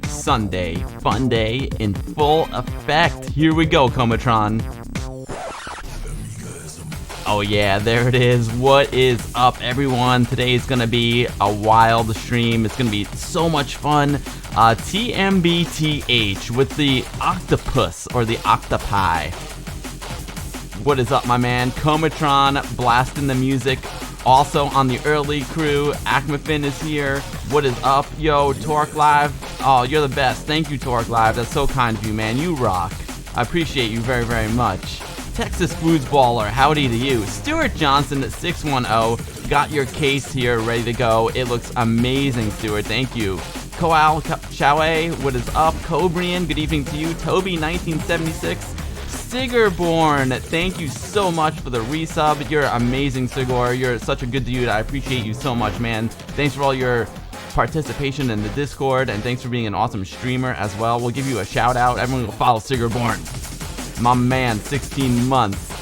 Sunday, fun day in full effect. Here we go, Comatron. Oh yeah, there it is. What is up, everyone? Today is gonna be a wild stream. It's gonna be so much fun. TMBTH with the octopus or the octopi. What is up, my man? Comatron blasting the music. Also on the early crew, Acmafin is here. What is up? Yo, Torque Live. Oh, you're the best. Thank you, Torque Live. That's so kind of you, man. You rock. I appreciate you very, very much. Texas Foods Baller, howdy to you. Stuart Johnson at 610. Got your case here ready to go. It looks amazing, Stuart. Thank you. Koal Chawe, what is up? Cobrian, good evening to you. Toby 1976. Sigurborn, thank you so much for the resub. You're amazing, Sigur. You're such a good dude. I appreciate you so much, man. Thanks for all your participation in the Discord, and thanks for being an awesome streamer as well. We'll give you a shout out. Everyone will follow Sigurborn. My man, 16 months.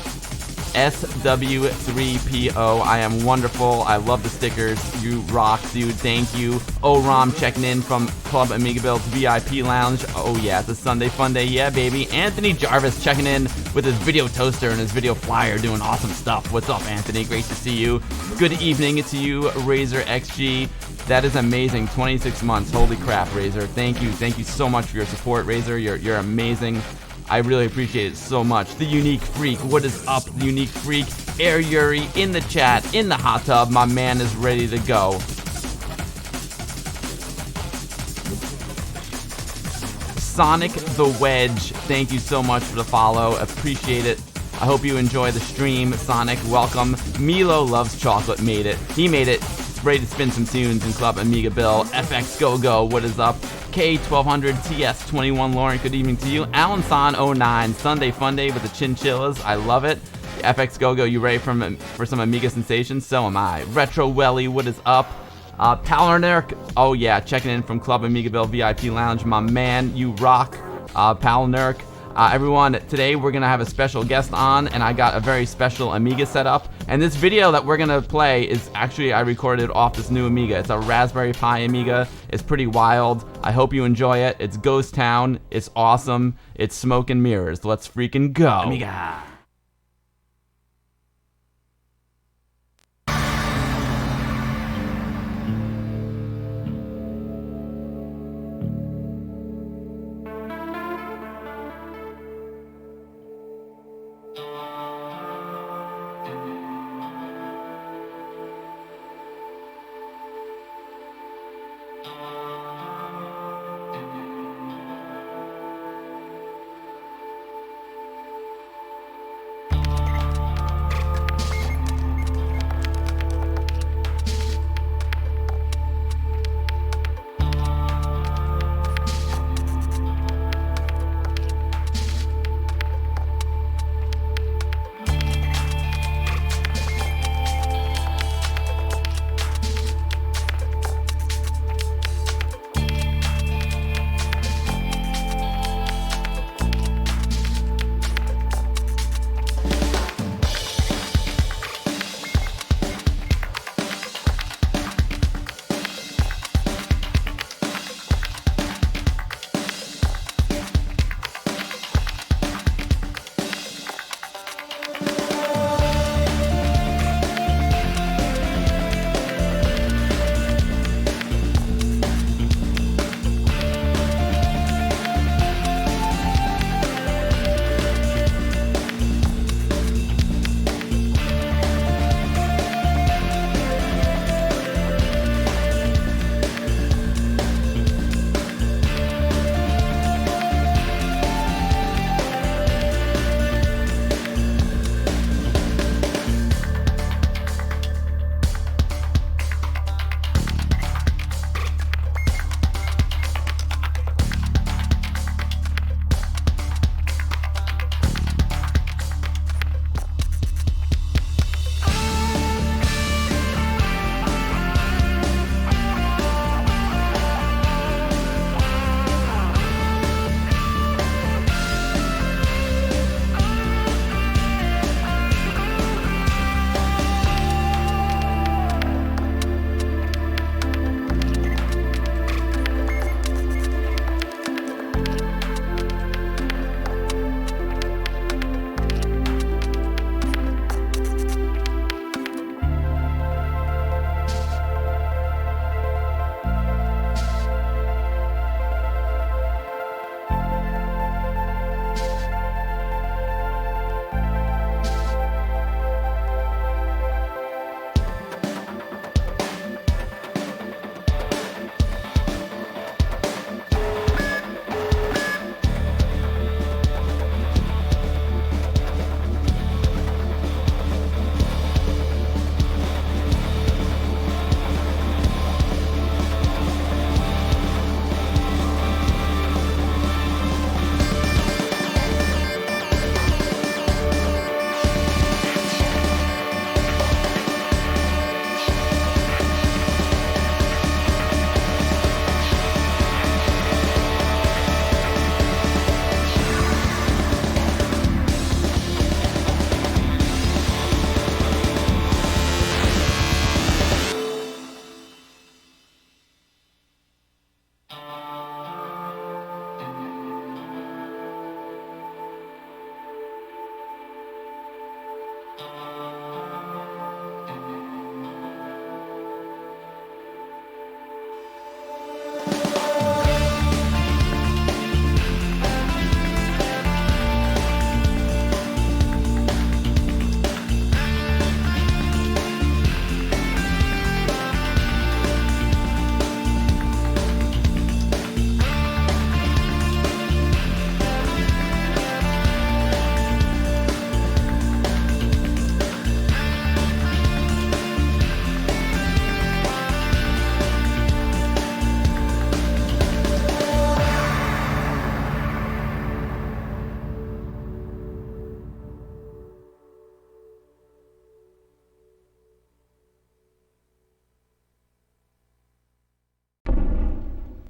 SW3PO, I am wonderful. I love the stickers. You rock, dude. Thank you. Rom checking in from Club Amiga Build's VIP Lounge. Oh yeah, it's a Sunday fun day. Yeah, baby. Anthony Jarvis checking in with his video toaster and his video flyer, doing awesome stuff. What's up, Anthony? Great to see you. Good evening to you, Razor XG. That is amazing. 26 months. Holy crap, Razor. Thank you. Thank you so much for your support, Razor. You're amazing. I really appreciate it so much. The Unique Freak, what is up, The Unique Freak? Air Yuri in the chat, in the hot tub. My man is ready to go. Sonic the Wedge, thank you so much for the follow. Appreciate it. I hope you enjoy the stream. Sonic, welcome. Milo Loves Chocolate made it. He made it. Ready to spin some tunes in Club Amiga Bill. FX Go Go, what is up? K1200 TS21 Lauren, good evening to you. Alan San 09, Sunday Fun Day with the Chinchillas. I love it. FX Go Go, you ready for some Amiga sensations? So am I. Retro Welly, what is up? Palernerk, oh yeah, checking in from Club Amiga Bill VIP Lounge. My man, you rock. Palernerk. Everyone, today we're gonna have a special guest on, and I got a very special Amiga setup. And this video that we're gonna play is actually I recorded off this new Amiga. It's a Raspberry Pi Amiga. It's pretty wild. I hope you enjoy it. It's Ghost Town. It's awesome. It's smoke and mirrors. Let's freaking go. Amiga.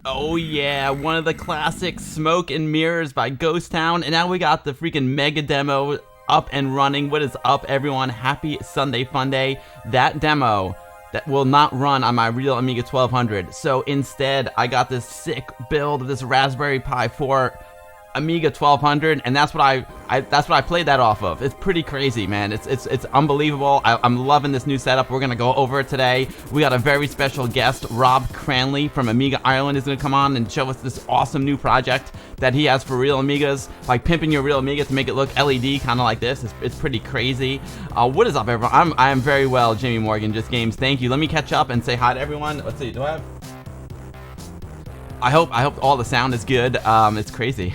Oh yeah, one of the classic Smoke and Mirrors by Ghost Town, and now we got the freaking mega demo up and running. What is up, everyone? Happy Sunday Fun Day. That demo that will not run on my real Amiga 1200, so instead I got this sick build of this Raspberry Pi 4 Amiga 1200, and that's what I played that off of. It's pretty crazy, man. It's unbelievable. I'm loving this new setup. We're gonna go over it today. We got a very special guest, Rob Cranley from Amiga Ireland, is gonna come on and show us this awesome new project that he has for real Amigas, like pimping your real Amiga to make it look LED, kind of like this. It's pretty crazy. What is up, everyone? I am very well, Jamie Morgan, Just Games. Thank you. Let me catch up and say hi to everyone. Let's see. Do I have? I hope all the sound is good. It's crazy.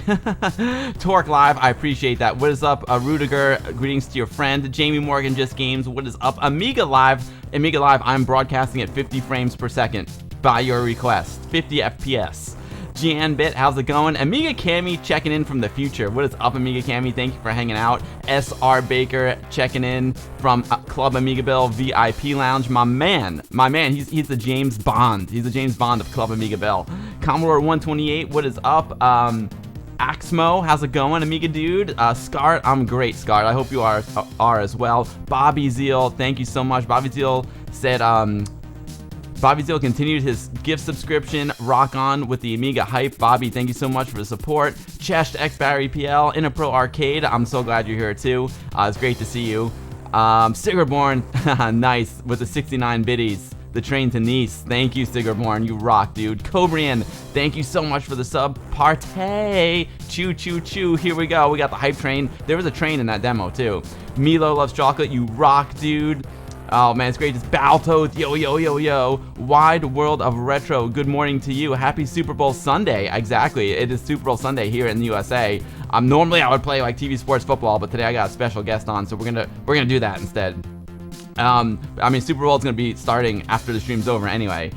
Torque Live, I appreciate that. What is up, Rudiger? Greetings to your friend. Jamie Morgan, Just Games. What is up, Amiga Live? Amiga Live, I'm broadcasting at 50 frames per second by your request. 50 FPS. Janbit, how's it going? Amiga Cami checking in from the future. What is up, Amiga Cami? Thank you for hanging out. SR Baker checking in from Club Amiga Bill VIP Lounge. My man, he's the James Bond. He's the James Bond of Club Amiga Bill. Commodore 128, what is up? Axmo, how's it going, Amiga dude? Scart, I'm great, Scart. I hope you are as well. Bobby Zeal, thank you so much. Bobby Zeal said, Bobby Zeal continued his gift subscription. Rock on with the Amiga hype. Bobby, thank you so much for the support. Chest X Barry PL, Innapro Arcade. I'm so glad you're here too. It's great to see you. Sigerborn, nice with the 69 biddies. The train to Nice. Thank you, Sigerborn. You rock, dude. Cobrian, thank you so much for the sub. Partey. Choo, choo, choo. Here we go. We got the hype train. There was a train in that demo too. Milo Loves Chocolate. You rock, dude. Oh man, it's great. It's Baltoads. Yo, yo, yo, yo. Wide world of retro. Good morning to you. Happy Super Bowl Sunday. Exactly. It is Super Bowl Sunday here in the USA. Normally I would play like TV sports football, but today I got a special guest on, so we're gonna do that instead. I mean, Super Bowl is gonna be starting after the stream's over anyway.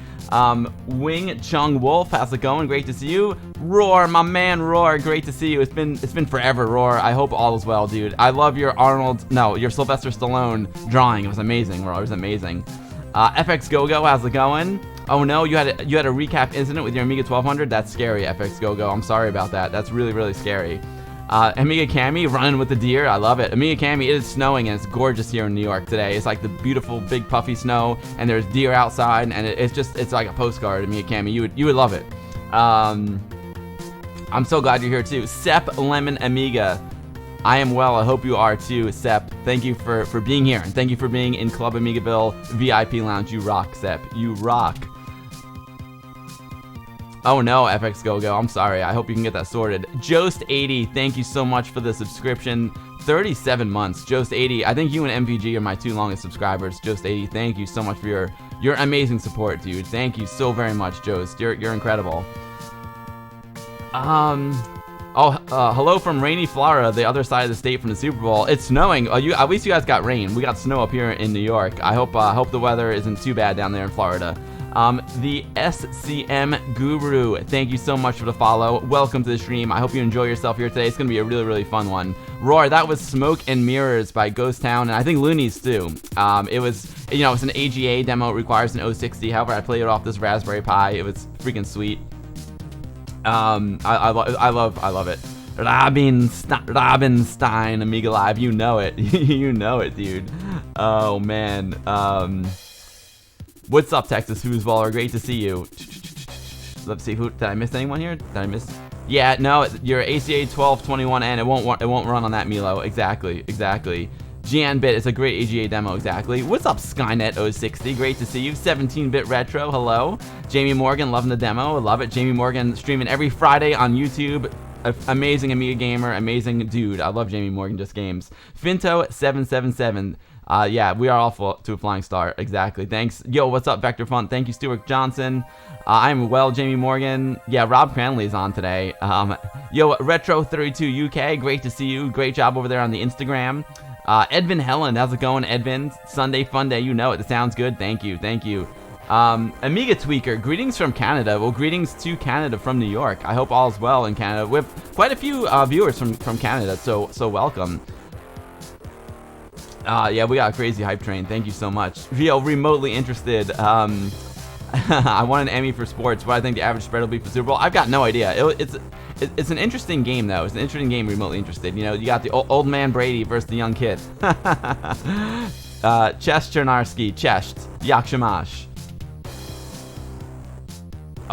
Wing Chung Wolf, how's it going? Great to see you. Roar, my man Roar, great to see you. It's been forever, Roar. I hope all is well, dude. I love your your Sylvester Stallone drawing. It was amazing, Roar. It was amazing. FX GoGo, how's it going? Oh no, you had a recap incident with your Amiga 1200. That's scary, FX GoGo. I'm sorry about that. That's really, really scary. Amiga Cami running with the deer. I love it. Amiga Cami, it is snowing and it's gorgeous here in New York today. It's like the beautiful big puffy snow and there's deer outside and it's like a postcard. Amiga Cami, you would love it. I'm so glad you're here too. Sep Lemon Amiga. I am well. I hope you are too, Sep. Thank you for being here and thank you for being in Club Amigaville VIP Lounge. You rock, Sep. You rock. Oh no, FX GoGo, I'm sorry. I hope you can get that sorted. Jost80, thank you so much for the subscription. 37 months. Jost80, I think you and MVG are my two longest subscribers. Jost80, thank you so much for your amazing support, dude. Thank you so very much, Jost. You're incredible. Hello from rainy Florida, the other side of the state from the Super Bowl. It's snowing. At least you guys got rain. We got snow up here in New York. I hope the weather isn't too bad down there in Florida. The SCM Guru, thank you so much for the follow. Welcome to the stream. I hope you enjoy yourself here today. It's going to be a really, really fun one. Roar, that was Smoke and Mirrors by Ghost Town, and I think Loonies too. It was, it's an AGA demo. It requires an 060. However, I played it off this Raspberry Pi. It was freaking sweet. I love it. Robinstein, Amiga Live, you know it. You know it, dude. Oh, man. What's up, Texas Foosballer? Great to see you. Let's see, did I miss anyone here? Did I miss? Yeah, no, your ACA 1221N, it won't run on that Milo. Exactly. Janbit, it's a great AGA demo, exactly. What's up, Skynet 060? Great to see you. 17-bit retro, hello. Jamie Morgan, loving the demo, love it. Jamie Morgan streaming every Friday on YouTube. Amazing Amiga gamer, amazing dude. I love Jamie Morgan, Just Games. Finto777. Yeah, we are all to a flying start. Exactly. Thanks. Yo, what's up, Vector Fun? Thank you, Stuart Johnson. I'm well, Jamie Morgan. Yeah, Rob Cranley is on today. Yo, Retro32 UK. Great to see you. Great job over there on the Instagram. Edvin Helen, how's it going, Edvin? Sunday fun day, you know it. It sounds good. Thank you. Amiga Tweaker, greetings from Canada. Well, greetings to Canada from New York. I hope all is well in Canada. We have quite a few viewers from Canada, so welcome. Yeah, we got a crazy hype train. Thank you so much. Yo, remotely interested. I won an Emmy for sports. What I think the average spread will be for Super Bowl, I've got no idea. It's an interesting game though. It's an interesting game. Remotely interested. You know, you got the old man Brady versus the young kid. Chest Chernarski, Chest Yakshamash.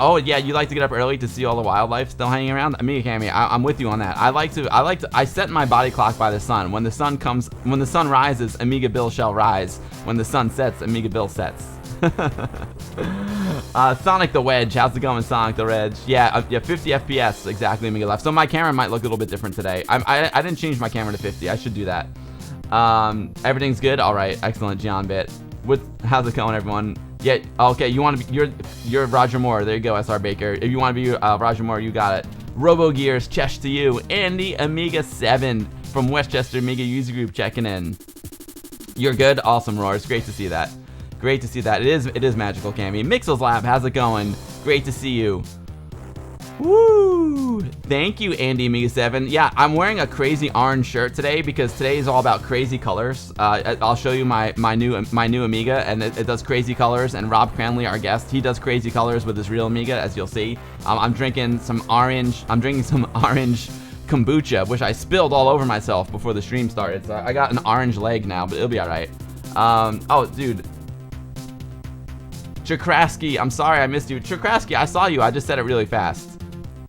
Oh yeah, you like to get up early to see all the wildlife still hanging around. Amiga Cammy, I'm with you on that. I set my body clock by the sun. When the sun rises, Amiga Bill shall rise. When the sun sets, Amiga Bill sets. Sonic the Wedge, how's it going, Sonic the Wedge? Yeah, 50 FPS exactly, Amiga left. So my camera might look a little bit different today. I didn't change my camera to 50. I should do that. Everything's good. All right, excellent, John Bit. How's it going, everyone? Yeah, okay, you want to be, you're Roger Moore. There you go, SR Baker. If you want to be Roger Moore, you got it. Robo Gears, Chesh to you. Andy Amiga 7 from Westchester Amiga User Group checking in. You're good? Awesome, Roar. It's great to see that. Great to see that. It is magical, Cammy. Mixels Lab, how's it going? Great to see you. Woo! Thank you, Andy Amiga 7. Yeah, I'm wearing a crazy orange shirt today because today is all about crazy colors. I'll show you my new Amiga, and it does crazy colors. And Rob Cranley, our guest, he does crazy colors with his real Amiga, as you'll see. I'm drinking some orange kombucha, which I spilled all over myself before the stream started. So I got an orange leg now, but it'll be all right. Oh, dude. Chakraski, I'm sorry I missed you. Chakraski, I saw you. I just said it really fast.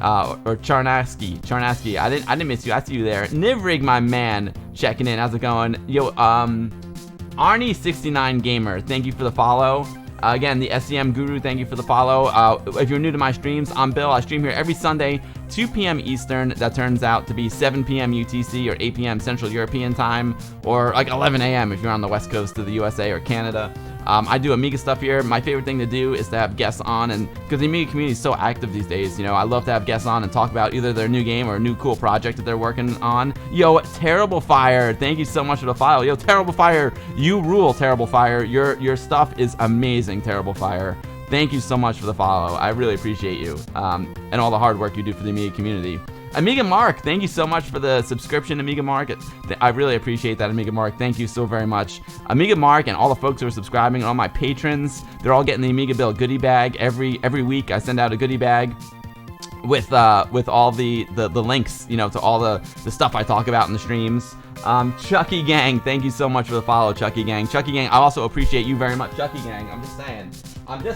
Or Charnaski. I didn't miss you. I see you there. Nivrig, my man, checking in. How's it going? Yo, Arnie69 Gamer, thank you for the follow. Again, the SEM Guru, thank you for the follow. If you're new to my streams, I'm Bill. I stream here every Sunday, 2 p.m. Eastern. That turns out to be 7 p.m. UTC or 8 p.m. Central European time, or like 11 a.m. if you're on the west coast of the USA or Canada. I do Amiga stuff here. My favorite thing to do is to have guests on, and because the Amiga community is so active these days, you know, I love to have guests on and talk about either their new game or a new cool project that they're working on. Yo, Terrible Fire, thank you so much for the file. Yo, Terrible Fire, you rule, Terrible Fire. Your stuff is amazing, Terrible Fire. Thank you so much for the follow. I really appreciate you, and all the hard work you do for the Amiga community. Amiga Mark, thank you so much for the subscription, Amiga Mark. I really appreciate that, Amiga Mark. Thank you so very much. Amiga Mark and all the folks who are subscribing and all my patrons, they're all getting the Amiga Bill goodie bag. Every week I send out a goodie bag with all the links, you know, to all the stuff I talk about in the streams. Chucky Gang, thank you so much for the follow, Chucky Gang. Chucky Gang, I also appreciate you very much, Chucky Gang. I'm just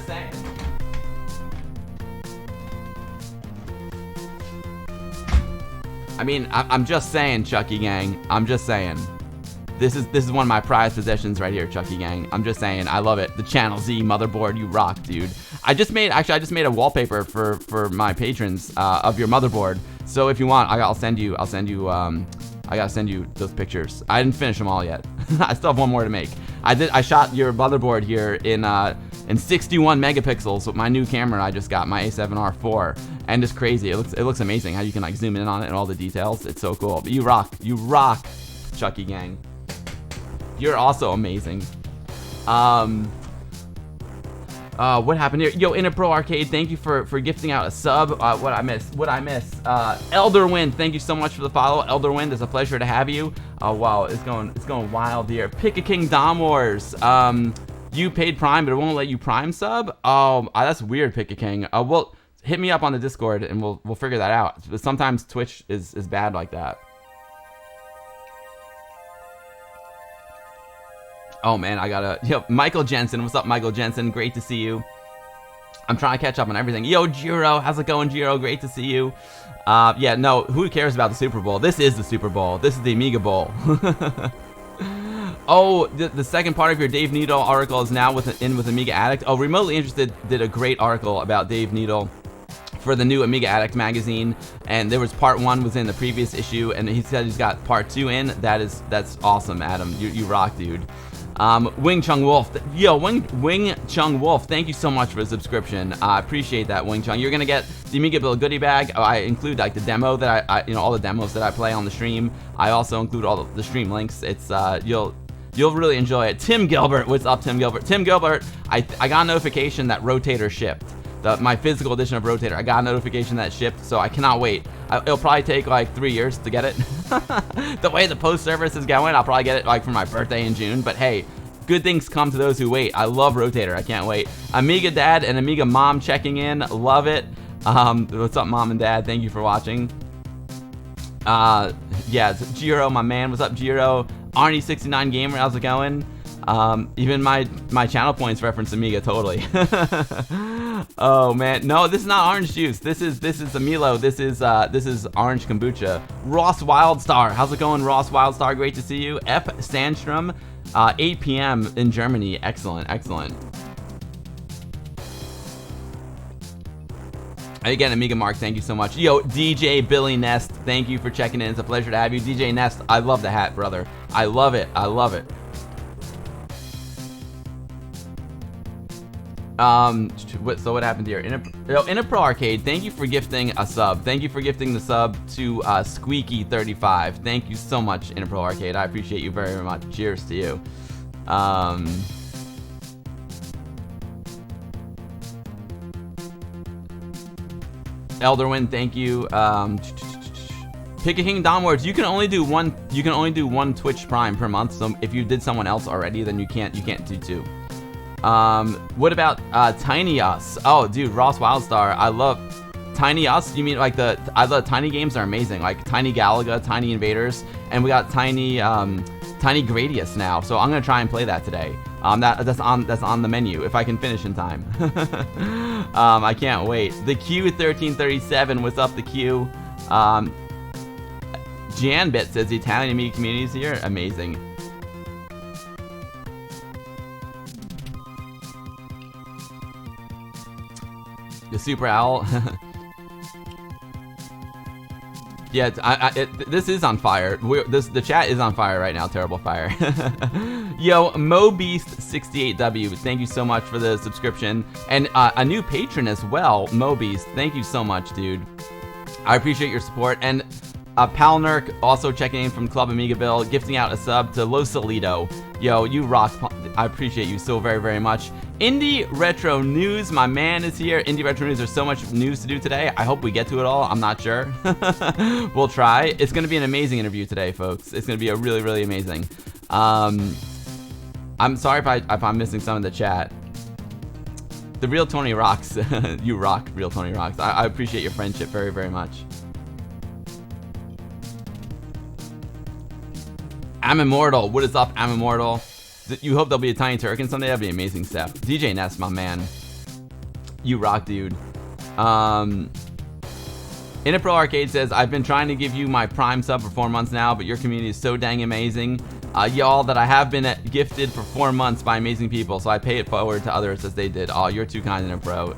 saying. I mean, I'm just saying, Chucky Gang. I'm just saying. This is one of my prized possessions right here, Chucky Gang. I'm just saying, I love it. The Channel Z motherboard, you rock, dude. I just made a wallpaper for my patrons of your motherboard. So if you want, I gotta send you those pictures. I didn't finish them all yet. I still have one more to make. I shot your motherboard here in 61 megapixels with my new camera I just got, my A7R4, and it's crazy. It looks amazing how you can like zoom in on it and all the details. It's so cool. But you rock, Chucky Gang. You're also amazing. What happened here? Yo, Inner Pro Arcade, thank you for gifting out a sub. What I miss? Elderwind, thank you so much for the follow. Elderwind, it's a pleasure to have you. Oh wow, it's going wild here. Pick a King Dom Wars. You paid Prime, but it won't let you Prime sub. Oh, that's weird, Pick a King. Well, hit me up on the Discord and we'll figure that out. But sometimes Twitch is bad like that. Oh man, yo, Michael Jensen, what's up, Michael Jensen? Great to see you. I'm trying to catch up on everything. Yo, Jiro, how's it going, Jiro? Great to see you. Yeah, no, who cares about the Super Bowl? This is the Super Bowl. This is the Amiga Bowl. Oh, the second part of your Dave Needle article is now with Amiga Addict. Oh, Remotely Interested did a great article about Dave Needle for the new Amiga Addict magazine, and there was part 1 was in the previous issue, and he said he's got part 2 in. That's awesome, Adam. You rock, dude. Wing Chung Wolf, yo, Wing Chung Wolf, thank you so much for the subscription. I appreciate that, Wing Chung. You're gonna get the Amiga Bill goodie bag. I include like the demo that I all the demos that I play on the stream. I also include all the stream links. It's you'll really enjoy it. Tim Gilbert, what's up, Tim Gilbert? Tim Gilbert, I got a notification that Rotator shipped. My physical edition of Rotator. I got a notification that shipped, so I cannot wait. It'll probably take like 3 years to get it. The way the post service is going, I'll probably get it like for my birthday in June. But hey, Good things come to those who wait. I love Rotator. I can't wait. Amiga Dad and Amiga Mom checking in. Love it. What's up, Mom and Dad? Thank you for watching. Yeah, Jiro, my man. What's up, Jiro? Arnie69 Gamer, how's it going? Even my channel points reference Amiga totally. Oh man, no, this is not orange juice. This is a Milo. This is orange kombucha. Ross Wildstar, how's it going, Ross Wildstar? Great to see you. F Sandstrom, 8 p.m. in Germany. Excellent, excellent. Again, Amiga Mark, thank you so much. Yo, DJ Billy Nest, thank you for checking in. It's a pleasure to have you. DJ Nest, I love the hat, brother. I love it. I love it. So what happened here? Pro Arcade, thank you for gifting a sub. Thank you for gifting the sub to Squeaky35. Thank you so much, Pro Arcade. I appreciate you very, very much. Cheers to you. Elderwin, thank you. Pick a King Downwards. You can only do one. You can only do one Twitch Prime per month. So if you did someone else already, then you can't do two. What about Tiny Us? Oh, dude, Ross Wildstar. I love Tiny Us. You mean like I love Tiny games are amazing. Like Tiny Galaga, Tiny Invaders, and we got Tiny Gradius now. So I'm gonna try and play that today. That's on the menu if I can finish in time. I can't wait. The Q1337. What's up, the Q? Janbit says the Italian Amiga community is here. Amazing. The Super Owl. Yeah, this is on fire. The chat is on fire right now. Terrible fire. Yo, MoBeast68W, thank you so much for the subscription. And a new patron as well, MoBeast. Thank you so much, dude. I appreciate your support. And Palnurk also checking in from Club Amiga Bill, gifting out a sub to Lo Solido. Yo, you rock. I appreciate you so very, very much. Indie Retro News, my man is here. Indie Retro News, there's so much news to do today. I hope we get to it all. I'm not sure. We'll try. It's going to be an amazing interview today, folks. It's going to be a really, really amazing. I'm sorry if I'm missing some of the chat. The Real Tony rocks. You rock, Real Tony rocks. I appreciate your friendship very, very much. I'm Immortal. What is up, I'm Immortal? You hope there'll be a Tiny Turkin someday? That'd be an amazing step. DJ Ness, my man. You rock, dude. Pro Arcade says, I've been trying to give you my Prime sub for 4 months now, but your community is so dang amazing. Y'all, that I have been gifted for 4 months by amazing people, so I pay it forward to others as they did. Oh, you're too kind, Pro.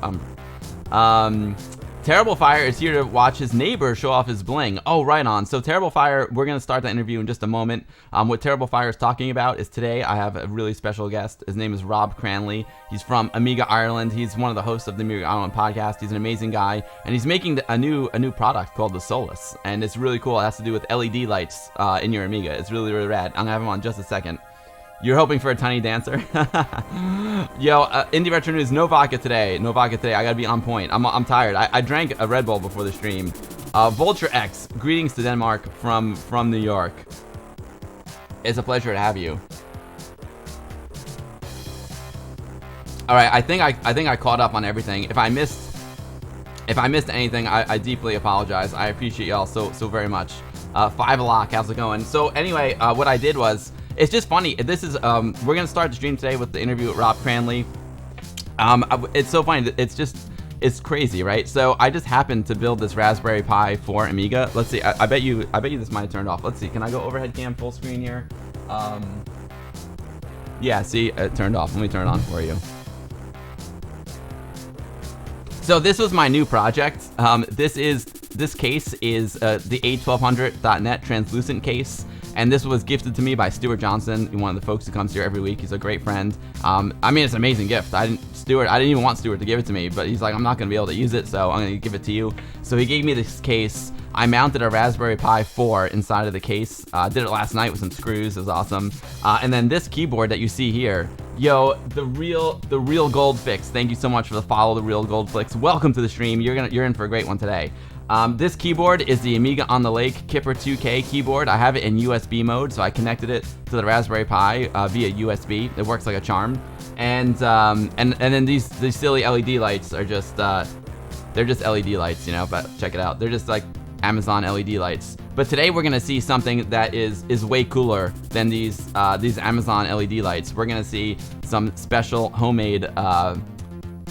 Terrible Fire is here to watch his neighbor show off his bling. Oh, right on. So Terrible Fire, we're going to start the interview in just a moment. What Terrible Fire is talking about is today I have a really special guest. His name is Rob Cranley. He's from Amiga Ireland. He's one of the hosts of the Amiga Ireland podcast. He's an amazing guy, and he's making a new product called the Solas, and it's really cool. It has to do with LED lights in your Amiga. It's really, really rad. I'm going to have him on in just a second. You're hoping for a tiny dancer? Yo, Indie Retro News, no vodka today. No vodka today. I gotta be on point. I'm tired. I drank a Red Bull before the stream. Vulture X, greetings to Denmark from New York. It's a pleasure to have you. All right, I think I caught up on everything. If I missed anything, I deeply apologize. I appreciate y'all so very much. Five Lock, how's it going? So anyway, what I did was, it's just funny. This is we're gonna start the stream today with the interview with Rob Cranley. It's so funny. It's crazy, right? So I just happened to build this Raspberry Pi for Amiga. Let's see. I bet you this might have turned off. Let's see. Can I go overhead cam full screen here? Yeah. See, it turned off. Let me turn it on for you. So this was my new project. This case is the A1200.net translucent case. And this was gifted to me by Stuart Johnson, one of the folks who comes here every week. He's a great friend. I mean, it's an amazing gift. I didn't even want Stuart to give it to me, but he's like, I'm not going to be able to use it, so I'm going to give it to you. So he gave me this case. I mounted a Raspberry Pi 4 inside of the case. Did it last night with some screws. It was awesome. And then this keyboard that you see here. Yo, the real Gold Fix. Thank you so much for the follow, the real Gold Fix. Welcome to the stream. You're in for a great one today. This keyboard is the Amiga on the Lake Kipper 2K keyboard. I have it in USB mode, so I connected it to the Raspberry Pi via USB. It works like a charm. And then these silly LED lights are just they're just LED lights, you know. But check it out, they're just like Amazon LED lights. But today we're gonna see something that is way cooler than these Amazon LED lights. We're gonna see some special homemade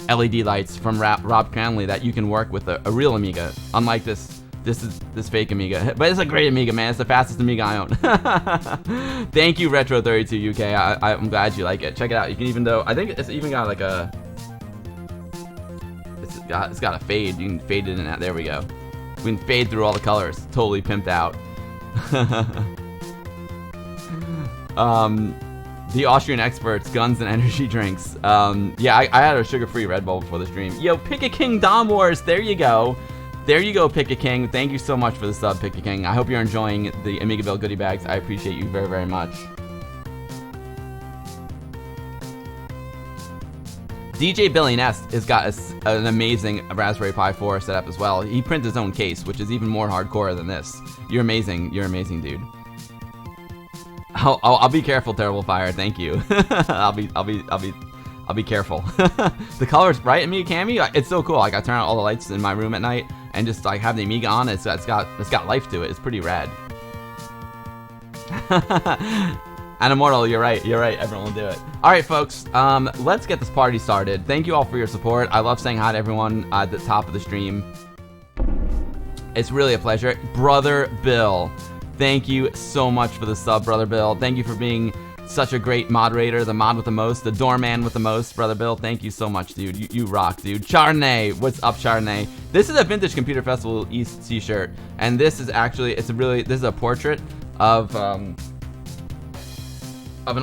LED lights from Rob Cranley that you can work with a real Amiga, unlike this fake Amiga. But it's a great Amiga, man. It's the fastest Amiga I own. Thank you, Retro32 UK. I'm glad you like it. Check it out. You can even I think it's even got like it's got a fade. You can fade it in that. There we go. We can fade through all the colors. Totally pimped out. The Austrian experts, guns and energy drinks. Yeah, I had a sugar-free Red Bull before the stream. Yo, Pick a King Dom Wars. There you go. There you go, Pick a King. Thank you so much for the sub, Pick a King. I hope you're enjoying the Amigaville goodie bags. I appreciate you very, very much. DJ Billy Nest has got an amazing Raspberry Pi 4 setup as well. He printed his own case, which is even more hardcore than this. You're amazing. You're amazing, dude. I'll be careful, Terrible Fire. Thank you. I'll be careful. The colors, right? Amiga Cami, it's so cool. Like I turn on all the lights in my room at night and just like have the Amiga on. It's got life to it. It's pretty rad. And Immortal, you're right. Everyone will do it. All right, folks. Let's get this party started. Thank you all for your support. I love saying hi to everyone at the top of the stream. It's really a pleasure, Brother Bill. Thank you so much for the sub, Brother Bill. Thank you for being such a great moderator, the mod with the most, the doorman with the most, Brother Bill. Thank you so much, dude. You rock, dude. Chardonnay, what's up, Chardonnay? This is a Vintage Computer Festival East t-shirt, and this is actually, this is a portrait of an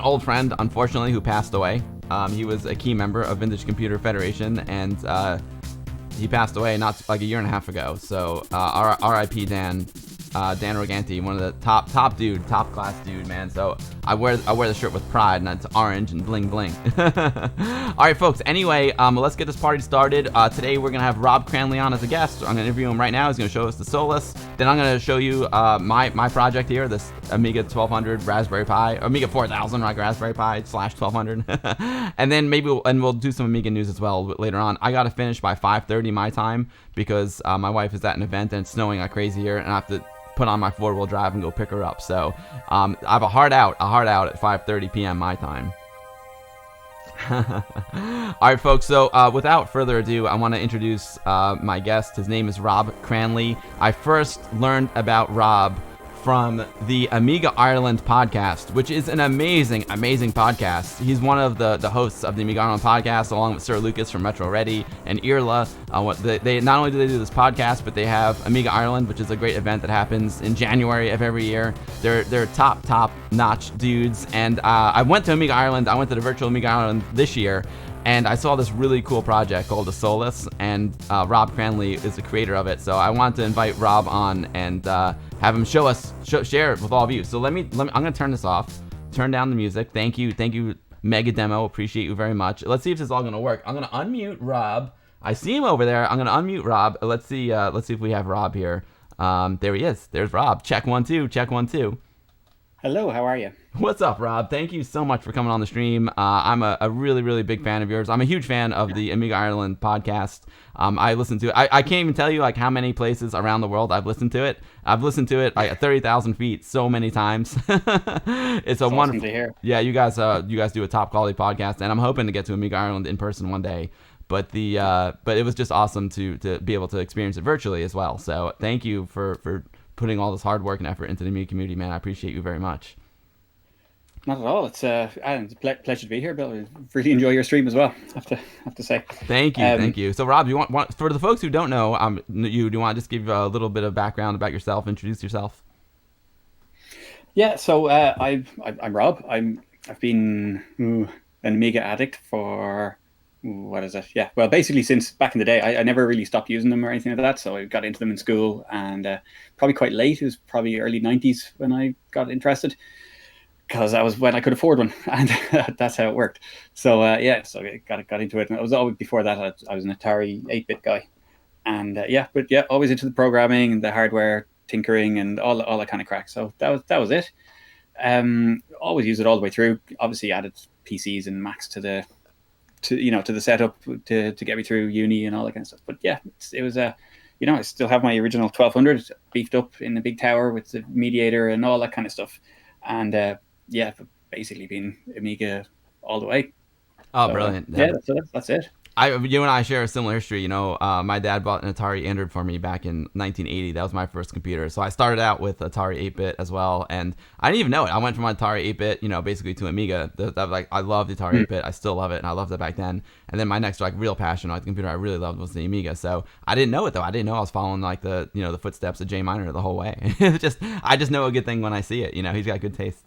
old friend, unfortunately, who passed away. He was a key member of Vintage Computer Federation, and he passed away not like a year and a half ago. So R.I.P. Dan. Dan Roganti, one of the top class dude, man. So I wear the shirt with pride, and it's orange and bling bling. All right, folks. Anyway, let's get this party started. Today we're gonna have Rob Cranley on as a guest. I'm gonna interview him right now. He's gonna show us the Solas. Then I'm gonna show you my project here, this Amiga 1200 Raspberry Pi, Amiga 4000 like Raspberry Pi /1200. And then we'll do some Amiga news as well later on. I gotta finish by 5:30 my time because my wife is at an event and it's snowing like crazy here, and I have to put on my 4-wheel drive and go pick her up. So I have a hard out at 5:30 p.m. my time. All right, folks. So without further ado, I want to introduce my guest. His name is Rob Cranley. I first learned about Rob from the Amiga Ireland podcast, which is an amazing podcast. He's one of the hosts of the Amiga Ireland podcast, along with Sir Lucas from Retro Ready and Irla. They not only do they do this podcast, but they have Amiga Ireland, which is a great event that happens in January of every year. They're top notch dudes, and I went to Amiga Ireland. I went to the virtual Amiga Ireland this year, and I saw this really cool project called the Solas, and Rob Cranley is the creator of it. So I wanted to invite Rob on and have him share it with all of you. So I'm gonna turn this off, turn down the music. Thank you, Mega Demo. Appreciate you very much. Let's see if this is all gonna work. I'm gonna unmute Rob. I see him over there. I'm gonna unmute Rob. Let's see if we have Rob here. There he is. There's Rob. Check 1 2. Check 1 2. Hello, how are you? What's up, Rob? Thank you so much for coming on the stream. I'm a really big fan of yours. I'm a huge fan of the Amiga Ireland podcast. I listen to it. I can't even tell you like how many places around the world I've listened to it. I've listened to it like at 30,000 feet so many times. It's a wonderful. To hear. Yeah, you guys do a top quality podcast, and I'm hoping to get to Amiga Ireland in person one day. But it was just awesome to be able to experience it virtually as well. So thank you for putting all this hard work and effort into the Amiga community, man. I appreciate you very much. Not at all. It's a pleasure to be here, Bill. I really enjoy your stream as well. Have to say. Thank you. So, Rob, you want for the folks who don't know, do you want to just give a little bit of background about yourself, introduce yourself? Yeah. So I'm Rob. I've been an Amiga addict for what is it? Yeah. Well, basically since back in the day, I never really stopped using them or anything like that. So I got into them in school, and probably quite late. It was probably early 90s when I got interested, because that was when I could afford one, and that's how it worked. So so I got into it. And I was always before that I was an Atari 8-bit guy, And but yeah, always into the programming and the hardware tinkering and all that kind of crack. So that was it. Always use it all the way through. Obviously, added PCs and Macs to the setup to get me through uni and all that kind of stuff. But yeah, it was a I still have my original 1200 beefed up in the big tower with the mediator and all that kind of stuff. And yeah, basically been Amiga all the way. Oh, So brilliant. yeah, that's it. You and I share a similar history. My dad bought an Atari Android for me back in 1980. That was my first computer. So I started out with Atari 8-bit as well, and I didn't even know it. I went from Atari 8-bit, basically to Amiga. I loved the Atari 8-bit. I still love it, and I loved it back then. And then my next real passion, the computer I really loved was the Amiga. So I didn't know it though. I didn't know I was following the footsteps of Jay Miner the whole way. I just know a good thing when I see it. He's got good taste.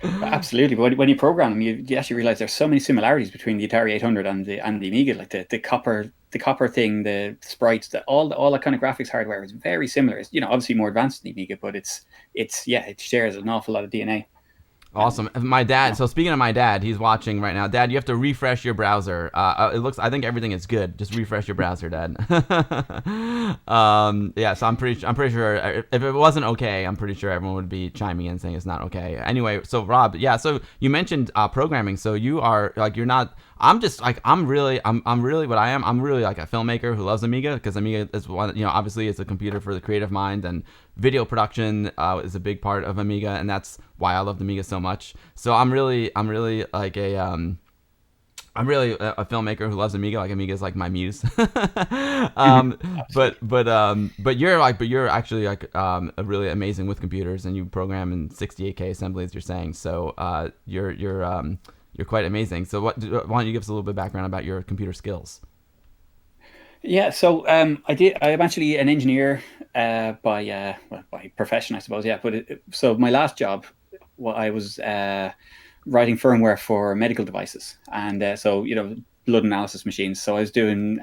Absolutely, but when you program them, you actually realize there's so many similarities between the Atari 800 and the Amiga, like the copper thing, the sprites, all that kind of graphics hardware is very similar. It's obviously more advanced than the Amiga, but it shares an awful lot of DNA. Awesome. My dad. So speaking of my dad, he's watching right now. Dad, you have to refresh your browser. I think everything is good. Just refresh your browser, Dad. Yeah. So I'm pretty sure if it wasn't okay, I'm pretty sure everyone would be chiming in saying it's not okay. Anyway, so Rob, yeah. So you mentioned programming. So you are you're not. I'm really what I am. I'm really like a filmmaker who loves Amiga because Amiga is one. Obviously it's a computer for the creative mind, and video production is a big part of Amiga, and that's why I love Amiga so much. So I'm really like I'm really a filmmaker who loves Amiga. Like Amiga is like my muse. But you're actually really amazing with computers, and you program in 68K assembly as you're saying. So you're quite amazing. So why don't you give us a little bit of background about your computer skills? Yeah, so I'm actually an engineer by profession, I suppose. Yeah, but so my last job, I was writing firmware for medical devices, and so blood analysis machines. So I was doing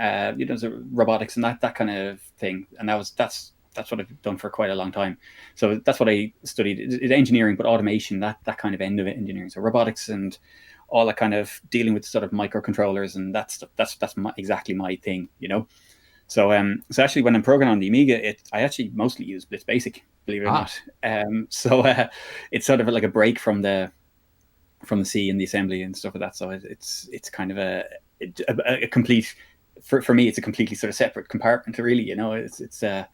robotics and that kind of thing, and that's what I've done for quite a long time. So that's what I studied: is engineering, but automation, that kind of end of it, engineering. So robotics and all that kind of dealing with sort of microcontrollers, and that's exactly my thing. So actually, when I'm programming on the Amiga, I actually mostly use Blitz Basic, believe it or not. So it's sort of like a break from the C and the assembly and stuff like that. So it's kind of a complete for me. It's a completely sort of separate compartment. Really, it's a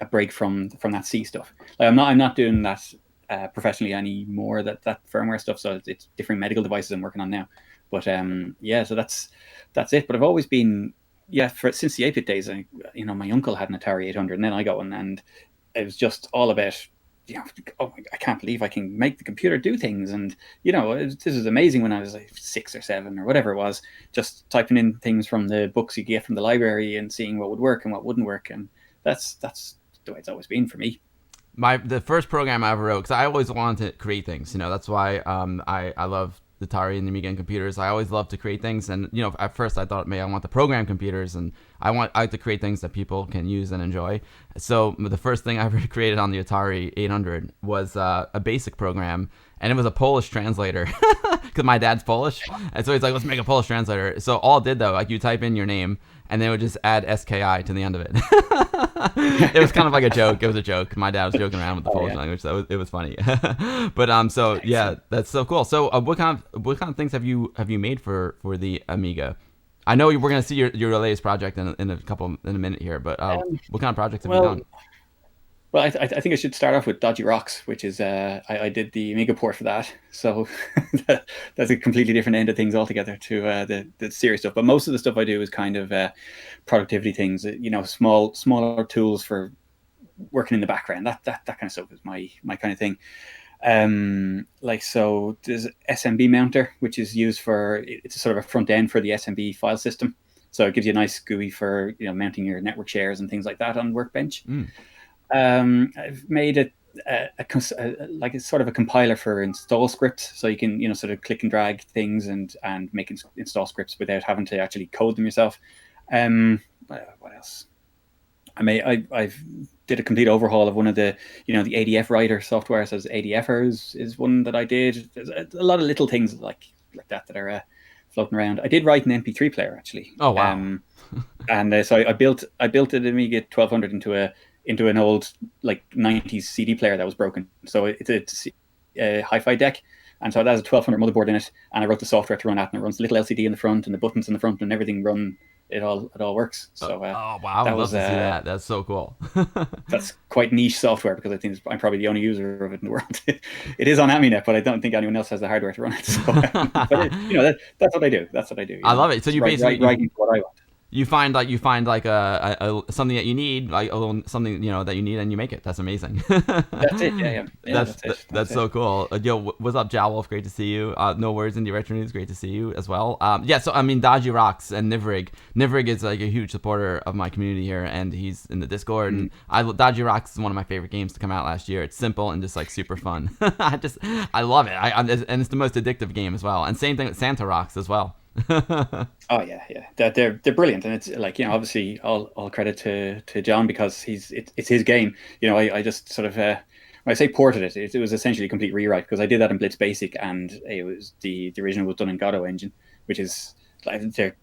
break from that C stuff. Like I'm not doing that professionally anymore. That firmware stuff. So it's different medical devices I'm working on now. But yeah, so that's it. But I've always been since the 8-bit days. My uncle had an Atari 800, and then I got one, and it was just all about oh, I can't believe I can make the computer do things. And, this is amazing when I was like 6 or 7 or whatever it was, just typing in things from the books you get from the library and seeing what would work and what wouldn't work. And that's the way it's always been for me. The first program I ever wrote, because I always wanted to create things, that's why I love the Atari and the Amiga and computers. I always love to create things, and at first I thought, I want to program computers, and I like to create things that people can use and enjoy. So the first thing I ever created on the Atari 800 was a basic program, and it was a Polish translator because my dad's Polish, and so he's like, let's make a Polish translator. So all it did though, you type in your name, and they would just add SKI to the end of it. It was kind of like a joke. It was a joke. My dad was joking around with the Polish language, so it was funny. But so yeah, that's so cool. So what kind of things have you made for the Amiga? I know we're gonna see your latest project in a minute here, but what kind of projects have you done? Well, I think I should start off with Dodgy Rocks, which is I did the Amiga port for that, so that's a completely different end of things altogether to the serious stuff. But most of the stuff I do is kind of productivity things, smaller tools for working in the background. That kind of stuff is my kind of thing. So there's SMB mounter, which is used it's a sort of a front end for the SMB file system. So it gives you a nice GUI for mounting your network shares and things like that on Workbench. I've made like a sort of a compiler for install scripts, so you can sort of click and drag things and make install scripts without having to actually code them yourself. What else? I've did a complete overhaul of one of the the ADF writer software. So ADFer is one that I did. There's a lot of little things like that are floating around. I did write an MP3 player actually. Oh wow. And so I built an Amiga 1200 into an old like 90s CD player that was broken. So it's a hi-fi deck, and so that has a 1200 motherboard in it. And I wrote the software to run that, and it runs a little LCD in the front, and the buttons in the front, and everything run. It all works. So oh wow, I would love to see that. That's so cool. That's quite niche software because I think I'm probably the only user of it in the world. It is on AmiNet, but I don't think anyone else has the hardware to run it. So, but that's what I do. That's what I do. I love it. So you basically writing what I want. You find like a something that you need, like a little something that you need, and you make it. That's amazing. That's it. Yeah. That's so cool. Yo, what's up, Jowolf? Great to see you. No Words Indie Retro News. Great to see you as well. So I mean, Dodgy Rocks and Nivrig. Nivrig is like a huge supporter of my community here, and he's in the Discord. And Dodgy Rocks is one of my favorite games to come out last year. It's simple and just like super fun. I love it. And it's the most addictive game as well. And same thing with Santa Rocks as well. Oh yeah. They're brilliant, and it's like obviously all credit to John because it's his game. I just sort of when I say ported it was essentially a complete rewrite because I did that in Blitz Basic, and it was the original was done in Godot engine, which is like they're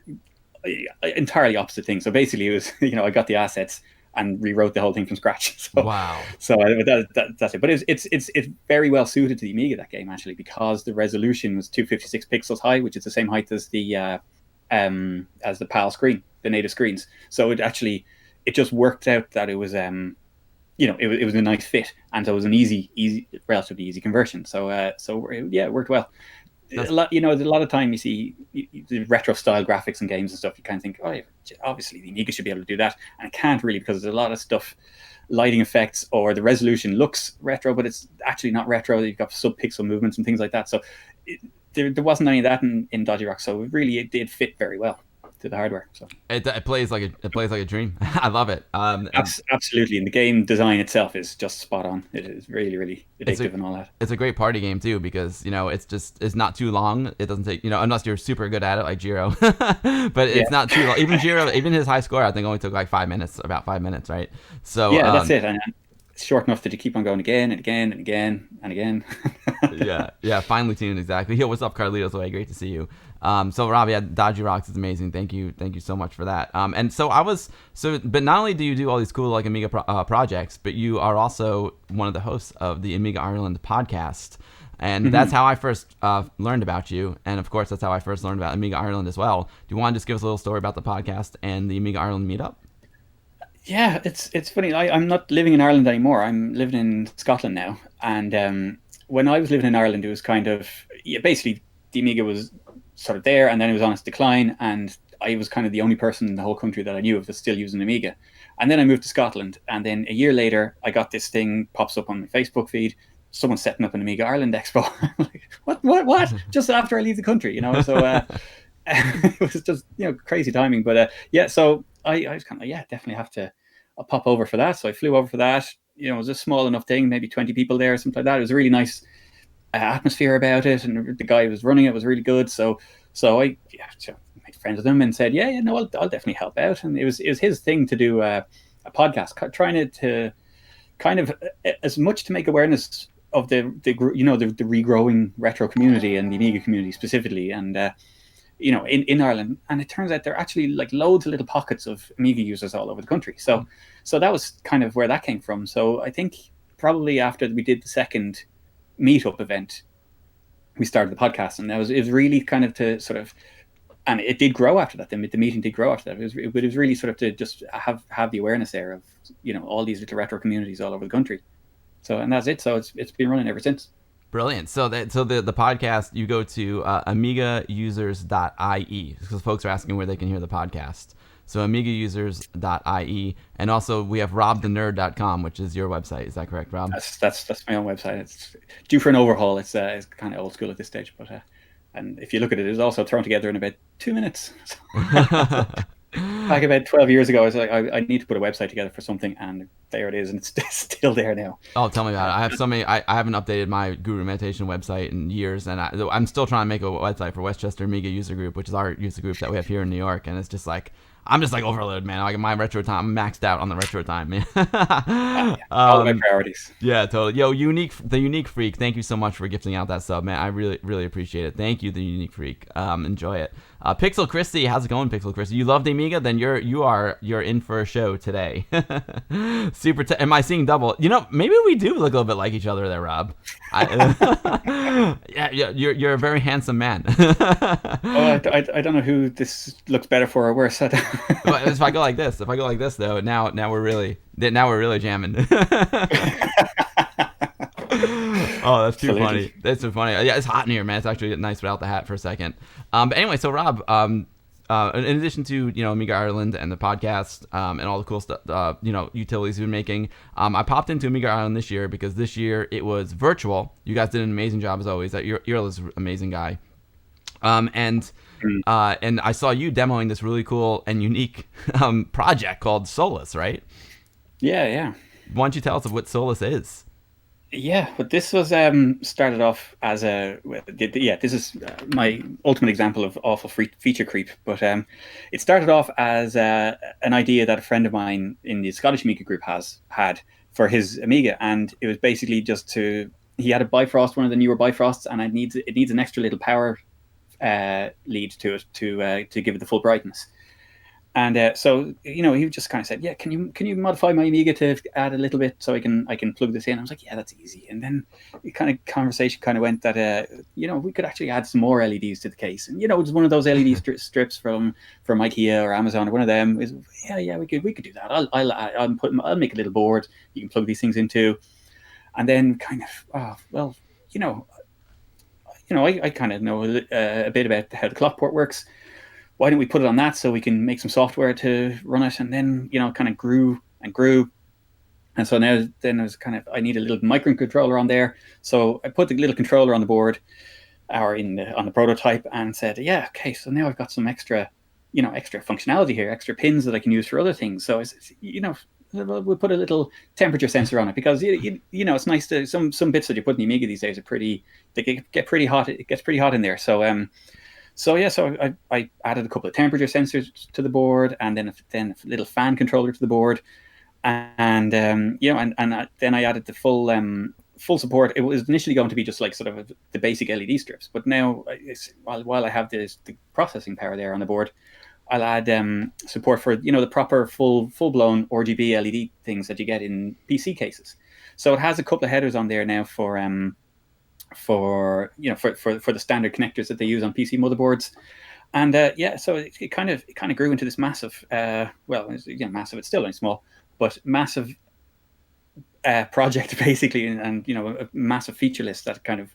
entirely opposite things. So basically, it was I got the assets and rewrote the whole thing from scratch. So, wow. So that's it. But it's very well suited to the Amiga, that game, actually, because the resolution was 256 pixels high, which is the same height as the PAL screen, the native screens. So it just worked out that it was it was a nice fit, and so it was an relatively easy conversion. So it worked well. A lot of time you see the retro style graphics and games and stuff, you kind of think, oh, obviously the Amiga should be able to do that, and it can't really because there's a lot of stuff, lighting effects, or the resolution looks retro, but it's actually not retro. You've got sub-pixel movements and things like that. So there wasn't any of that in Dodgy Rock. So it did fit very well to the hardware. So it plays like a dream. I love it. Absolutely, and the game design itself is just spot on. It is really, really addictive and all that. It's a great party game too because it's not too long. It doesn't take unless you're super good at it like Jiro, but it's not too long. Even Jiro, even his high score I think only took like 5 minutes, about 5 minutes, right? So that's it. And it's short enough that you keep on going again and again and again and again. yeah, finely tuned, exactly. Yo, what's up, Carlitos Way? Great to see you. So Rob, Dodgy Rocks is amazing. Thank you so much for that. And so but not only do you do all these cool like Amiga projects, but you are also one of the hosts of the Amiga Ireland podcast. And that's how I first learned about you. And of course, that's how I first learned about Amiga Ireland as well. Do you want to just give us a little story about the podcast and the Amiga Ireland meetup? Yeah, it's funny. I'm not living in Ireland anymore. I'm living in Scotland now. And when I was living in Ireland, it was kind of basically the Amiga was sort of there, and then it was on its decline, and I was kind of the only person in the whole country that I knew of that's still using Amiga. And then I moved to Scotland, and then a year later, I got this thing pops up on my Facebook feed. Someone's setting up an Amiga Ireland Expo. Like, what? Just after I leave the country, So it was just crazy timing. But so I was kind of definitely have to. I'll pop over for that. So I flew over for that. It was a small enough thing, maybe 20 people there or something like that. It was a really nice atmosphere about it, and the guy who was running it was really good. So I made friends with him and said, I'll definitely help out. And it was his thing to do a podcast, trying to kind of as much to make awareness of the regrowing retro community and the Amiga community specifically, and in Ireland. And it turns out there are actually like loads of little pockets of Amiga users all over the country. So that was kind of where that came from. So I think probably after we did the second meetup event, we started the podcast, and it was really kind of to sort of, and it did grow after that. The meeting did grow after that. It was really sort of to just have the awareness there of all these little retro communities all over the country. So, and that's it. So it's been running ever since. Brilliant. So the podcast, you go to amigausers.ie because folks are asking where they can hear the podcast. So amigausers.ie, and also we have robthenerd.com, which is your website. Is that correct, Rob? That's my own website. It's due for an overhaul. It's kind of old school at this stage, but and if you look at it, it's also thrown together in about 2 minutes. Back about 12 years ago, I was like, I need to put a website together for something, and there it is, and it's still there now. Oh, tell me about it. I have so many. I haven't updated my Guru Meditation website in years, and I'm still trying to make a website for Westchester Amiga User Group, which is our user group that we have here in New York, and it's just like I'm just like overloaded, man. Like my retro time, I'm maxed out on the retro time, man. Yeah, all of my priorities. Yeah, totally. Yo, the unique freak. Thank you so much for gifting out that sub, man. I really, really appreciate it. Thank you, the unique freak. Enjoy it. Pixel Christie, how's it going, Pixel Christie? You love the Amiga? Then you're in for a show today. Am I seeing double? You know, maybe we do look a little bit like each other there, Rob. Yeah, you're a very handsome man. I don't know who this looks better for or worse. If I go like this though, now we're really jamming. Oh, that's too funny. That's so funny. Yeah, it's hot in here, man. It's actually nice without the hat for a second. But anyway, so Rob, in addition to Amiga Ireland and the podcast and all the cool stuff, utilities you've been making, I popped into Amiga Ireland this year because this year it was virtual. You guys did an amazing job as always. Earl is an amazing guy. And I saw you demoing this really cool and unique project called Solas, right? Yeah. Why don't you tell us what Solas is? Yeah, but this was started off as this is my ultimate example of awful feature creep. But it started off as an idea that a friend of mine in the Scottish Amiga group had for his Amiga, and it was basically he had a Bifrost, one of the newer Bifrosts, and it needs an extra little power lead to it to give it the full brightness. And so he just kind of said, yeah, can you modify my Amiga to add a little bit so I can plug this in? I was like, yeah, that's easy. And then conversation went that we could actually add some more LEDs to the case, and it was one of those LED strips from IKEA or Amazon or one of them. Is yeah we could do that. I'll make a little board you can plug these things into, and then I kind of know a bit about how the clock port works. Why don't we put it on that so we can make some software to run it? And then, kind of grew and grew. And so now then it was I need a little microcontroller on there. So I put the little controller on the board or on the prototype and said, yeah, okay, so now I've got some extra functionality here, extra pins that I can use for other things. So we'll put a little temperature sensor on it because it's nice to some bits that you put in the Amiga these days they get pretty hot. It gets pretty hot in there. So I added a couple of temperature sensors to the board, and then a little fan controller to the board, and then I added the full support. It was initially going to be just like sort of the basic LED strips, but now while I have the processing power there on the board, I'll add support for the proper full blown RGB LED things that you get in PC cases. So it has a couple of headers on there now for the standard connectors that they use on PC motherboards, and so it kind of grew into this massive, massive. It's still only small, but massive project basically, and a massive feature list that kind of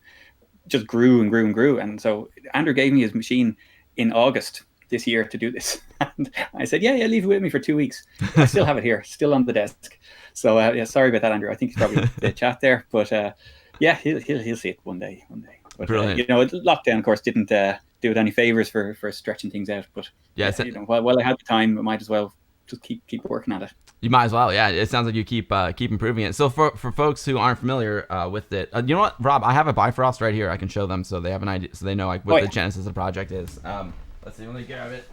just grew and grew and grew. And so Andrew gave me his machine in August this year to do this, and I said, yeah, leave it with me for 2 weeks. I still have it here, still on the desk. So sorry about that, Andrew. I think he's probably the chat there, but. Yeah, he'll see it one day. But lockdown, of course, didn't do it any favors for stretching things out. But while I had the time, I might as well just keep working at it. You might as well, yeah. It sounds like you keep improving it. So for folks who aren't familiar with it, you know what, Rob? I have a Bifrost right here. I can show them so they have an idea, so they know what the genesis of the project is. Let's see. Let me grab it.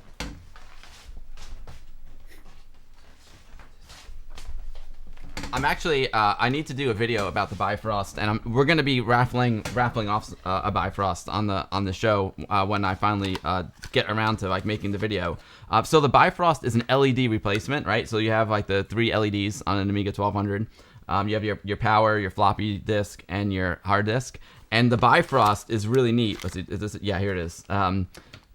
I'm actually, I need to do a video about the Bifrost, and we're going to be raffling off a Bifrost on the show when I finally get around to making the video. So the Bifrost is an LED replacement, right? So you have the 3 LEDs on an Amiga 1200. You have your power, your floppy disk, and your hard disk. And the Bifrost is really neat. Let's see, is this? Yeah, here it is.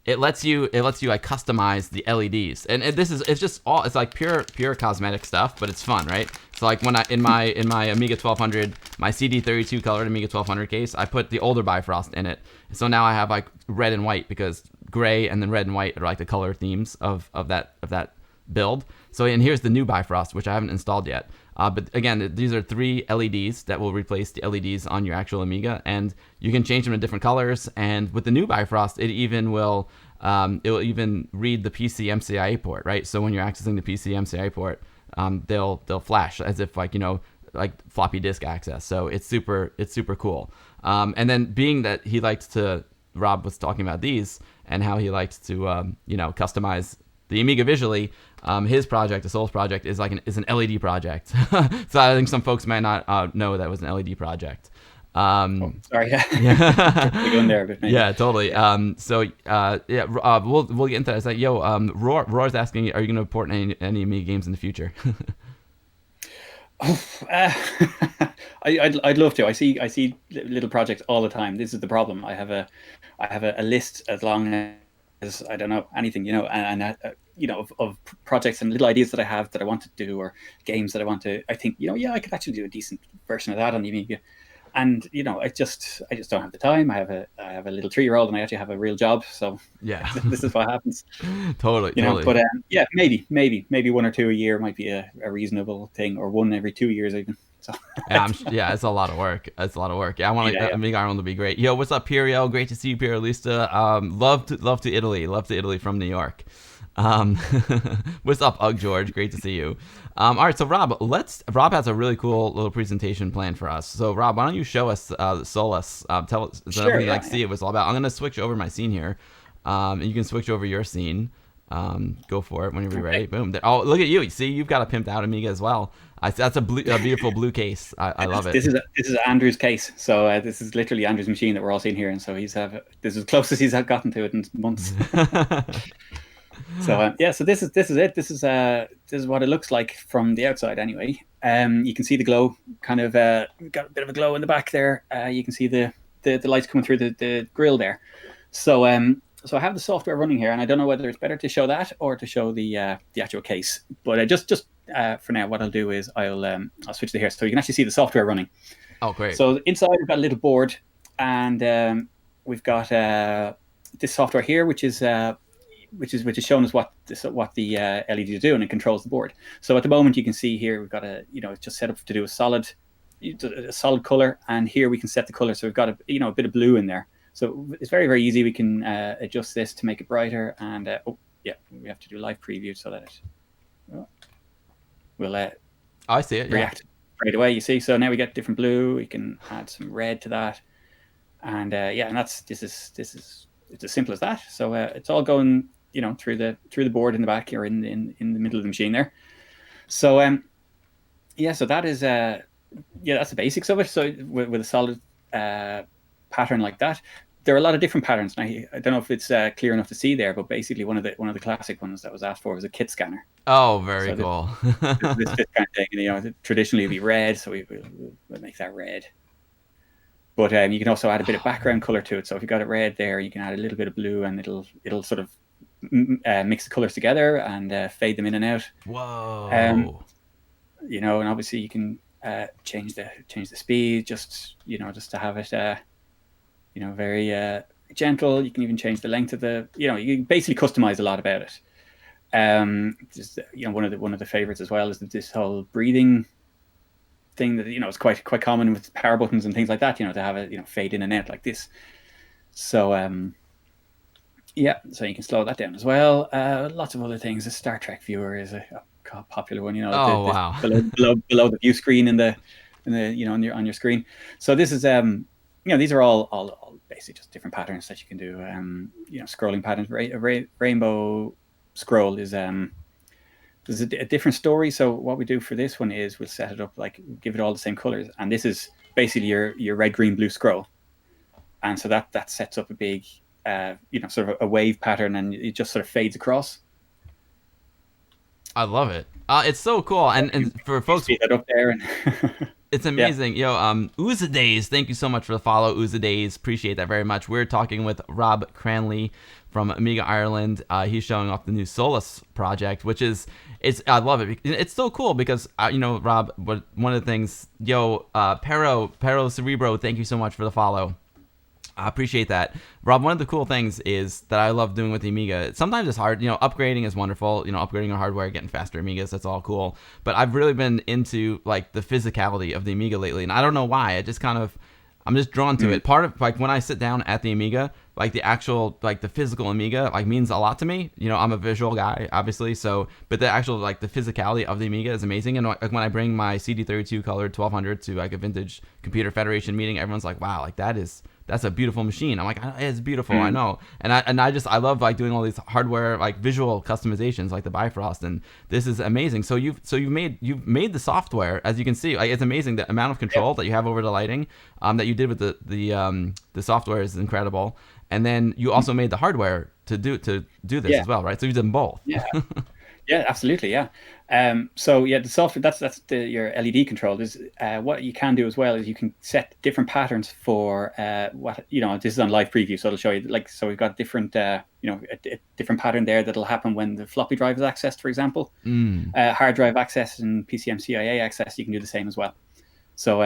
It lets you customize the LEDs, and it's just all pure cosmetic stuff, but it's fun, right? So when in my Amiga 1200, my CD32 colored Amiga 1200 case, I put the older Bifrost in it. So now I have red and white because gray and then red and white are the color themes of that build. So and here's the new Bifrost, which I haven't installed yet. But again, these are 3 LEDs that will replace the LEDs on your actual Amiga, and you can change them to different colors. And with the new Bifrost, it will even read the PC MCIA port, right? So when you're accessing the PC MCIA port, they'll flash as if floppy disk access. So it's super cool. And then being that Rob was talking about these and how he likes to customize the Amiga visually, his project, the Solas project, is is an LED project. So I think some folks might not know that was an LED project. Sorry, yeah. Yeah. Going there a bit, maybe. Yeah, totally. We'll get into that. It's like, Roar's asking, are you going to port any Amiga games in the future? I'd love to. I see little projects all the time. This is the problem. I have a list as long as I don't know anything, of projects and little ideas that I have that I want to do, or games that I want to. I think, I could actually do a decent version of that on the Amiga. And I just don't have the time. I have a little 3-year-old, and I actually have a real job. So yeah, this is what happens. Totally. But maybe 1 or 2 a year might be a reasonable thing, or 1 every 2 years even. So it's a lot of work. Yeah, I want Amiga Ireland to be great. Yo, what's up, Piero? Great to see you, Piero Lista. Love to Italy from New York. What's up, Ugg George? Great to see you. All right, so Rob has a really cool little presentation planned for us. So Rob, why don't you show us Solas? Tell us so everybody see what it's all about. I'm gonna switch over my scene here, and you can switch over your scene. Go for it whenever you're ready. Boom. Oh, look at you. See, you've got a pimped out Amiga as well. That's a beautiful blue case. I love it. This is Andrew's case. So this is literally Andrew's machine that we're all seeing here, and so this is as close as he's gotten to it in months. So so this is it. This is what it looks like from the outside, anyway. You can see the glow. Kind of got a bit of a glow in the back there. You can see the lights coming through the grill there. So so I have the software running here, and I don't know whether it's better to show that or to show the actual case. But just for now, what I'll do is I'll switch to here, so you can actually see the software running. Oh, great! So inside we've got a little board, and we've got this software here, which is showing us what the LED is doing, and controls the board. So at the moment, you can see here we've got it's just set up to do a solid color, and here we can set the color. So we've got a bit of blue in there. So it's very, very easy. We can adjust this to make it brighter, and we have to do live preview so that will I see it react right away. You see, so now we get different blue. We can add some red to that, and and this is it's as simple as that. So it's all going through the board in the back, or in the middle of the machine there. So so that is that's the basics of it. So with a solid pattern like that, there are a lot of different patterns. Now, I don't know if it's clear enough to see there, but basically one of the classic ones that was asked for was a kit scanner. Oh, very cool. this kind of thing, traditionally it'd be red, so we'll make that red. But you can also add a bit of background color to it. So if you got it red there, you can add a little bit of blue, and it'll sort of mix the colors together and fade them in and out. Whoa. And obviously you can change the speed, just to have it very gentle. You can even change the length of you can basically customize a lot about it. Just one of the favorites as well is this whole breathing thing that is quite common with power buttons and things like that, to have it fade in and out like this. So so you can slow that down as well. Lots of other things. The Star Trek viewer is a popular one, wow. below the view screen on your screen. So this is these are all basically just different patterns that you can do. Scrolling patterns. Rainbow scroll is there's a different story. So what we do for this one is we'll set it up, give it all the same colors, and this is basically your red, green, blue scroll. And so that sets up a big sort of a wave pattern, and it just sort of fades across. I love it. It's so cool, and for folks, see that up there, and it's amazing. Ooza Days, thank you so much for the follow, Ooza Days. Appreciate that very much. We're talking with Rob Cranley from Amiga Ireland. He's showing off the new Solas project, which is I love it. It's so cool because Rob, one of the things, Pero Cerebro, thank you so much for the follow. I appreciate that. Rob, one of the cool things is that I love doing with the Amiga. Sometimes it's hard, upgrading is wonderful, upgrading our hardware, getting faster Amigas, that's all cool. But I've really been into the physicality of the Amiga lately, and I don't know why. I'm just drawn to it. Part of when I sit down at the Amiga, the actual the physical Amiga means a lot to me. I'm a visual guy, obviously, but the actual the physicality of the Amiga is amazing. And when I bring my CD32 colored 1200 to a vintage computer federation meeting, everyone's like, wow, that is that's a beautiful machine. I'm like, it's beautiful, I know. And I love like doing all these hardware like visual customizations like the Bifrost, and this is amazing. So you've made the software, as you can see. Like, it's amazing the amount of control that you have over the lighting that you did with the software is incredible. And then you also made the hardware to do this as well, right? So you did them both. Yeah. Yeah, absolutely. Yeah. So yeah, the software, that's your LED control. Is what you can do as well is you can set different patterns for what, this is on live preview, so it'll show you, like, so we've got different a different pattern there that'll happen when the floppy drive is accessed, for example. Hard drive access and PCMCIA access, you can do the same as well. So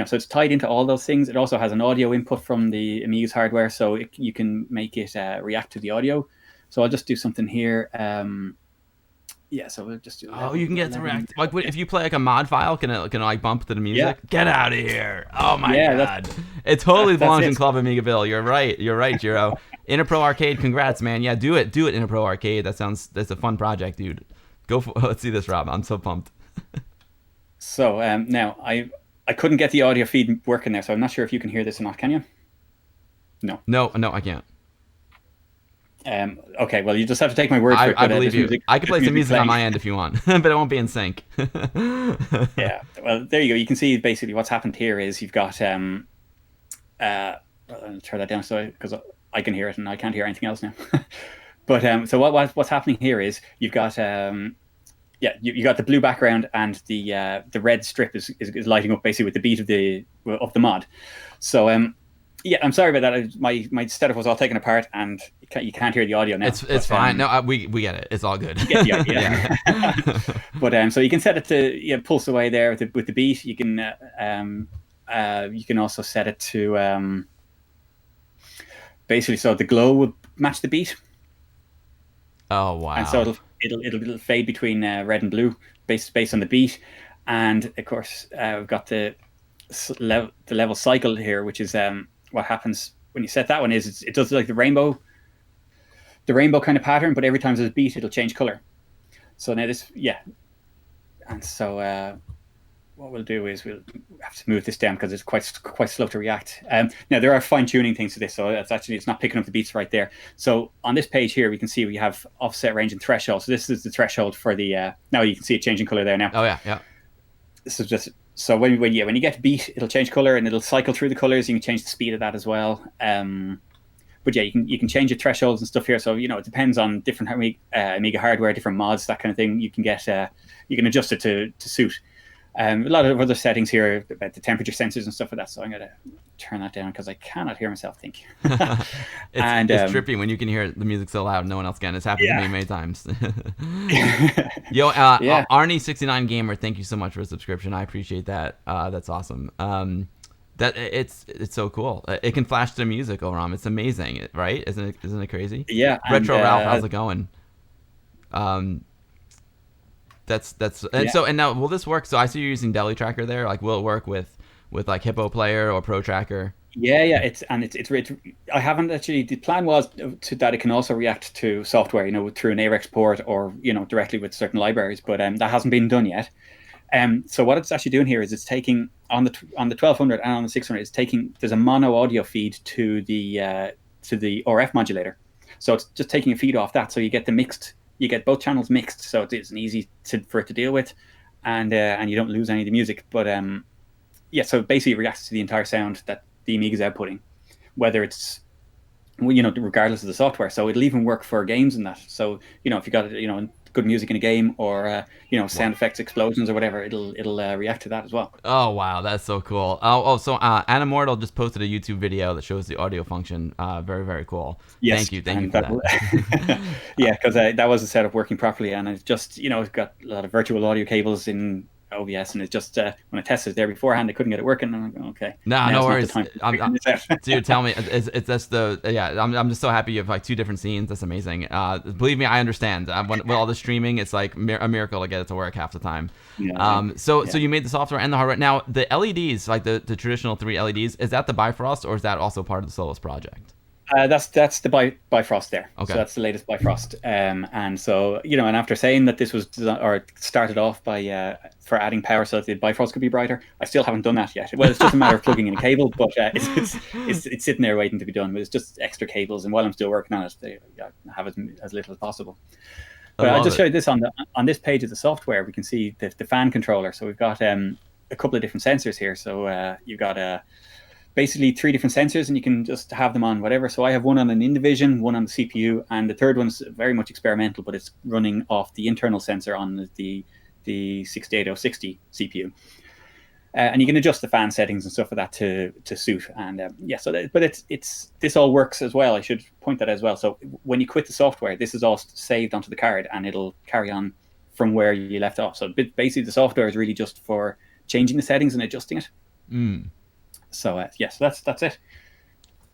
so it's tied into all those things. It also has an audio input from the Amiga's hardware, so you can make it react to the audio. So I'll just do something here. Yeah, so we'll just do. You can get it to react. Like, if you play like a mod file, can it like bump to the music? Yeah. Get out of here! Oh my god, it totally belongs in Club Amigaville. You're right, Jiro. Interpro Arcade, congrats, man. Yeah, do it, Interpro Arcade. That's a fun project, dude. Go for. Let's see this, Rob. I'm so pumped. So now I couldn't get the audio feed working there, so I'm not sure if you can hear this or not. Can you? No, I can't. Okay, well, you just have to take my word for it. I believe you. I can play some music on my end if you want, but it won't be in sync. Yeah, well, there you go. You can see basically what's happened here is you've got I'll turn that down because I can hear it and I can't hear anything else now. But so what's happening here is you've got you got the blue background, and the red strip is lighting up basically with the beat of the mod. So yeah, I'm sorry about that. My setup was all taken apart, and you can't hear the audio now. It's fine. No, we get it. It's all good. You get the idea. Yeah. But so you can set it to pulse away there with the beat. You can also set it to basically so the glow will match the beat. Oh wow! And so it'll fade between red and blue based on the beat, and of course we've got the level cycle here, which is what happens when you set that one is it does like the rainbow kind of pattern, but every time there's a beat, it'll change color. So now and so what we'll do is we'll have to move this down because it's quite slow to react. Now there are fine tuning things to this, so it's not picking up the beats right there. So on this page here, we can see we have offset, range, and threshold. So this is the threshold for the. Now you can see it changing color there now. Oh yeah. This is just. So when you get beat, it'll change color and it'll cycle through the colors. You can change the speed of that as well. But yeah, you can change the thresholds and stuff here. So it depends on different Amiga hardware, different mods, that kind of thing. You can get you can adjust it to suit. A lot of other settings here about the temperature sensors and stuff like that. So I'm gonna turn that down because I cannot hear myself think. It's trippy when you can hear the music so loud and no one else can. It's happened to me many times. Yo, Arnie69 Gamer, thank you so much for the subscription. I appreciate that. That's awesome. That it's so cool. It can flash to the music, Ram. It's amazing, right? Isn't it crazy? Yeah. Retro Ralph, how's it going? And now will this work? So I see you're using Deli Tracker there. Like, will it work with like Hippo Player or Pro Tracker? Yeah. It's I haven't actually. The plan was that it can also react to software, through an AREX port or directly with certain libraries, but that hasn't been done yet. So what it's actually doing here is it's taking on the 1200 and on the 600. There's a mono audio feed to the RF modulator. So it's just taking a feed off that, so you get both channels mixed, so it's easy for it to deal with, and you don't lose any of the music. But so basically it reacts to the entire sound that the Amiga's outputting, whether it's regardless of the software. So it'll even work for games and that. So if you got good music in a game or sound effects, explosions or whatever, it'll react to that as well. Oh wow, that's so cool. So Animortal just posted a YouTube video that shows the audio function. Very, very cool. Yes, thank you for that. Yeah, because that wasn't set up working properly, and it's just it's got a lot of virtual audio cables in OBS, and it's just when I tested it there beforehand, I couldn't get it working. And I'm like, okay, no worries. Dude, tell me, it's that's the I'm just so happy you have like two different scenes. That's amazing. Believe me, I understand. With all the streaming, it's like a miracle to get it to work half the time. So you made the software and the hardware. Now the LEDs, like the traditional 3 LEDs, is that the Bifrost or is that also part of the Solas project? That's the Bifrost there. So Okay. that's the latest Bifrost. And so and after saying that this was or started off by for adding power so that the Bifrost could be brighter, I still haven't done that yet. Well, it's just a matter of plugging in a cable, but it's sitting there waiting to be done. But it's just extra cables, and while I'm still working on it, they have as little as possible. I But I'll love just show it. you this on this page of the software. We can see the fan controller. So we've got a couple of different sensors here. So you've got basically three different sensors, and you can just have them on whatever. So I have one on an Invision, one on the CPU, and the third one's very much experimental, but it's running off the internal sensor on the 68060 CPU. And you can adjust the fan settings and stuff for that to suit. And but it's this all works as well. I should point that as well. So when you quit the software, this is all saved onto the card, and it'll carry on from where you left off. So basically, the software is really just for changing the settings and adjusting it. Mm. So yes, that's it.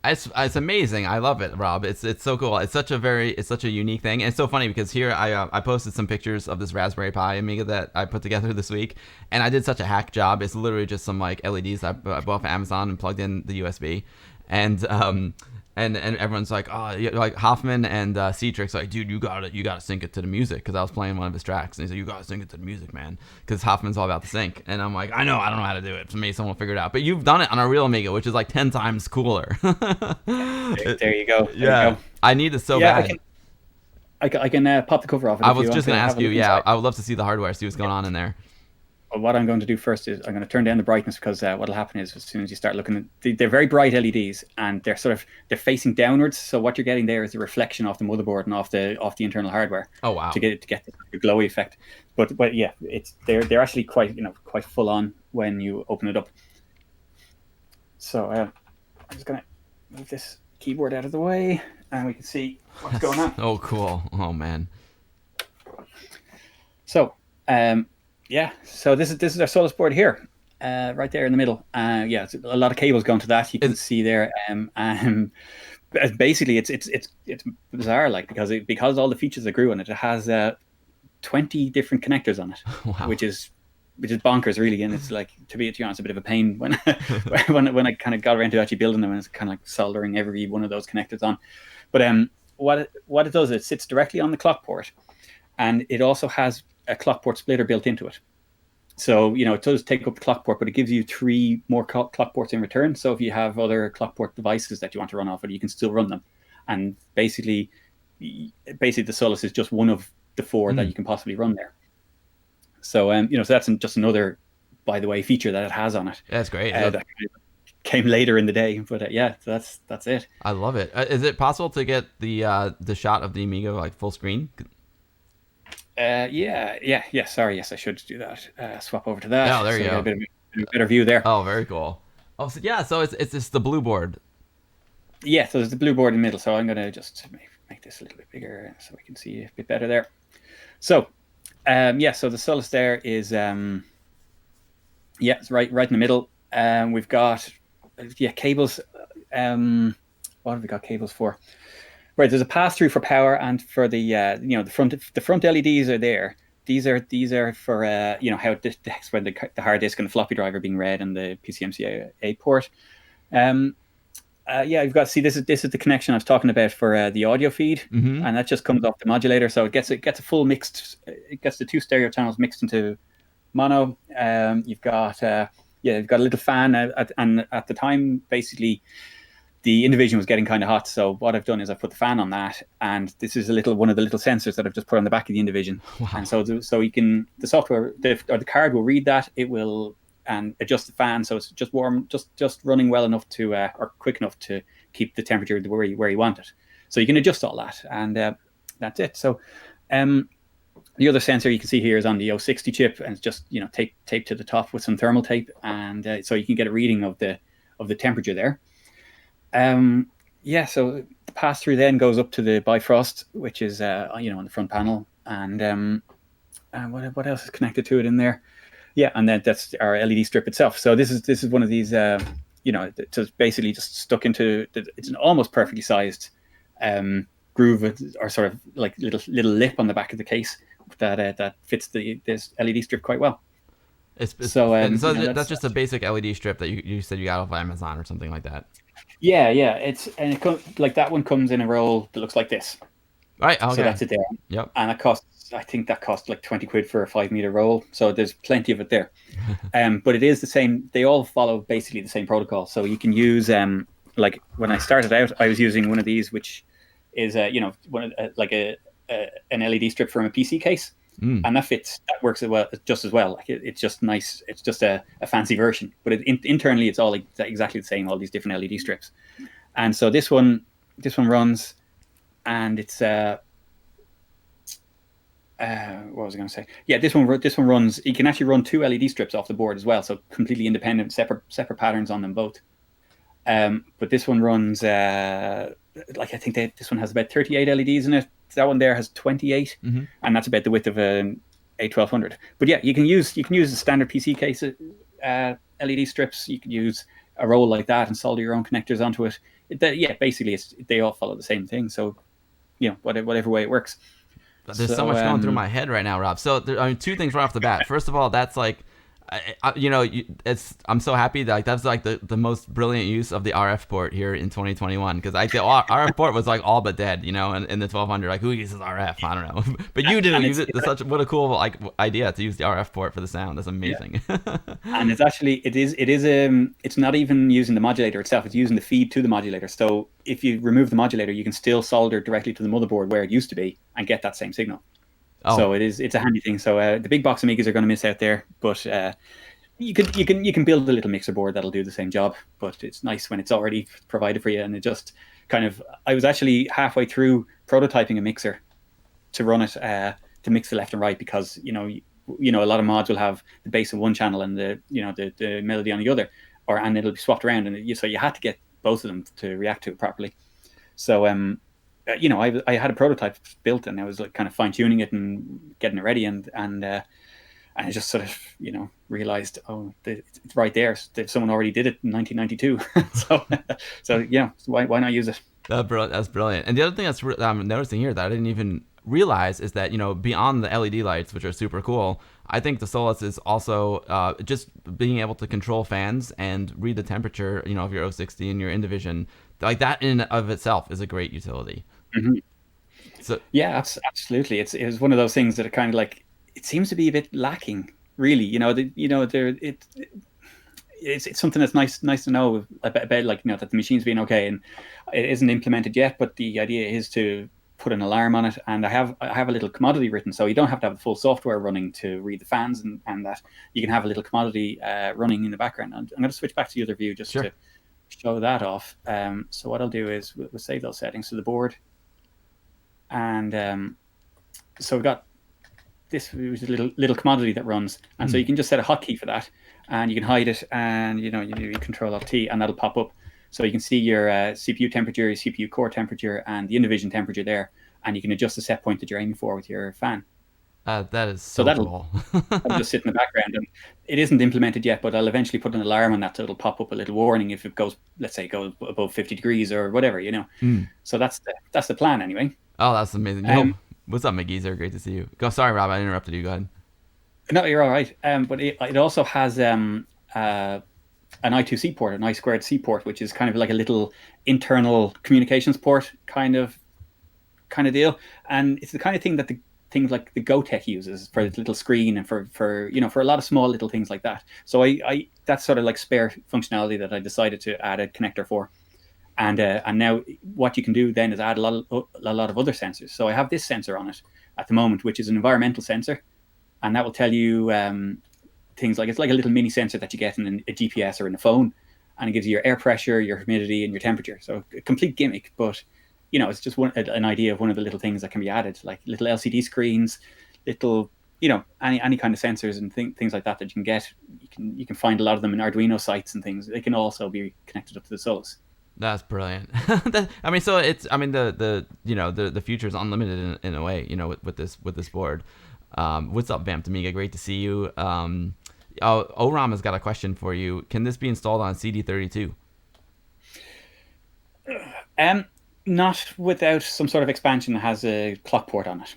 It's amazing. I love it, Rob. It's so cool. It's such a unique thing. And it's so funny because here I posted some pictures of this Raspberry Pi Amiga that I put together this week, and I did such a hack job. It's literally just some like LEDs I bought from Amazon and plugged in the USB, and and everyone's like, oh, yeah, like Hoffman and Citrix, like, dude, you gotta sync it to the music, because I was playing one of his tracks, and he's like, you gotta sync it to the music, man, because Hoffman's all about the sync, and I'm like, I don't know how to do it. For me, someone will figure it out. But you've done it on a real Amiga, which is like 10 times cooler. There you go. There Yeah, you go. I need it so Yeah, bad. I can pop the cover off it I if you was want just to gonna have ask a you. look Yeah, inside. I would love to see the hardware, see what's going on in there. But what I'm going to do first is I'm going to turn down the brightness, because what'll happen is as soon as you start looking at they're very bright LEDs, and they're facing downwards. So what you're getting there is a reflection off the motherboard and off the internal hardware Oh wow. to get the glowy effect. But yeah, they're actually quite full on when you open it up. So I'm just going to move this keyboard out of the way, and we can see what's going on. Oh cool. Oh man. So, so this is our Solas board here, right there in the middle. It's a lot of cables going to that. You can see there. Basically, it's bizarre, like, because all the features that grew on it. It has 20 different connectors on it, Wow. which is bonkers, really. And it's like, to be honest, a bit of a pain when when I kind of got around to actually building them, and it's kind of like soldering every one of those connectors on. But what it does, it sits directly on the clock port, and it also has a clock port splitter built into it. So, it does take up the clock port, but it gives you 3 more clock ports in return. So if you have other clock port devices that you want to run off it, you can still run them. And basically the Solus is just one of the 4 that you can possibly run there. So, so that's just another, by the way, feature that it has on it. That's great. That came later in the day, but so that's it. I love it. Is it possible to get the shot of the Amiga like full screen? Sorry, yes, I should do that. Swap over to that. Oh, there you get go. a bit of a better view there. Oh, very cool. Oh, so yeah, so it's just the blue board. Yeah, so there's the blue board in the middle. So I'm going to just make this a little bit bigger so we can see a bit better there. So, so the Solus there is, it's right in the middle. We've got, cables. What have we got cables for? Right, there's a pass through for power, and for the the front LEDs are there. These are for how it detects when the hard disk and the floppy drive are being read, and the PCMCIA port. You've got to see this is the connection I was talking about for the audio feed, and that just comes off the modulator, so it gets a full mixed. It gets the 2 stereo channels mixed into mono. You've got a little fan, and at the time, basically, the Invision was getting kind of hot. So what I've done is I've put the fan on that, and this is one of the little sensors that I've just put on the back of the Invision. Wow. And so you can, the software or the card will read that. It will and adjust the fan so it's just warm, just running well enough to or quick enough to keep the temperature where you want it. So you can adjust all that, and that's it. So the other sensor you can see here is on the 060 chip, and it's just taped to the top with some thermal tape, and so you can get a reading of the temperature there. So the pass through then goes up to the Bifrost, which is on the front panel, and what else is connected to it in there? Yeah, and then that's our LED strip itself. So this is one of these it's basically just stuck into it's an almost perfectly sized groove, or sort of like little lip on the back of the case that fits this LED strip quite well. That's just a basic LED strip that you said you got off Amazon or something like that. Yeah. Like that one comes in a roll that looks like this. Right. So Okay. that's it there. Yep. And it costs, I think that cost like 20 quid for a 5 meter roll. So there's plenty of it there. But it is the same. They all follow basically the same protocol. So you can use, like when I started out, I was using one of these, which is, one of, like an LED strip from a PC case. Mm. And that works as well, just as well. Like it's just nice. It's just a fancy version, but internally it's all like exactly the same. All these different LED strips, and so this one runs, and it's what was I going to say? Yeah, this one runs. You can actually run two LED strips off the board as well, so completely independent, separate patterns on them both. But this one runs like I think this one has about 38 LEDs in it. That one there has 28, Mm-hmm. and that's about the width of an A1200. But yeah, you can use the standard PC case LED strips. You can use a roll like that and solder your own connectors onto it. Yeah, basically they all follow the same thing. So whatever way it works. There's so So much going through my head right now, Rob. So two things right off the bat. First of all, that's like, I'm so happy that like that's like the most brilliant use of the RF port here in 2021, because the RF port was like all but dead, in the 1200. Like, who uses RF? I don't know, but you do use it. What a cool like idea to use the RF port for the sound. That's amazing. Yeah. And it's not even using the modulator itself. It's using the feed to the modulator. So if you remove the modulator, you can still solder directly to the motherboard where it used to be and get that same signal. Oh. So it's a handy thing. So the big box Amigas are going to miss out there, but you can build a little mixer board that'll do the same job. But it's nice when it's already provided for you, and it just kind of. I was actually halfway through prototyping a mixer to run it to mix the left and right, because a lot of mods will have the bass on one channel and the melody on the other, and it'll be swapped around, and so you had to get both of them to react to it properly. So I had a prototype built, and I was like kind of fine tuning it and getting it ready, and I just sort of realized, oh, it's right there. Someone already did it in 1992, so why not use it? That's brilliant. And the other thing I'm noticing here that I didn't even realize is that beyond the LED lights, which are super cool, I think the Solas is also just being able to control fans and read the temperature, of your 060 and your Indivision. Like that in and of itself is a great utility. Mm-hmm. So yeah, absolutely. It was one of those things that are kind of like, it seems to be a bit lacking, really. It's something that's nice to know about like that the machine's being okay, and it isn't implemented yet. But the idea is to put an alarm on it, and I have a little commodity written, so you don't have to have the full software running to read the fans, and that you can have a little commodity running in the background. And I'm going to switch back to the other view just sure. to show that off. So what I'll do is we'll save those settings to the board, and so we've got this little commodity that runs, and so you can just set a hotkey for that, and you can hide it, and you do Control-Alt-T, and that'll pop up, so you can see your CPU temperature, your CPU core temperature, and the Indivision temperature there, and you can adjust the set point that you're aiming for with your fan. That is so that'll just sit in the background, and it isn't implemented yet, but I'll eventually put an alarm on that, so it'll pop up a little warning if it goes, let's say, goes above 50 degrees or whatever, So that's the plan anyway. Oh, that's amazing. What's up, McGeezer? Great to see you. Go. Sorry, Rob, I interrupted you. Go ahead. No, you're all right. But it also has an I2C port, an I2C port, which is kind of like a little internal communications port kind of deal. And it's the kind of thing that the things like the GoTech uses for its little screen, and for a lot of small little things like that. So I that's sort of like spare functionality that I decided to add a connector for. And now what you can do then is add a lot of other sensors. So I have this sensor on it at the moment, which is an environmental sensor, and that will tell you things like, it's like a little mini sensor that you get in a GPS or in a phone, and it gives you your air pressure, your humidity, and your temperature. So a complete gimmick, but it's just an idea of one of the little things that can be added, like little LCD screens, little any kind of sensors and things like that you can get. You can find a lot of them in Arduino sites and things. They can also be connected up to the Solas. That's brilliant. So it's, the future is unlimited in a way, with this board. What's up, Vamped Amiga? Great to see you. Oram has got a question for you. Can this be installed on CD32? Not without some sort of expansion that has a clock port on it.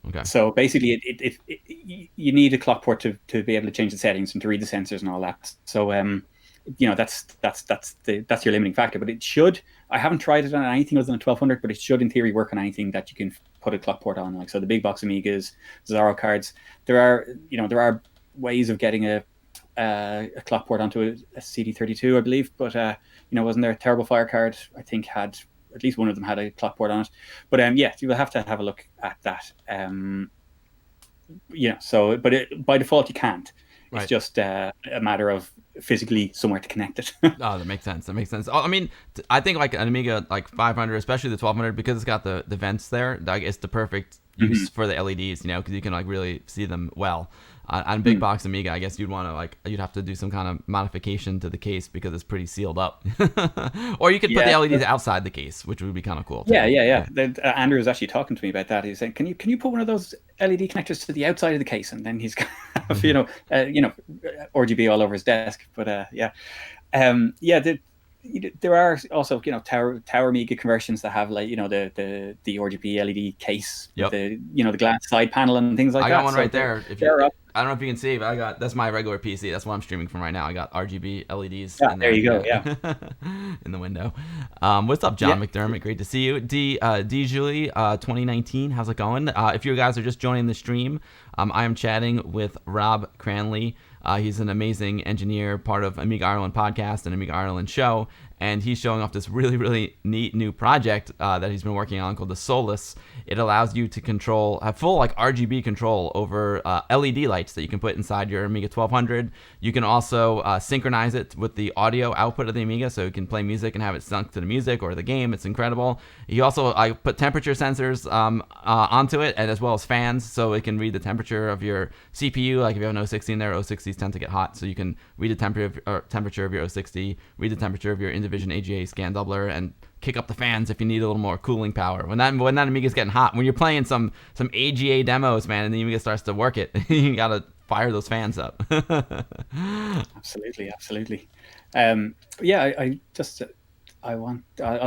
Okay. So basically, you need a clock port to be able to change the settings and to read the sensors and all that. So that's your limiting factor. But it should. I haven't tried it on anything other than a 1200, but it should in theory work on anything that you can put a clock port on. Like so, the big box Amigas, Zorro cards. There are ways of getting a clock port onto a CD32, I believe. But wasn't there a Terrible Fire card? I think had at least one of them had a clock port on it. But you will have to have a look at that. By default you can't. It's right. Just a matter of physically somewhere to connect it. Oh, that makes sense. Oh, I mean, I think like an Amiga like 500, especially the 1200, because it's got the vents there. Like it's the perfect use for the LEDs, because you can like really see them well. On big box Amiga, I guess you'd have to do some kind of modification to the case because it's pretty sealed up. Or you could put the LEDs outside the case, which would be kind of cool too. Yeah. Andrew was actually talking to me about that. He's saying, "Can you put one of those LED connectors to the outside of the case?" And then he's got RGB all over his desk. But there are also Tower Amiga conversions that have like the RGB LED case, the glass side panel and things like that. I got one right there. I don't know if you can see, but that's my regular PC. That's what I'm streaming from right now. I got RGB LEDs. Yeah, there you go. Yeah, in the window. What's up, John McDermott? Great to see you. D Julie, 2019. How's it going? If you guys are just joining the stream, I am chatting with Rob Cranley. He's an amazing engineer, part of Amiga Ireland podcast and Amiga Ireland show, and he's showing off this really, really neat new project that he's been working on called the Solas. It allows you to have full like RGB control over LED lights that you can put inside your Amiga 1200. You can also synchronize it with the audio output of the Amiga, so you can play music and have it synced to the music or the game. It's incredible. I put temperature sensors onto it, and as well as fans, so it can read the temperature of your CPU. Like if you have an 060 in there, 060s tend to get hot, so you can read the temperature of your 060, read the temperature of your Indivision AGA scan doubler, and kick up the fans if you need a little more cooling power. When that Amiga's getting hot, when you're playing some AGA demos, man, and the Amiga starts to work it, you gotta fire those fans up. Absolutely. I'll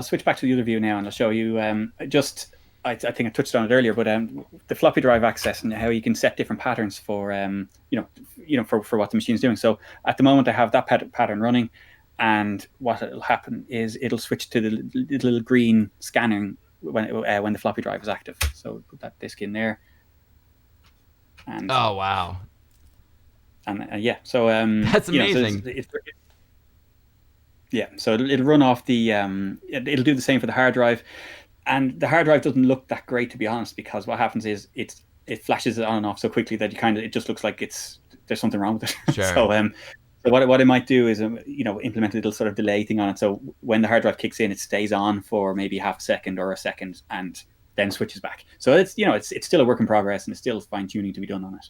switch back to the other view now, and I'll show you. I think I touched on it earlier, but the floppy drive access and how you can set different patterns for for what the machine's doing. So at the moment, I have that pattern running. And what will happen is it'll switch to the little green scanning when the floppy drive is active. So put that disk in there. And oh wow! And so that's amazing. So it'll run off the. It'll do the same for the hard drive, and the hard drive doesn't look that great, to be honest, because what happens is it flashes it on and off so quickly that it just looks like there's something wrong with it. Sure. So what I might do is implement a little sort of delay thing on it. So when the hard drive kicks in, it stays on for maybe half a second or a second, and then switches back. So it's still a work in progress, and it's still fine tuning to be done on it.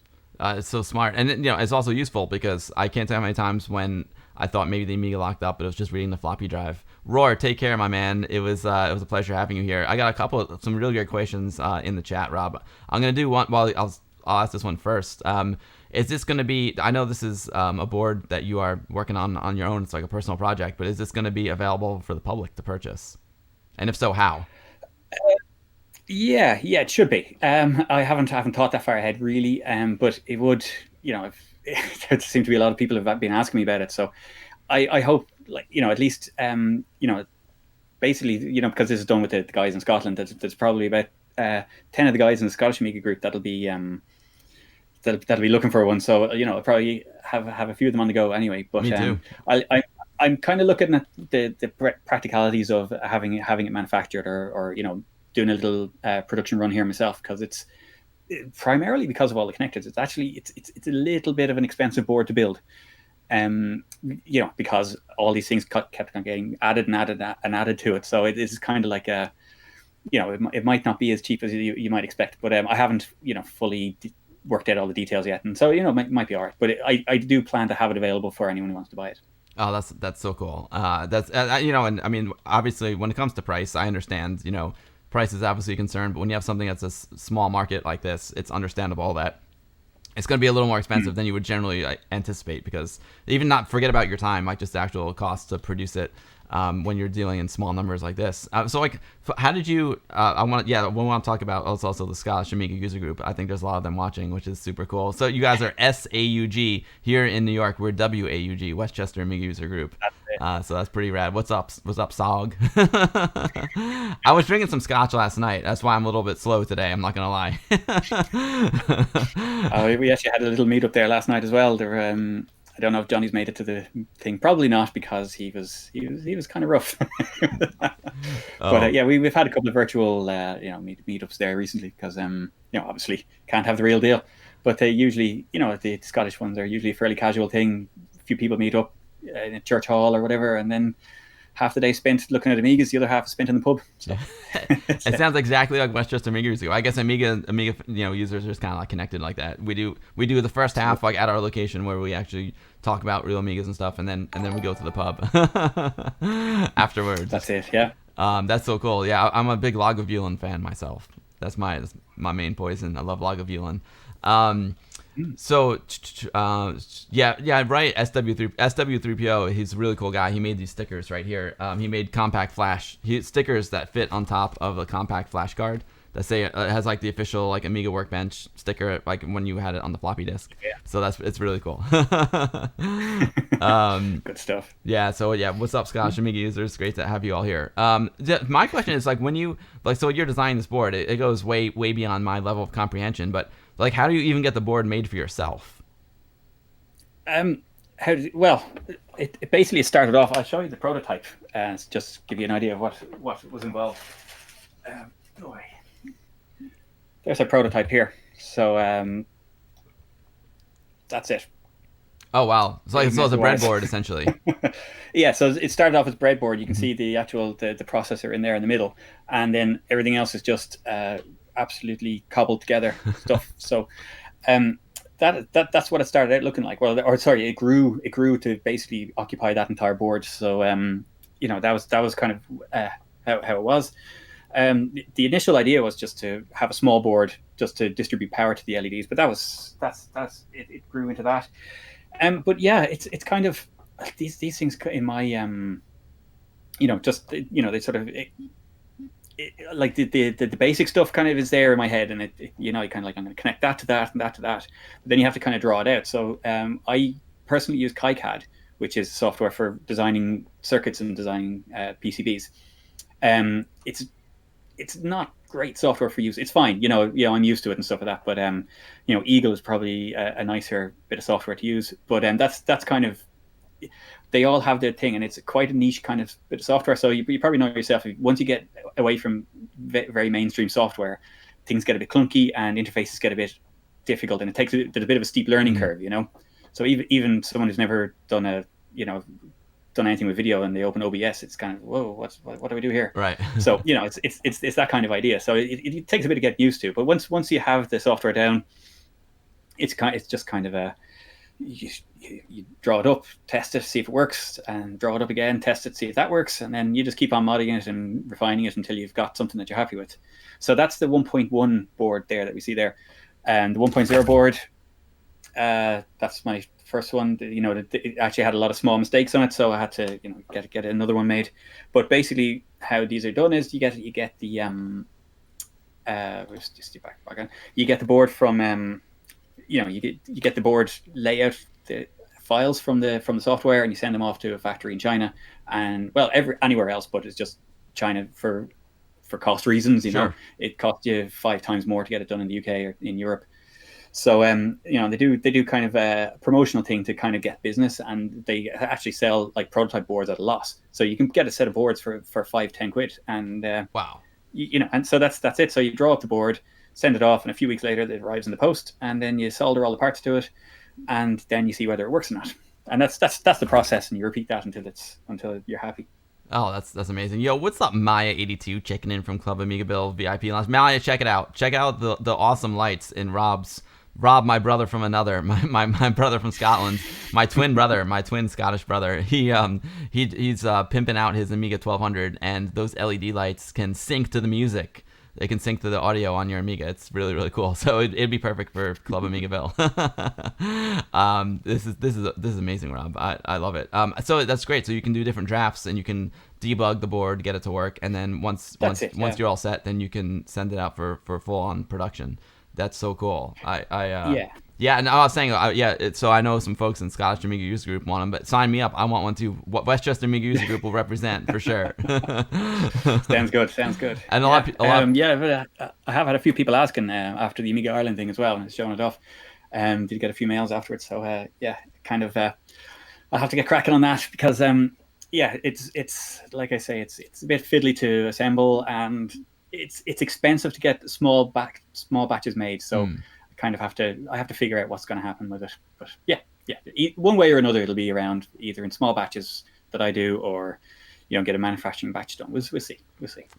It's so smart, and it's also useful because I can't tell how many times when I thought maybe the Amiga locked up, but it was just reading the floppy drive. Roar, take care, my man. It was a pleasure having you here. I got some really great questions in the chat, Rob. I'm gonna do one. Well, I'll ask this one first. Is this going to be, I know this is a board that you are working on your own, it's like a personal project, but is this going to be available for the public to purchase? And if so, how? Yeah, it should be. I haven't thought that far ahead really, but it would, there seem to be a lot of people have been asking me about it. So I hope, at least, basically, because this is done with the guys in Scotland, there's probably about 10 of the guys in the Scottish Amiga group that'll be looking for one. So I'll probably have a few of them on the go anyway. But me too. I'm kind of looking at the practicalities of having it manufactured or doing a little production run here myself, because it's primarily because of all the connectors. It's actually it's a little bit of an expensive board to build, because all these things kept on getting added to it. So it is kind of like a it might not be as cheap as you might expect, but I haven't fully worked out all the details yet, and so it might be all right. But I do plan to have it available for anyone who wants to buy it. Oh, that's so cool. That's and I mean, obviously, when it comes to price, I understand. Price is obviously a concern, but when you have something that's a small market like this, it's understandable that it's going to be a little more expensive than you would generally anticipate, because even not forget about your time, like just the actual cost to produce it. when you're dealing in small numbers like this. So like, how did you? We want to talk about also the Scottish Amiga user group. I think there's a lot of them watching, which is super cool. So you guys are SAUG here in New York. We're WAUG, Westchester Amiga User Group. So that's pretty rad. What's up, SOG? I was drinking some scotch last night. That's why I'm a little bit slow today. I'm not gonna lie. We actually had a little meetup there last night as well. There, I don't know if Johnny's made it to the thing. Probably not, because he was kind of rough. But yeah, we've had a couple of virtual meetups there recently, because obviously can't have the real deal. But they usually, the Scottish ones are usually a fairly casual thing. A few people meet up in a church hall or whatever, and then half the day spent looking at Amigas, the other half spent in the pub. So. It sounds exactly like Westchester Amiga users. I guess Amiga users are just kind of like connected like that. We do the first half like at our location, where we actually talk about real Amigas and stuff, and then we go to the pub afterwards. That's it. Yeah. That's so cool. Yeah, I'm a big Lagavulin fan myself. That's my main poison. I love Lagavulin. So right. SW3PO, he's a really cool guy. He made these stickers right here. He made compact flash stickers that fit on top of a compact flash card that say it has like the official like Amiga Workbench sticker, like when you had it on the floppy disk. Yeah. So it's really cool. Good stuff. Yeah. So yeah, what's up, Scottish Amiga users? Great to have you all here. My question is like, when you so you're designing this board, it goes way beyond my level of comprehension, but like, how do you even get the board made for yourself? It basically started off. I'll show you the prototype, just give you an idea of what was involved. There's a prototype here. So that's it. Oh wow! So it's a breadboard essentially. Yeah. So it started off as breadboard. You can see the actual the processor in there in the middle, and then everything else is just absolutely cobbled together stuff. So that's what it started out looking like. It grew to basically occupy that entire board. So that was kind of how it was. The initial idea was just to have a small board just to distribute power to the LEDs, but it grew into that. But yeah, it's kind of these things in my they sort of like the basic stuff kind of is there in my head, and you kind of like, I'm going to connect that to that and that to that, but then you have to kind of draw it out. So I personally use KiCad, which is software for designing circuits and designing PCBs. It's not great software for use. It's fine, I'm used to it and stuff like that. But Eagle is probably a nicer bit of software to use. But that's kind of, they all have their thing, and it's quite a niche kind of bit of software. So you probably know yourself, once you get away from very mainstream software, things get a bit clunky and interfaces get a bit difficult, and it takes a bit of a steep learning curve, So even someone who's never done anything with video and they open OBS, it's kind of, whoa, what do we do here? Right. So it's that kind of idea. So it takes a bit to get used to, but once you have the software down, it's just kind of a, you draw it up, test it, see if it works, and draw it up again, test it, see if that works, and then you just keep on modding it and refining it until you've got something that you're happy with. So that's the 1.1 board there that we see there, and the 1.0 board. That's my first one. It actually had a lot of small mistakes on it, so I had to get another one made. But basically, how these are done is you get the back on. You get the board from you get the board layout, the files from the software, and you send them off to a factory in China, and anywhere else, but it's just China for cost reasons. Sure. It costs you 5 times more to get it done in the UK or in Europe. So they do kind of a promotional thing to kind of get business, and they actually sell like prototype boards at a loss. So you can get a set of boards for 5-10 quid, and wow, and so that's it. So you draw up the board, send it off, and a few weeks later it arrives in the post, and then you solder all the parts to it, and then you see whether it works or not. And that's the process, and you repeat that until you're happy. Oh, that's amazing. Yo, what's up, Maya82 checking in from Club Amiga Bill VIP Lounge. Maya, check it out. Check out the awesome lights in Rob, my brother from another, my brother from Scotland, my twin Scottish brother. He's pimping out his Amiga 1200, and those LED lights can sync to the music they can sync to the audio on your Amiga. It's really, really cool. So it'd be perfect for Club Amigaville. This is amazing, Rob. I love it. So that's great. So you can do different drafts, and you can debug the board, get it to work, and then once you're all set, then you can send it out for full on production. That's so cool. Yeah, and I was saying, so I know some folks in Scottish Amiga User Group want them, but sign me up. I want one too. What Westchester Amiga User Group will represent for sure. Sounds good. And I have had a few people asking after the Amiga Ireland thing as well, and showing it off. Did get a few mails afterwards. So kind of, I'll have to get cracking on that because it's like I say, it's a bit fiddly to assemble, and it's expensive to get small batches made. So. Kind of I have to figure out what's going to happen with it, but one way or another it'll be around, either in small batches that I do, or get a manufacturing batch done. We'll see.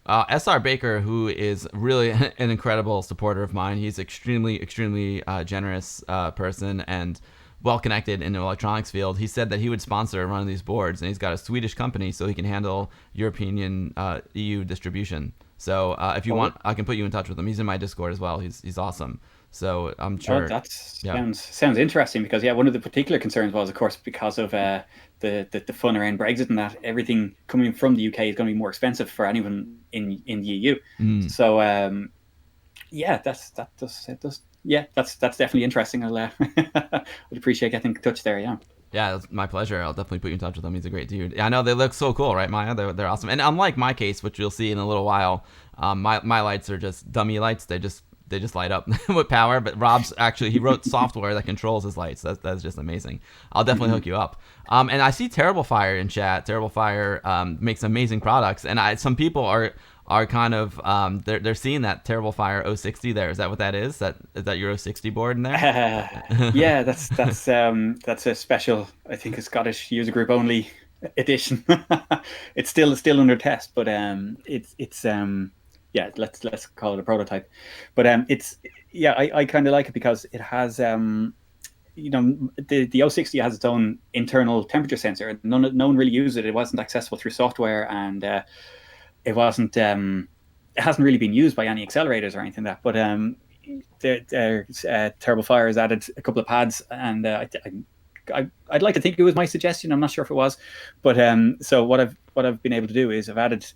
SR Baker, who is really an incredible supporter of mine, he's extremely generous person and well connected in the electronics field. He said that he would sponsor one of these boards, and he's got a Swedish company so he can handle European EU distribution. So if you want, I can put you in touch with him. He's in my Discord as well. He's awesome. So I'm sure sounds interesting, because one of the particular concerns was, of course, because of the fun around Brexit and that everything coming from the UK is going to be more expensive for anyone in the EU. So that's definitely interesting. I'd appreciate getting in touch there. Yeah, it's my pleasure. I'll definitely put you in touch with them. He's a great dude. I know they look so cool, right, Maya? They're awesome. And unlike my case, which you'll see in a little while, my lights are just dummy lights. They just light up with power. But Rob's he wrote software that controls his lights. That's just amazing. I'll definitely hook you up. And I see Terrible Fire in chat. Terrible Fire makes amazing products, and some people are kind of they're seeing that Terrible Fire 060 there. Is that what that is? Is that your 060 board in there? That's a special, I think, a Scottish user group only edition. It's still under test, but let's call it a prototype. But I kind of like it because it has the 060 has its own internal temperature sensor. No one really used it. It wasn't accessible through software, and it wasn't. It hasn't really been used by any accelerators or anything like that. But Terrible Fire has added a couple of pads, and I'd like to think it was my suggestion. I'm not sure if it was, but so what I've been able to do is I've added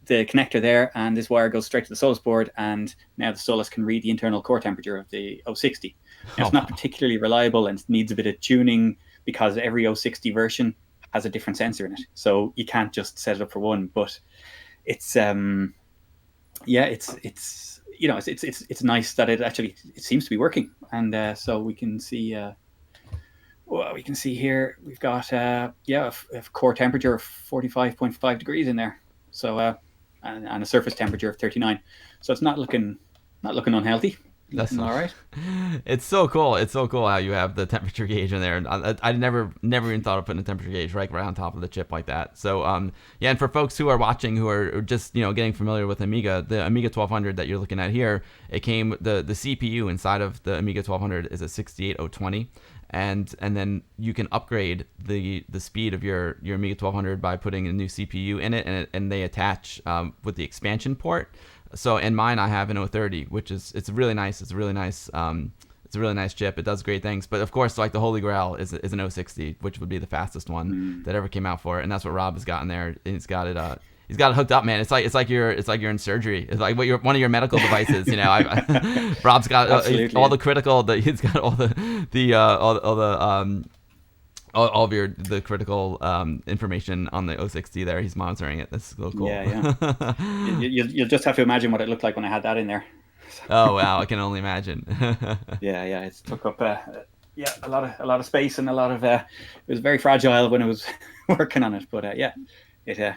the connector there, and this wire goes straight to the Solas board, and now the Solas can read the internal core temperature of the 060. It's not particularly reliable and needs a bit of tuning, because every 060 version has a different sensor in it, so you can't just set it up for one. But it's it's nice that it seems to be working, and so we can see here we've got a core temperature of 45.5 degrees in there, so and a surface temperature of 39, so it's not looking unhealthy. That's all right. It's so cool. It's so cool how you have the temperature gauge in there. I never even thought of putting a temperature gauge right on top of the chip like that. So and for folks who are watching who are just getting familiar with Amiga, the Amiga 1200 that you're looking at here, it came the CPU inside of the Amiga 1200 is a 68020. And then you can upgrade the speed of your Amiga 1200 by putting a new CPU in it, and they attach with the expansion port. So in mine I have an 030, which it's really nice. It's a really nice chip. It does great things. But of course, like the holy grail is an 060, which would be the fastest one that ever came out for it. And that's what Rob has gotten there. And he's got it hooked up, man. It's like you're in surgery. It's like one of your medical devices. Rob's got all the critical. He's got all of the critical information on the 060 there. He's monitoring it. That's so cool. Yeah. You'll just have to imagine what it looked like when I had that in there. Oh wow, I can only imagine. Yeah. It took up a lot of space, and a lot of it was very fragile when I was working on it. But it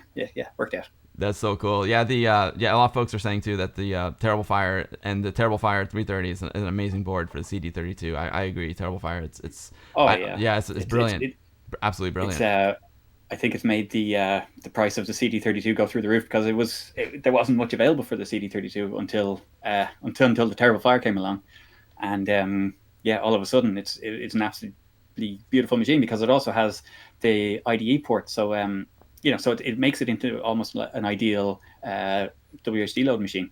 worked out. That's so cool. Yeah, a lot of folks are saying too that the Terrible Fire and the Terrible Fire 330 is an amazing board for the CD32. I agree. Terrible Fire, it's brilliant. Absolutely brilliant. I think it's made the price of the CD32 go through the roof, because there wasn't much available for the CD32 until the Terrible Fire came along, and all of a sudden it's an absolutely beautiful machine, because it also has the IDE port. So so it makes it into almost an ideal WHD load machine.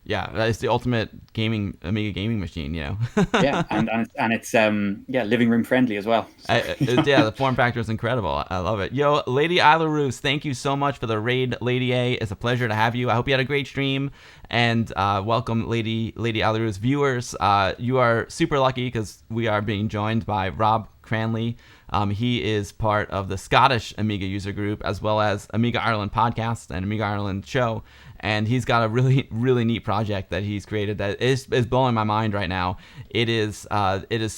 Yeah, it's the ultimate Amiga gaming machine, you know. Yeah, and it's living room friendly as well. So. Yeah, the form factor is incredible. I love it. Yo, Lady Isla Roos, thank you so much for the raid, Lady A. It's a pleasure to have you. I hope you had a great stream, and welcome, Lady Isla Roos viewers. You are super lucky because we are being joined by Rob Cranley. He is part of the Scottish Amiga user group, as well as Amiga Ireland podcast and Amiga Ireland show. And he's got a really, really neat project that he's created that is blowing my mind right now. It is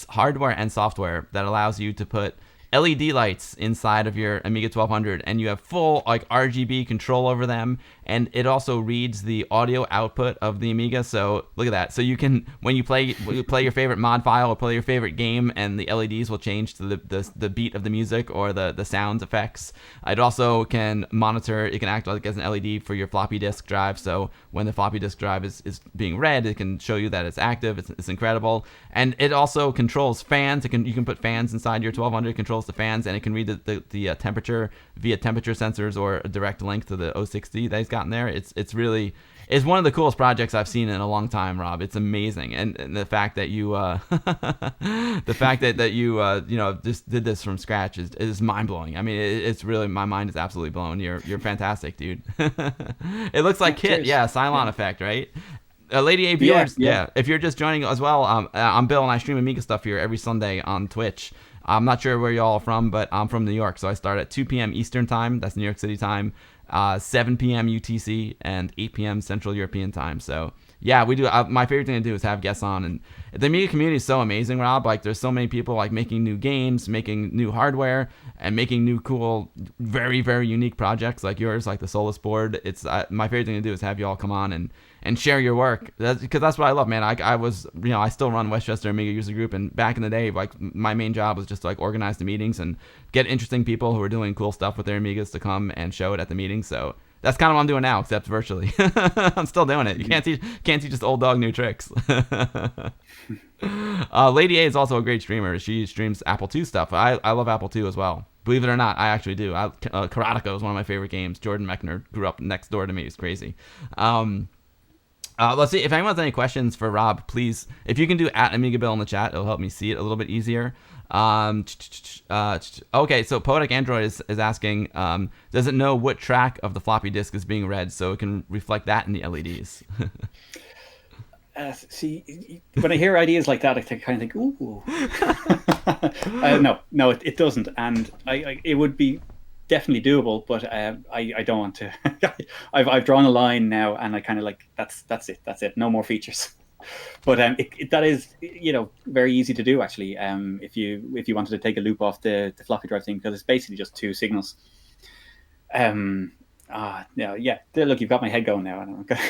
hardware and software that allows you to put LED lights inside of your Amiga 1200, and you have full like RGB control over them, and it also reads the audio output of the Amiga. So look at that. So you can, when you play your favorite mod file or play your favorite game, and the LEDs will change to the beat of the music or the sound effects. It also can monitor. It can act like as an LED for your floppy disk drive. So when the floppy disk drive is being read, it can show you that it's active. It's incredible, and it also controls fans. You can put fans inside your 1200. Controls the fans, and it can read the temperature via temperature sensors or a direct link to the 060 that he's got in there. It's really one of the coolest projects I've seen in a long time, Rob. It's amazing, and the fact that you just did this from scratch is mind blowing. I mean, it's really, my mind is absolutely blown. You're fantastic, dude. It looks like Kit, Cylon effect, right? Lady A viewers, yeah. If you're just joining as well, I'm Bill, and I stream Amiga stuff here every Sunday on Twitch. I'm not sure where y'all are from, but I'm from New York, so I start at 2 p.m. Eastern time. That's New York City time. 7 p.m. UTC and 8 p.m. Central European time. So yeah, we do. My favorite thing to do is have guests on, and the Amiga community is so amazing, Rob. Like, there's so many people like making new games, making new hardware, and making new cool, very, very unique projects like yours, like the Solas board. It's my favorite thing to do is have you all come on and share your work. Because that's what I love, man. I still run Westchester Amiga user group, and back in the day, like, my main job was just to like organize the meetings and get interesting people who are doing cool stuff with their Amigas to come and show it at the meetings. So that's kind of what I'm doing now, except virtually. I'm still doing it. You can't teach just old dog new tricks. Lady A is also a great streamer. She streams Apple II stuff. I love Apple II as well. Believe it or not, I actually do. Karateka is one of my favorite games. Jordan Mechner grew up next door to me. It's crazy. Let's see. If anyone has any questions for Rob, please, if you can do @AmigaBill in the chat, it'll help me see it a little bit easier. Okay, so Poetic Android is asking, does it know what track of the floppy disk is being read so it can reflect that in the LEDs? See, when I hear ideas like that, I kind of think, ooh. No, it doesn't, and it would be definitely doable, but I don't want to. I've drawn a line now, and I kind of like, that's it. No more features. But that is, very easy to do actually. If you wanted to take a loop off the floppy drive thing, because it's basically just two signals. Look, you've got my head going now.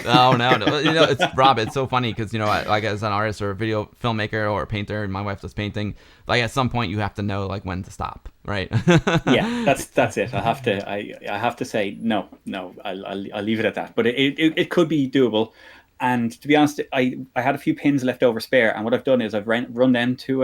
Oh no. It's Rob. It's so funny because like as an artist or a video filmmaker or a painter, and my wife does painting. Like at some point, you have to know like when to stop, right? Yeah, that's it. I have to say no. I'll leave it at that. But it could be doable. And to be honest, I had a few pins left over spare, and what I've done is I've run them to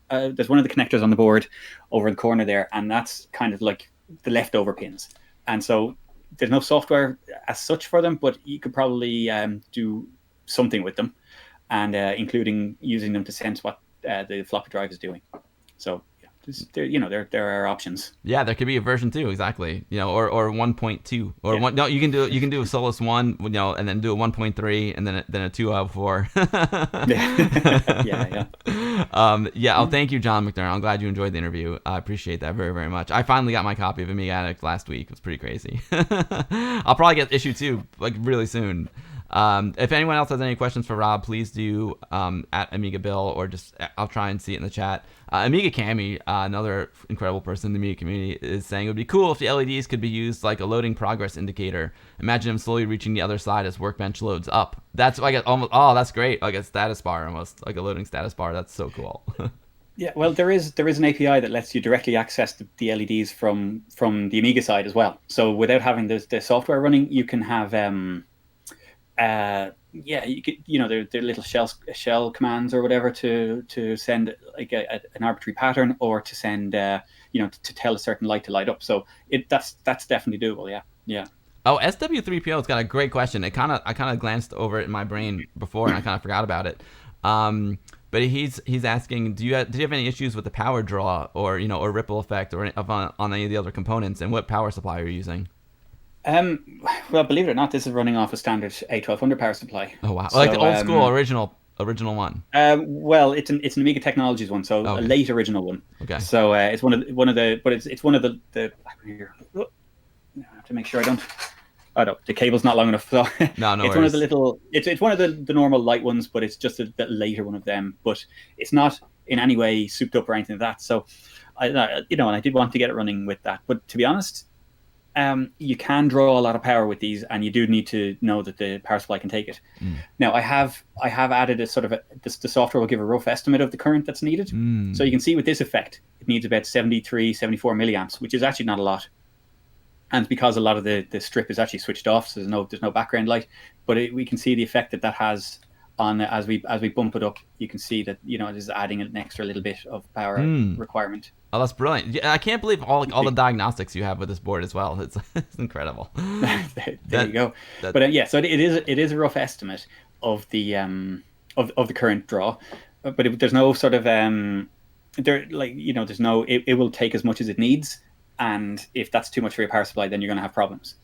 there's one of the connectors on the board over in the corner there, and that's kind of like the leftover pins. And so there's no software as such for them, but you could probably do something with them, and including using them to sense what the floppy drive is doing. So there are options. Yeah, there could be a version 2, exactly. Or 1.2 or one. No, you can do a Solus 1, and then do a 1.3 and then a 2.4. Yeah. Thank you, John McDermott. I'm glad you enjoyed the interview. I appreciate that very, very much. I finally got my copy of Amiga Addict last week. It was pretty crazy. I'll probably get issue 2 like really soon. If anyone else has any questions for Rob, please do @AmigaBill, or just I'll try and see it in the chat. Amiga Cami, another incredible person in the Amiga community, is saying it would be cool if the LEDs could be used like a loading progress indicator. Imagine them slowly reaching the other side as Workbench loads up. That's like that's great, like a status bar almost, like a loading status bar. That's so cool. Yeah, well, there is an API that lets you directly access the LEDs from the Amiga side as well. So without having the software running, you can have you could, they're little shell commands or whatever to send like an arbitrary pattern, or to send to tell a certain light to light up. So that's definitely doable. Yeah. Oh, SW3PO's got a great question. I kind of glanced over it in my brain before, and I kind of forgot about it. But he's asking, did you have any issues with the power draw, or or ripple effect, or on any of the other components, and what power supply are you using? Well, believe it or not, this is running off a standard A1200 power supply. Oh wow, like the So, old school original one. well, it's an Amiga Technologies one, so a Okay, late original one. okay. So it's one of the, but it's one of the here. Oh, I have to make sure I don't. Oh no, the cable's not long enough. So No, no it's one of the worries. little. It's one of the normal light ones, but it's just a bit later one of them. But it's not in any way souped up or anything like that. So and I did want to get it running with that. But to be honest, you can draw a lot of power with these, and you do need to know that the power supply can take it. Mm. Now, I have added a sort of the software will give a rough estimate of the current that's needed. So you Mm. can see with this effect, it needs about 73, 74 milliamps, which is actually not a lot. And because a lot of the strip is actually switched off, so there's no background light, but we can see the effect that has on as we bump it up. You can see that it is adding an extra little bit of power Mm. requirement. Oh, that's brilliant. Yeah, I can't believe all the diagnostics you have with this board as well. It's incredible. There That you go. that But yeah, so it is a rough estimate of the current draw, but there's no sort of there's no it will take as much as it needs, and if that's too much for your power supply, then you're going to have problems.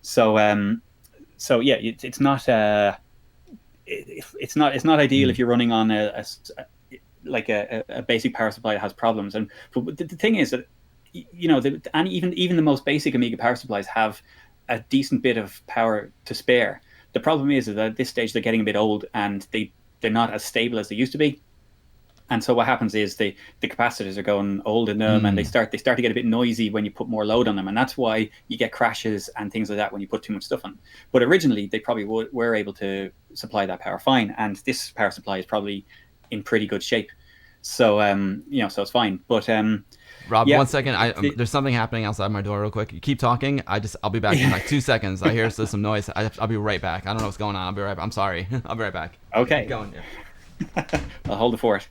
So yeah, it's not it's not ideal if mm, you're running on a basic power supply that has problems. And but the thing is that and even the most basic Amiga power supplies have a decent bit of power to spare. The problem is that at this stage they're getting a bit old, and they're not as stable as they used to be. And so what happens is the capacitors are going old in them, and they mm. start to get a bit noisy when you put more load on them, and that's why you get crashes and things like that when you put too much stuff on. But originally they probably were able to supply that power fine, and this power supply is probably in pretty good shape. So so it's fine. But Rob, yeah, 1 second. There's something happening outside my door real quick. You keep talking. I'll be back in yeah. like 2 seconds. I hear some noise. I'll be right back. I don't know what's going on. I'll be right back. I'm sorry. I'll be right back. Keep Okay, going. Yeah. I'll hold the fort.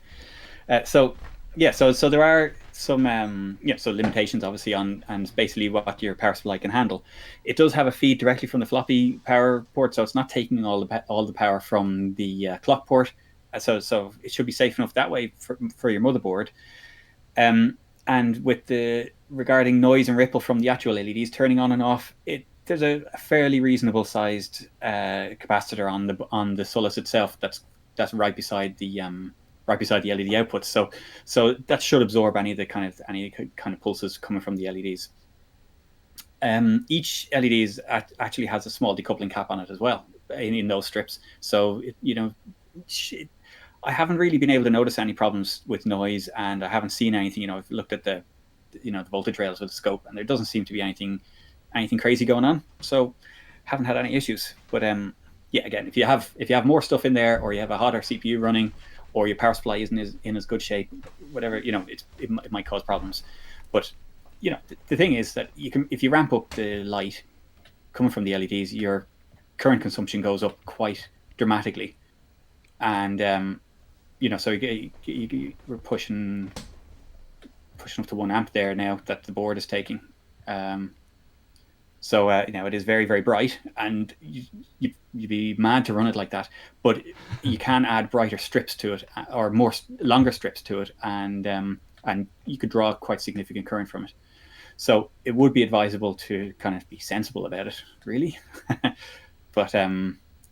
So yeah, so there are some so limitations obviously on and basically what your power supply can handle. It does have a feed directly from the floppy power port, so it's not taking all the power from the clock port. So it should be safe enough that way for your motherboard. And with the regarding noise and ripple from the actual LEDs turning on and off, there's a fairly reasonable sized capacitor on the Solas itself that's right beside the LED outputs. So that should absorb any kind of pulses coming from the LEDs. Each LED actually has a small decoupling cap on it as well in those strips. So I haven't really been able to notice any problems with noise, and I haven't seen anything. I've looked at the voltage rails with the scope, and there doesn't seem to be anything crazy going on. So haven't had any issues. But yeah, again, if you have more stuff in there, or you have a hotter CPU running, or your power supply isn't in as good shape, whatever, it might cause problems. But the thing is that if you ramp up the light coming from the LEDs, your current consumption goes up quite dramatically, and so we're pushing up to 1 amp there now that the board is taking. So it is very, very bright, and you'd be mad to run it like that. But you can add brighter strips to it, or longer strips to it, and you could draw quite significant current from it. So it would be advisable to kind of be sensible about it, really. But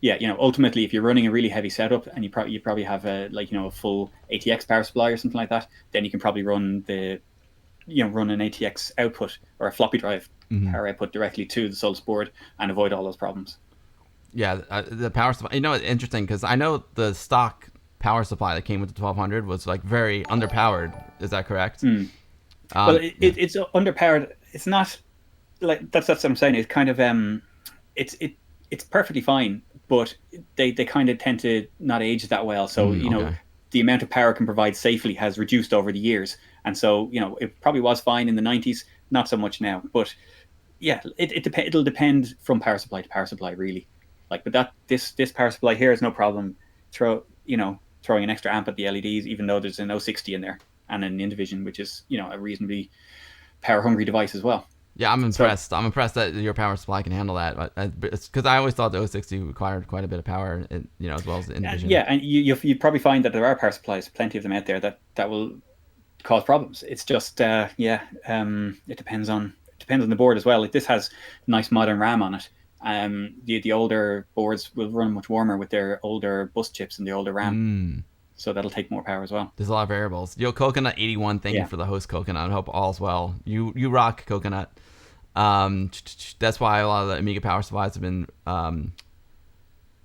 yeah, ultimately, if you're running a really heavy setup and you probably have a full ATX power supply or something like that, then you can probably run an ATX output or a floppy drive Mm-hmm. power output directly to the Solas board and avoid all those problems. Yeah, the power supply. It's interesting because I know the stock power supply that came with the 1200 was like very underpowered. Is that correct? Mm. Well, Yeah. it's underpowered. It's not like that's what I'm saying. It's kind of it's perfectly fine, but they kind of tend to not age that well. So Okay. the amount of power it can provide safely has reduced over the years, and so it probably was fine in the 90s, not so much now. But yeah, it'll depend from power supply to power supply, really. But this power supply here is no problem. Throwing an extra amp at the LEDs, even though there's an 060 in there and an Indivision, which is a reasonably power hungry device as well. Yeah, I'm So impressed. I'm impressed that your power supply can handle that. It's because I always thought the 060 required quite a bit of power, as well as the Invision. yeah, and you probably find that there are power supplies, plenty of them out there that will cause problems. It's just it depends on the board as well. Like this has nice modern RAM on it. The older boards will run much warmer with their older bus chips and the older RAM, so that'll take more power as well. There's a lot of variables. Yo, Coconut 81, thank you Yeah. for the host, Coconut. I hope all's well. You rock, Coconut. That's why a lot of the Amiga power supplies have been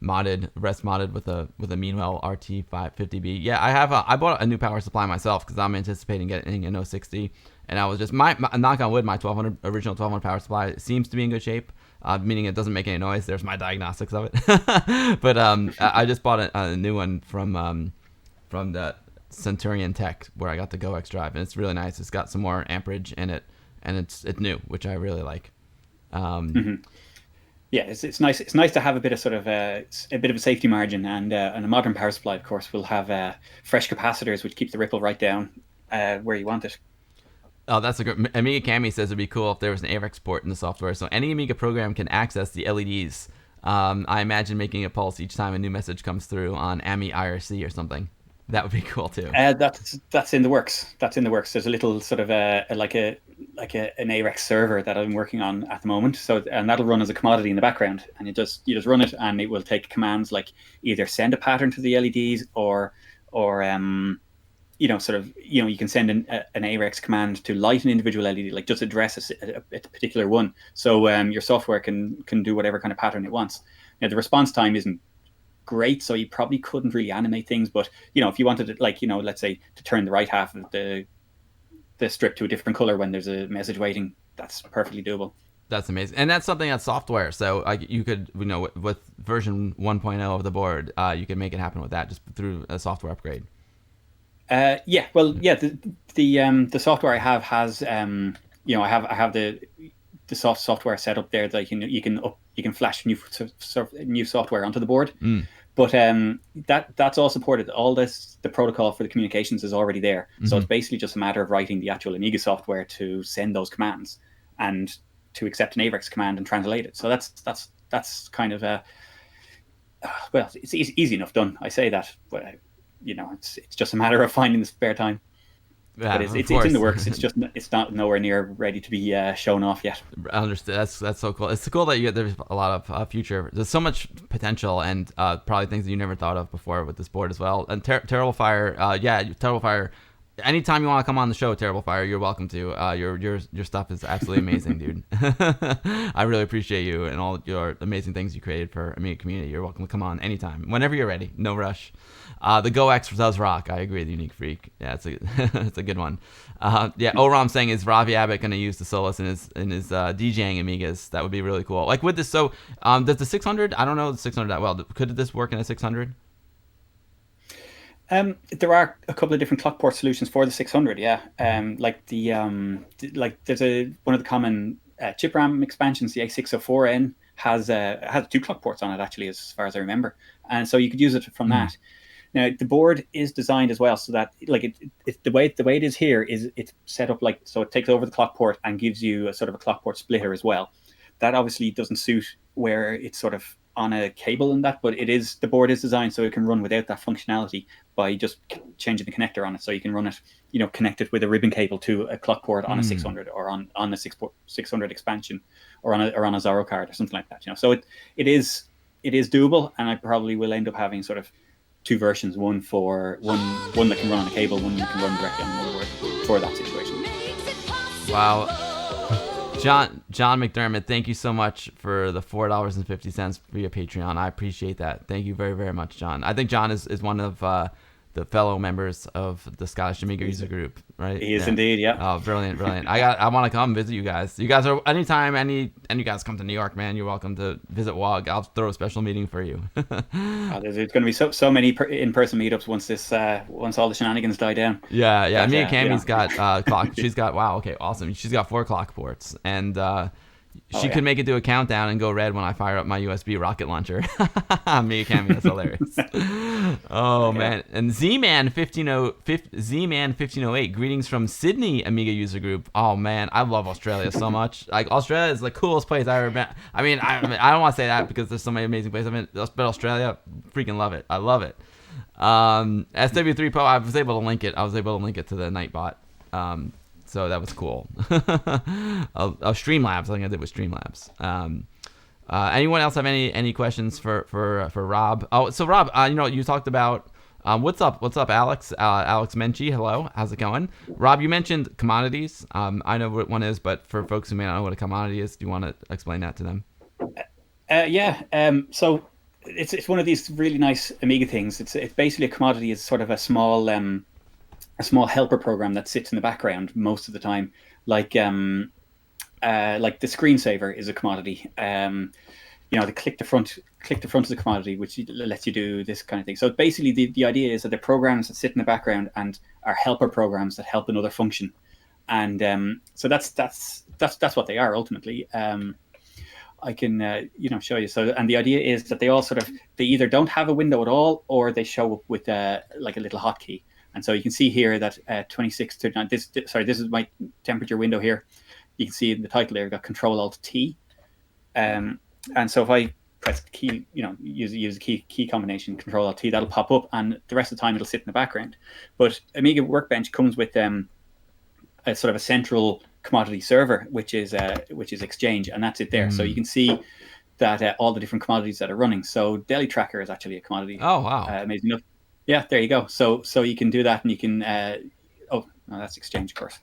rest modded with a Meanwell RT550B. Yeah, I bought a new power supply myself because I'm anticipating getting an 060, and I was just my knock on wood, my original 1200 power supply seems to be in good shape. Meaning it doesn't make any noise. There's my diagnostics of it. But I just bought a new one from the Centurion Tech where I got the GoX drive, and it's really nice. It's got some more amperage in it, and it's new, which I really like. Yeah, it's nice. It's nice to have a bit of sort of a bit of a safety margin, and a modern power supply, of course, will have fresh capacitors, which keep the ripple right down where you want it. Oh, that's a good. Amiga Cami says it'd be cool if there was an AREX port in the software, so any Amiga program can access the LEDs. I imagine making a pulse each time a new message comes through on AMI IRC or something. That would be cool too. That's in the works. That's in the works. There's a little sort of an AREX server that I'm working on at the moment. So and that'll run as a commodity in the background, and you just run it, and it will take commands like either send a pattern to the LEDs or you can send an AREX command to light an individual LED, like just address a particular one. So your software can do whatever kind of pattern it wants. Now the response time isn't great, so you probably couldn't really animate things. But if you wanted it, let's say to turn the right half of the strip to a different color when there's a message waiting, that's perfectly doable. That's amazing, and that's something that's software. So you could, with version 1.0 of the board, you can make it happen with that just through a software upgrade. The software I have has I have the software set up there that you can flash new software onto the board. But that's all supported. The protocol for the communications is already there. So it's basically just a matter of writing the actual Amiga software to send those commands and to accept an AREX command and translate it. So that's kind of it's easy enough done. I say that, but it's just a matter of finding the spare time. Yeah, but it's in the works. It's not nowhere near ready to be shown off yet. I understand. That's so cool. It's cool that there's a lot of future. There's so much potential and probably things that you never thought of before with this board as well. And Terrible Fire, Terrible Fire. Anytime you want to come on the show, Terrible Fire, you're welcome to. Your stuff is absolutely amazing, dude. I really appreciate you and all your amazing things you created for Amiga community. You're welcome to come on anytime, whenever you're ready. No rush. The GoX does rock. I agree. The Unique Freak. Yeah, it's a good one. Oram saying, is Ravi Abbott going to use the Solas in his DJing Amigas? That would be really cool. Like with this, so does the 600? I don't know the 600 that well. Could this work in a 600? There are a couple of different clock port solutions for the 600. Yeah, like there's one of the common chip RAM expansions, the A604N has 2 clock ports on it actually, as far as I remember, and so you could use it from that. Now the board is designed as well so that the way it is here is it's set up so it takes over the clock port and gives you a sort of a clock port splitter as well. That obviously doesn't suit where it's sort of on a cable and that, but the board is designed so it can run without that functionality by just changing the connector on it. So you can run it, connect it with a ribbon cable to a clock port on a 600 or on a 600 expansion or on a Zorro card or something like that. So it is doable, and I probably will end up having sort of 2 versions, one that can run on a cable, one that can run directly on the motherboard for that situation. Wow. John McDermott, thank you so much for the $4.50 via Patreon. I appreciate that. Thank you very, very much, John. I think John is one of the fellow members of the Scottish Amiga user group, right? He is indeed, yeah. Oh, brilliant. I want to come visit you guys. You guys are anytime you guys come to New York, man, you're welcome to visit WOG. I'll throw a special meeting for you. There's going to be so many in-person meetups once all the shenanigans die down. Yeah. Amiga Cammy's got clock. She's got awesome. She's got 4 clock ports, and Oh She yeah. could make it do a countdown and go red when I fire up my USB rocket launcher. Amiga Cameo, that's hilarious. Oh Yeah. man, and Z-Man 1508, greetings from Sydney Amiga user group. Oh man, I love Australia so much. Like Australia is the coolest place I've ever been. I don't want to say that because there's so many amazing places I've been, but Australia, freaking love it. I love it. SW3 Pro, I was able to link it. To the Nightbot. So that was cool. Streamlabs, I think I did with Streamlabs. Anyone else have any questions for Rob? Oh, so Rob, you talked about what's up, Alex? Alex Menchie, hello, how's it going? Rob, you mentioned commodities. I know what one is, but for folks who may not know what a commodity is, do you want to explain that to them? Yeah. So it's one of these really nice Amiga things. It's basically a commodity. Is sort of a small helper program that sits in the background most of the time, like like the screensaver is a commodity. The click the front of the commodity, which lets you do this kind of thing. So basically, the idea is that the programs that sit in the background and are helper programs that help another function, and so that's what they are ultimately. I can show you. So, and the idea is that they either don't have a window at all, or they show up with like a little hotkey. And so you can see here that 2639. This is my temperature window here. You can see in the title there, we've got Control Alt T. And so if I press the key, use the key combination Control Alt T, that'll pop up, and the rest of the time it'll sit in the background. But Amiga Workbench comes with a sort of a central commodity server, which is Exchange, and that's it there. So you can see that all the different commodities that are running. So Deli Tracker is actually a commodity. Oh wow, amazing enough. Yeah, there you go. So you can do that, and you can. Oh no, that's Exchange, of course.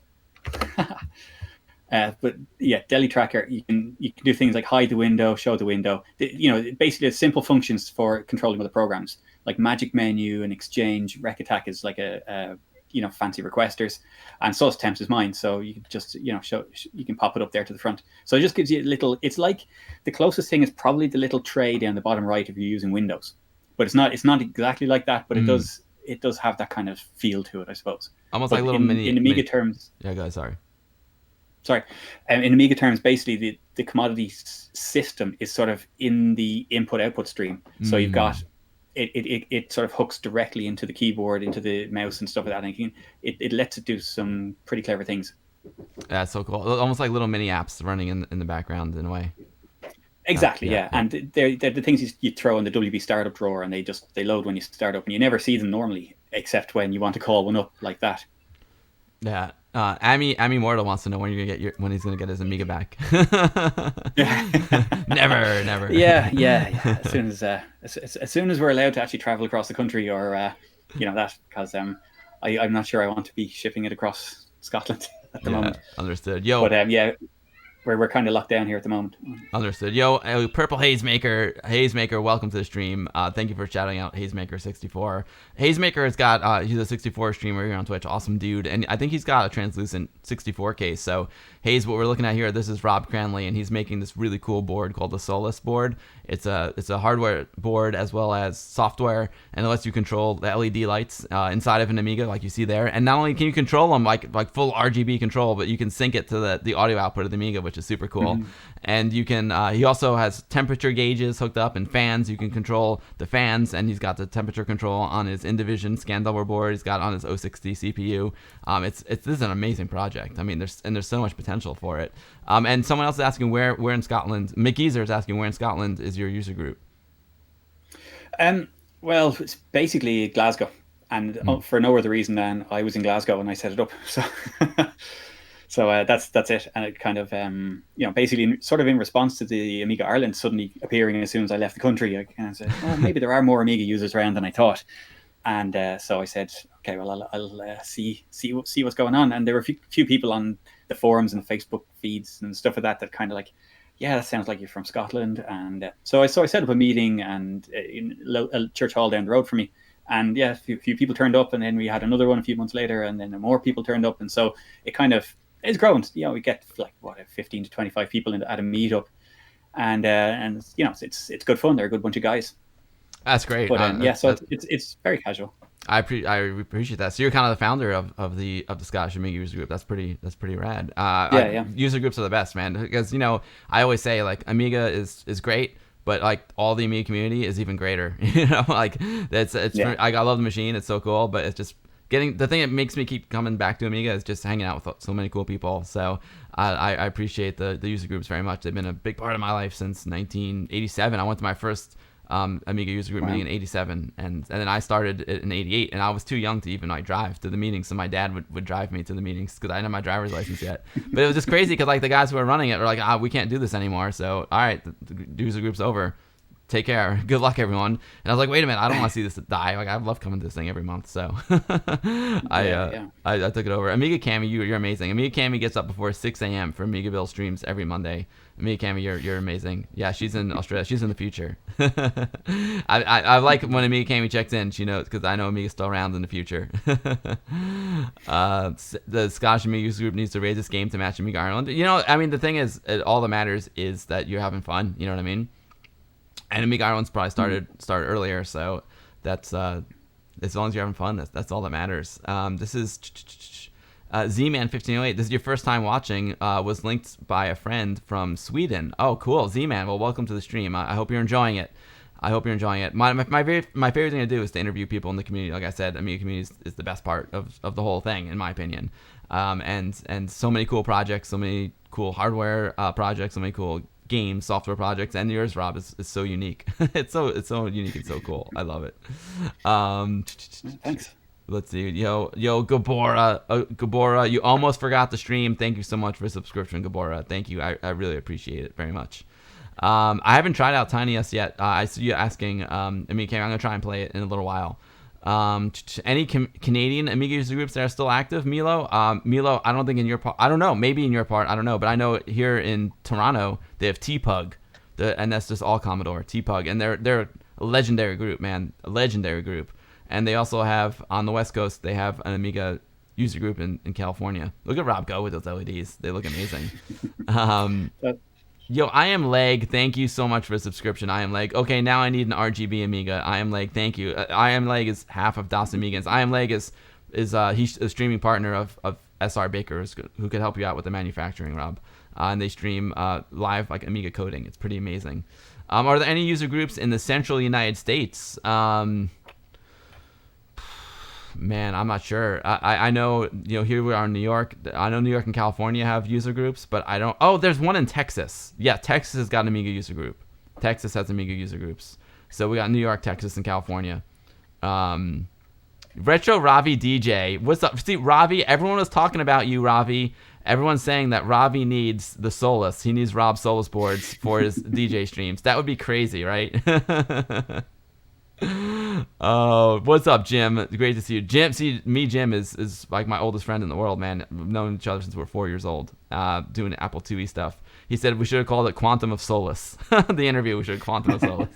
But yeah, Deli Tracker, you can do things like hide the window, show the window. Basically, it's simple functions for controlling other programs, like Magic Menu and Exchange. Rec Attack is like a fancy requesters, and Solas Temps is mine. So you can just you can pop it up there to the front. So it just gives you a little. It's like the closest thing is probably the little tray down the bottom right if you're using Windows. But it's not exactly like that, but it does have that kind of feel to it, I suppose. Almost but like little in Amiga terms. Yeah, go ahead, sorry. In Amiga terms, basically the commodity system is sort of in the input-output stream. So you've got it sort of hooks directly into the keyboard, into the mouse and stuff like that. And it lets it do some pretty clever things. That's so cool. Almost like little mini apps running in the background in a way. Exactly, yeah. And they're the things you throw in the WB startup drawer, and they load when you start up, and you never see them normally, except when you want to call one up like that. Yeah. Amy Mortal wants to know when he's gonna get his Amiga back. Never. Yeah. As soon as we're allowed to actually travel across the country, or that, because I'm not sure I want to be shipping it across Scotland at the moment. Understood. Yo. But we're kind of locked down here at the moment. Understood. Yo, Purple Hazemaker, welcome to the stream. Thank you for shouting out Hazemaker64. Hazemaker has got, he's a 64 streamer here on Twitch. Awesome dude. And I think he's got a translucent 64 case. So, Hayes, what we're looking at here, this is Rob Cranley, and he's making this really cool board called the Solas board. It's a hardware board as well as software, and it lets you control the LED lights inside of an Amiga, like you see there. And not only can you control them like full RGB control, but you can sync it to the audio output of the Amiga, which is super cool. Mm-hmm. And you can he also has temperature gauges hooked up and fans. You can control the fans, and he's got the temperature control on his Indivision ScanDouble board. He's got on his 060 CPU. This is an amazing project. I mean, there's so much potential for it. And someone else is asking where in Scotland. McGeezer is asking where in Scotland is your user group. Well, it's basically Glasgow, and for no other reason than I was in Glasgow and I set it up. So. So that's it, and it kind of basically sort of in response to the Amiga Ireland suddenly appearing as soon as I left the country, I kind of said, well, maybe there are more Amiga users around than I thought, and so I said, okay, well I'll see what's going on, and there were a few people on the forums and Facebook feeds and stuff like that kind of like, yeah, that sounds like you're from Scotland, and so I set up a meeting and in a church hall down the road from me. And yeah, a few people turned up, and then we had another one a few months later, and then more people turned up, and so it kind of. It's grown. We get like 15 to 25 people at a meetup, and it's good fun. They're a good bunch of guys. That's great. But so it's very casual. I appreciate that. So you're kind of the founder of the Scottish Amiga user group. That's pretty rad. Yeah. User groups are the best, man. Because I always say like Amiga is great, but like all the Amiga community is even greater. Like I love the machine. It's so cool, but it's just the thing that makes me keep coming back to Amiga is just hanging out with so many cool people. So I appreciate the user groups very much. They've been a big part of my life since 1987. I went to my first Amiga user group meeting in 87, and then I started in 88, and I was too young to even drive to the meetings, so my dad would drive me to the meetings because I didn't have my driver's license yet. But it was just crazy because like the guys who were running it were like, we can't do this anymore, so all right, the user group's over. Take care. Good luck, everyone. And I was like, wait a minute, I don't want to see this die. Like, I love coming to this thing every month. So I took it over. Amiga Cami, you're amazing. Amiga Cami gets up before 6 a.m. for Amigaville streams every Monday. Amiga Cami, you're amazing. Yeah, she's in Australia. She's in the future. I like when Amiga Cami checks in. She knows because I know Amiga's still around in the future. The Scottish Amiga user group needs to raise this game to match Amiga Ireland. The thing is, all that matters is that you're having fun. You know what I mean? And Amiga Ireland's probably started earlier, so that's as long as you're having fun, that's all that matters. This is Z-Man1508. This is your first time watching. Was linked by a friend from Sweden. Oh, cool, Z-Man. Well, welcome to the stream. I hope you're enjoying it. My favorite thing to do is to interview people in the community. Like I said, Amiga community is the best part of the whole thing, in my opinion. And so many cool projects, so many cool hardware projects, so many cool games, software projects, and yours, Rob, is so unique. it's so unique and so cool. I love it. Thanks. Let's see. Yo, Gabora, you almost forgot the stream. Thank you so much for the subscription, Gabora. Thank you. I really appreciate it very much. I haven't tried out TinyUS yet. I see you asking. I'm gonna try and play it in a little while. Any Canadian Amiga user groups that are still active? Milo, Milo, I don't think in your part. I don't know. Maybe in your part. I don't know. But I know here in Toronto they have T-Pug, and that's just all Commodore. T-Pug, and they're a legendary group, man. A legendary group. And they also have on the West Coast they have an Amiga user group in California. Look at Rob go with those LEDs. They look amazing. Yo, I Am Leg, thank you so much for the subscription. I Am Leg. Okay, now I need an RGB Amiga. I Am Leg, thank you. I Am Leg is half of Das Amigans. I Am Leg is he's a streaming partner of SR Bakers who could help you out with the manufacturing, Rob. And they stream live like Amiga coding. It's pretty amazing. Are there any user groups in the central United States? Man, I'm not sure. I know, here we are in New York. I know New York and California have user groups, but I don't. Oh, there's one in Texas. Yeah, Texas has got an Amiga user group. Texas has Amiga user groups. So we got New York, Texas, and California. Retro Ravi DJ. What's up? See, Ravi, everyone was talking about you, Ravi. Everyone's saying that Ravi needs the Solas. He needs Rob Solas boards for his DJ streams. That would be crazy, right? Oh, what's up, Jim? Great to see you. Jim is like my oldest friend in the world, man. We've known each other since we were 4 years old, doing Apple IIe stuff. He said we should have called it Quantum of Solace. The interview, we should have Quantum of Solace.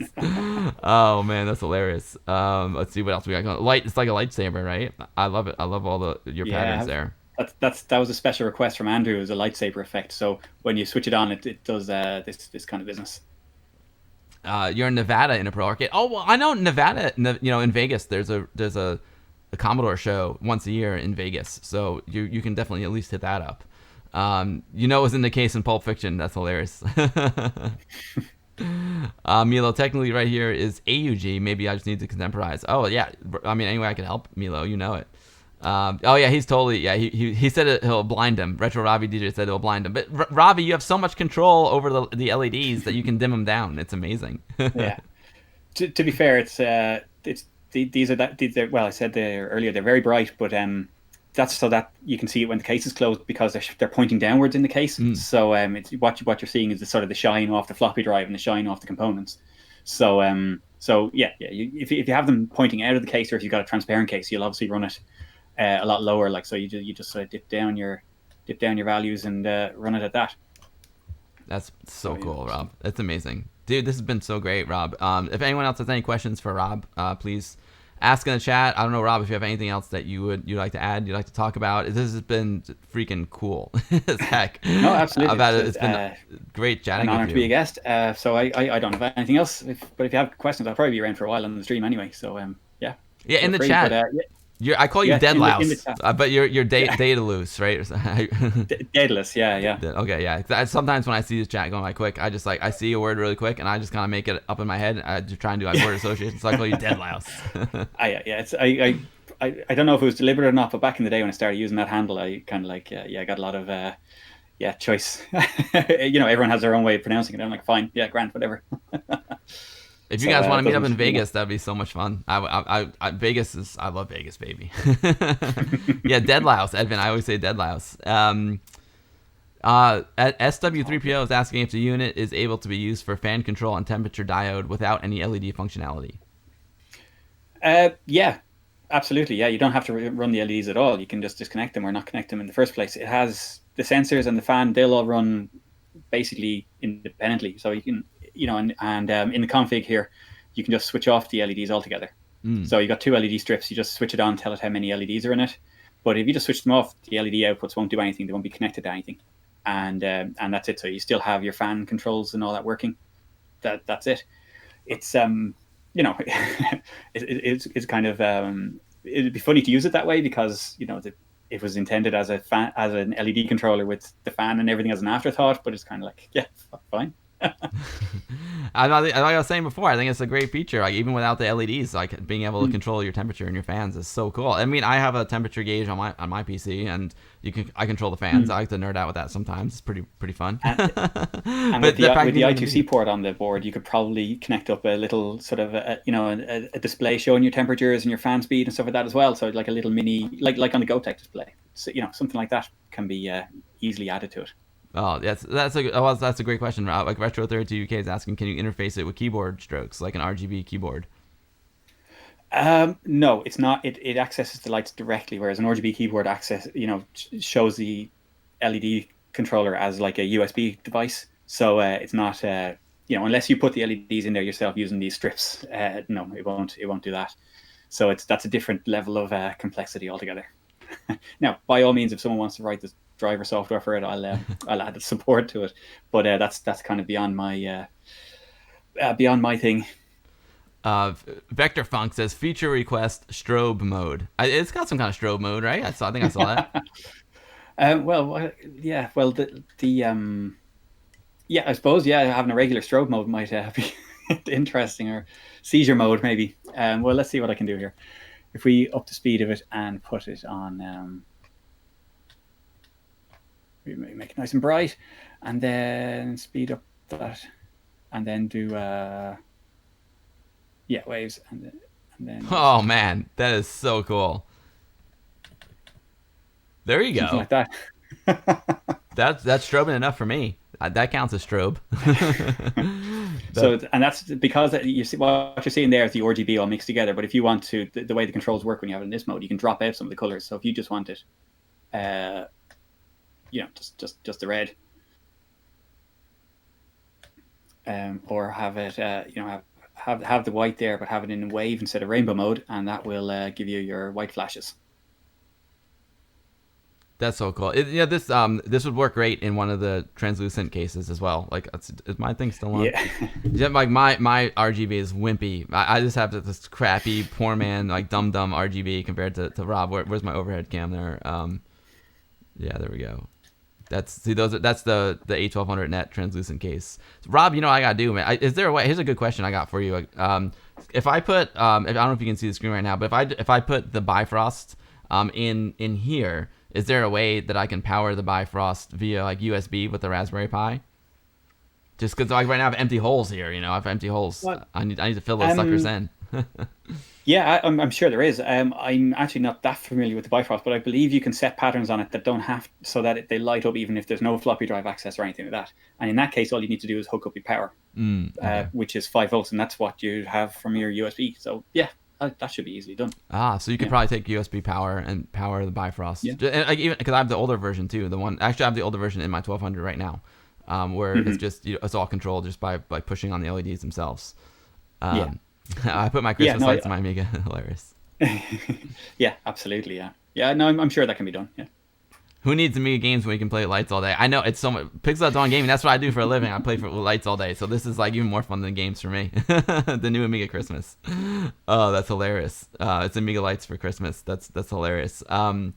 Oh, man, that's hilarious. Let's see what else we got going. It's like a lightsaber, right? I love it. I love all your patterns there. That was a special request from Andrew. It was a lightsaber effect. So when you switch it on, it does this kind of business. You're in Nevada in a pro arcade. Oh, well, I know Nevada. In Vegas, there's a Commodore show once a year in Vegas, so you can definitely at least hit that up. It was in the case in Pulp Fiction. That's hilarious. Milo, technically right here is AUG. Maybe I just need to contemporize. Oh yeah, anyway I can help Milo. You know it. Oh yeah, he's totally He said he'll blind him. Retro Ravi DJ said it'll blind him. But Ravi, you have so much control over the LEDs that you can dim them down. It's amazing. Yeah. To be fair, it's these are well, I said earlier they're very bright, but that's so that you can see it when the case is closed because they're pointing downwards in the case. So it's what you're seeing is the sort of the shine off the floppy drive and the shine off the components. So if you have them pointing out of the case, or if you've got a transparent case, you'll obviously run it a lot lower, like so. You just sort of dip down your values and run it at that. That's so cool, Rob. That's amazing, dude. This has been so great, Rob. If anyone else has any questions for Rob, please ask in the chat. I don't know, Rob, if you have anything else that you'd like to add, you'd like to talk about. This has been freaking cool as heck. No, absolutely. It's been great chatting with you. An honor to be a guest. So I don't have anything else. But if you have questions, I'll probably be around for a while on the stream anyway. So yeah. Yeah, in feel the free. But chat. I call you yeah, Dead in the Louse, chat. but you're Yeah, data loose, right? Daedalus. Yeah, yeah. Okay, yeah. 'Cause sometimes when I see this chat going like quick, I just like I see a word really quick and I just kind of make it up in my head. I just try and do like word association, so I call you Dead Louse. Yeah. It's I don't know if it was deliberate or not, but back in the day when I started using that handle, I kind of like yeah, I got a lot of choice. Everyone has their own way of pronouncing it. I'm like, fine, yeah, grand, whatever. If you So guys want it to meet up in doesn't, Vegas, that'd be so much fun. Vegas is I love Vegas, baby. Yeah, Dead Louse, Edvin. I always say Dead Louse. SW3PO is asking if the unit is able to be used for fan control and temperature diode without any LED functionality. Yeah, absolutely. Yeah, you don't have to run the LEDs at all. You can just disconnect them or not connect them in the first place. It has the sensors and the fan; they'll all run basically independently. So you can, in the config here, you can just switch off the LEDs altogether. Mm. So you got two LED strips. You just switch it on, tell it how many LEDs are in it. But if you just switch them off, the LED outputs won't do anything. They won't be connected to anything, and that's it. So you still have your fan controls and all that working. That's it. It's it's kind of it'd be funny to use it that way because it was intended as an LED controller with the fan and everything as an afterthought, but it's kind of like yeah, fine. Like I was saying before, I think it's a great feature. Like even without the LEDs, like being able to Mm. control your temperature in your fans is so cool. I mean, I have a temperature gauge on my PC, and I control the fans. Mm. I like to nerd out with that sometimes. It's pretty fun. And But the fact with that the you can I2C port on the board, you could probably connect up a little sort of a display showing your temperatures and your fan speed and stuff like that as well. So like a little mini like on the GoTech display. So, something like that can be easily added to it. Oh, that's a great question. Like Retro 32 UK is asking, can you interface it with keyboard strokes like an RGB keyboard? No, it's not. It accesses the lights directly, whereas an RGB keyboard shows the LED controller as like a USB device. So it's not. Unless you put the LEDs in there yourself using these strips, no, it won't. It won't do that. So that's a different level of complexity altogether. Now, by all means, if someone wants to write the driver software for it, I'll add the support to it. But that's kind of beyond my thing. Vector Funk says feature request strobe mode. It's got some kind of strobe mode, right? I think I saw that. Yeah. Well, yeah, I suppose having a regular strobe mode might be interesting, or seizure mode maybe. Well, let's see what I can do here. If we up the speed of it and put it on, we make it nice and bright, and then speed up that, and then do waves, and then Oh man, that is so cool. There you something go. like that. That's strobing enough for me. That counts as strobe. So, and that's because you see what you're seeing there is the RGB all mixed together. But if you want to, the way the controls work when you have it in this mode, you can drop out some of the colors. So if you just want it, just the red, or have it, have the white there, but have it in wave instead of rainbow mode, and that will give you your white flashes. That's so cool. This would work great in one of the translucent cases as well. Like, is my thing still on? Yeah. Yeah, like my RGB is wimpy. I just have this crappy poor man like dumb RGB compared to Rob. Where's my overhead cam there? Yeah, there we go. That's the A1200 net translucent case. So, Rob, I gotta do, man. Is there a way? Here's a good question I got for you. If I put I don't know if you can see the screen right now, but if I put the Bifrost in here, is there a way that I can power the Bifrost via like USB with the Raspberry Pi? Just because like right now I have empty holes here, I have empty holes. What? I need to fill those suckers in. Yeah, I'm sure there is. I'm actually not that familiar with the Bifrost, but I believe you can set patterns on it that don't have so that they light up even if there's no floppy drive access or anything like that. And in that case, all you need to do is hook up your power, Okay. which is 5 volts, and that's what you have from your USB. So yeah, that should be easily done. So you could probably take USB power and power the Bifrost. Yeah. And, like, even because I have the older version too. Actually I have the older version in my 1200 right now, where it's just it's all controlled just by pushing on the LEDs themselves. I put my Christmas lights in my Amiga. Hilarious. Yeah, absolutely. Yeah. No, I'm sure that can be done. Yeah. Who needs Amiga games when we can play lights all day? I know it's so much. Pixel Dawn gaming. That's what I do for a living. I play for lights all day. So this is like even more fun than games for me. The new Amiga Christmas. Oh, that's hilarious. It's Amiga Lights for Christmas. That's hilarious. That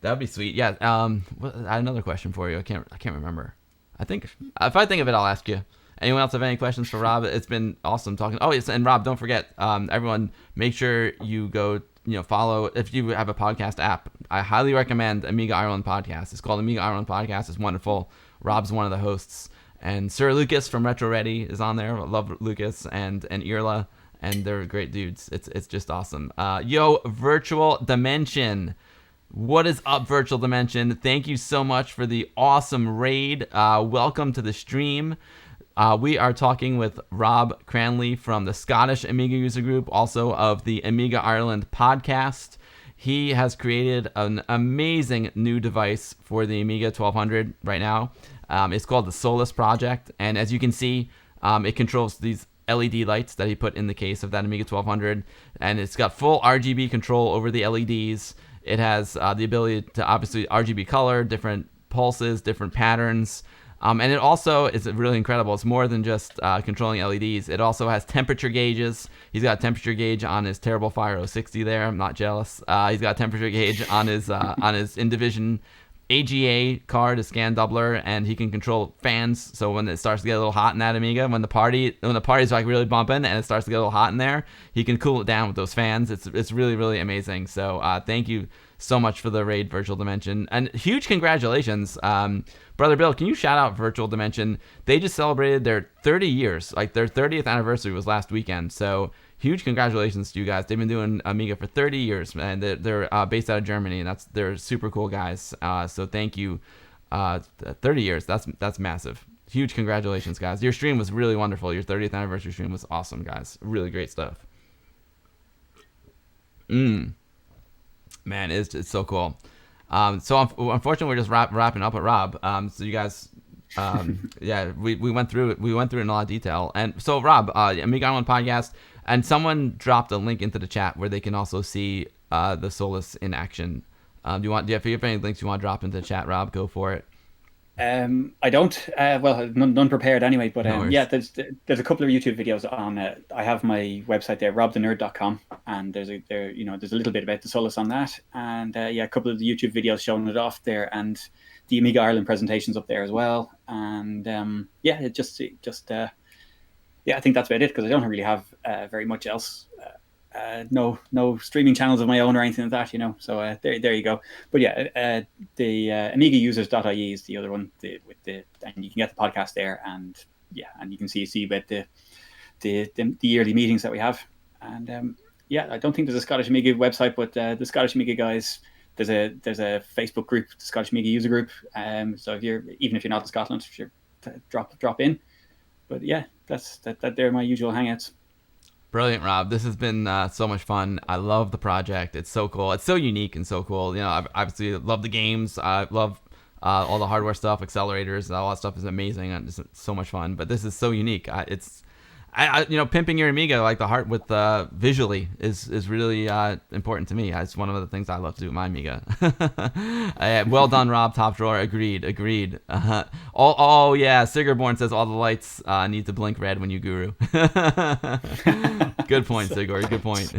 would be sweet. Yeah. I had another question for you. I can't remember. I think if I think of it, I'll ask you. Anyone else have any questions for Rob? It's been awesome talking. Oh, yes, and Rob, don't forget, everyone, make sure you go, follow. If you have a podcast app, I highly recommend Amiga Ireland Podcast. It's called Amiga Ireland Podcast. It's wonderful. Rob's one of the hosts, and Sir Lucas from Retro Ready is on there. I love Lucas and Irla, and they're great dudes. It's just awesome. Yo, Virtual Dimension. What is up, Virtual Dimension? Thank you so much for the awesome raid. Welcome to the stream. We are talking with Rob Cranley from the Scottish Amiga User Group, also of the Amiga Ireland podcast. He has created an amazing new device for the Amiga 1200 right now. It's called the Solas project, and as you can see, it controls these LED lights that he put in the case of that Amiga 1200, and it's got full RGB control over the LEDs. It has the ability to obviously RGB color, different pulses, different patterns. And it also is really incredible. It's more than just controlling LEDs. It also has temperature gauges. He's got a temperature gauge on his Terrible Fire 060 there. I'm not jealous. He's got a temperature gauge on his Indivision AGA card, a scan doubler, and he can control fans. So when it starts to get a little hot in that Amiga, when the party's like really bumping and it starts to get a little hot in there, he can cool it down with those fans. It's really, really amazing. So thank you so much for the raid, Virtual Dimension, and huge congratulations. Brother Bill, can you shout out Virtual Dimension? They just celebrated their 30 years. Like their 30th anniversary was last weekend. So huge congratulations to you guys. They've been doing Amiga for 30 years, and they're based out of Germany, and they're super cool guys. So thank you. 30 years. That's massive. Huge congratulations, guys. Your stream was really wonderful. Your 30th anniversary stream was awesome, guys. Really great stuff. Man, it's so cool. So unfortunately, we're just wrapping up at Rob. So you guys, yeah, we went through it. We went through it in a lot of detail. And so Rob, Amiga Island podcast, and someone dropped a link into the chat where they can also see the Solas in action. If you have any links you want to drop into the chat, Rob, go for it. I don't. Well, none prepared anyway. But yeah, there's a couple of YouTube videos on. I have my website there, robthenerd.com, and there's a little bit about the Solas on that, and yeah, a couple of the YouTube videos showing it off there, and the Amiga Ireland presentations up there as well, and yeah, it just yeah, I think that's about it because I don't really have very much else. No streaming channels of my own or anything like that, So there you go. But yeah, the AmigaUsers.ie is the other one and you can get the podcast there, and yeah, and you can see about the yearly meetings that we have, and yeah, I don't think there's a Scottish Amiga website, but the Scottish Amiga guys, there's a Facebook group, the Scottish Amiga User Group. So if you're not in Scotland, if you're drop in. But yeah, that they're my usual hangouts. Brilliant, Rob. This has been so much fun. I love the project. It's so cool. It's so unique and so cool. I obviously love the games. I love all the hardware stuff, accelerators, all that stuff is amazing. It's so much fun. But this is so unique. Pimping your Amiga like the heart with visually is really important to me. It's one of the things I love to do with my Amiga. Well done, Rob. Top drawer. Agreed. Oh yeah. Sigurborn says all the lights need to blink red when you guru. Good point, Sigur. Good point.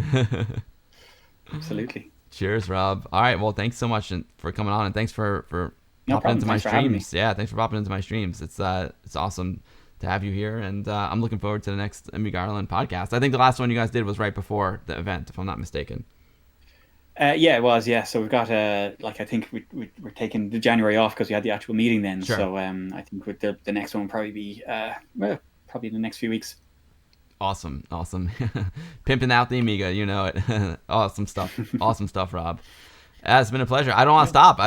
Absolutely. Cheers, Rob. All right. Well, thanks so much for coming on, and thanks for no popping into my streams. streams. Yeah, thanks for popping into my streams. It's awesome to have you here, and I'm looking forward to the next Amiga Ireland podcast. I think the last one you guys did was right before the event, if I'm not mistaken. Yeah, it was. Yeah, so we've got I think we're taking the January off because we had the actual meeting then. Sure. So I think with the next one will probably be probably in the next few weeks. Awesome. Pimping out the Amiga, you know it. Awesome stuff, Rob. It's been a pleasure. I don't want to stop.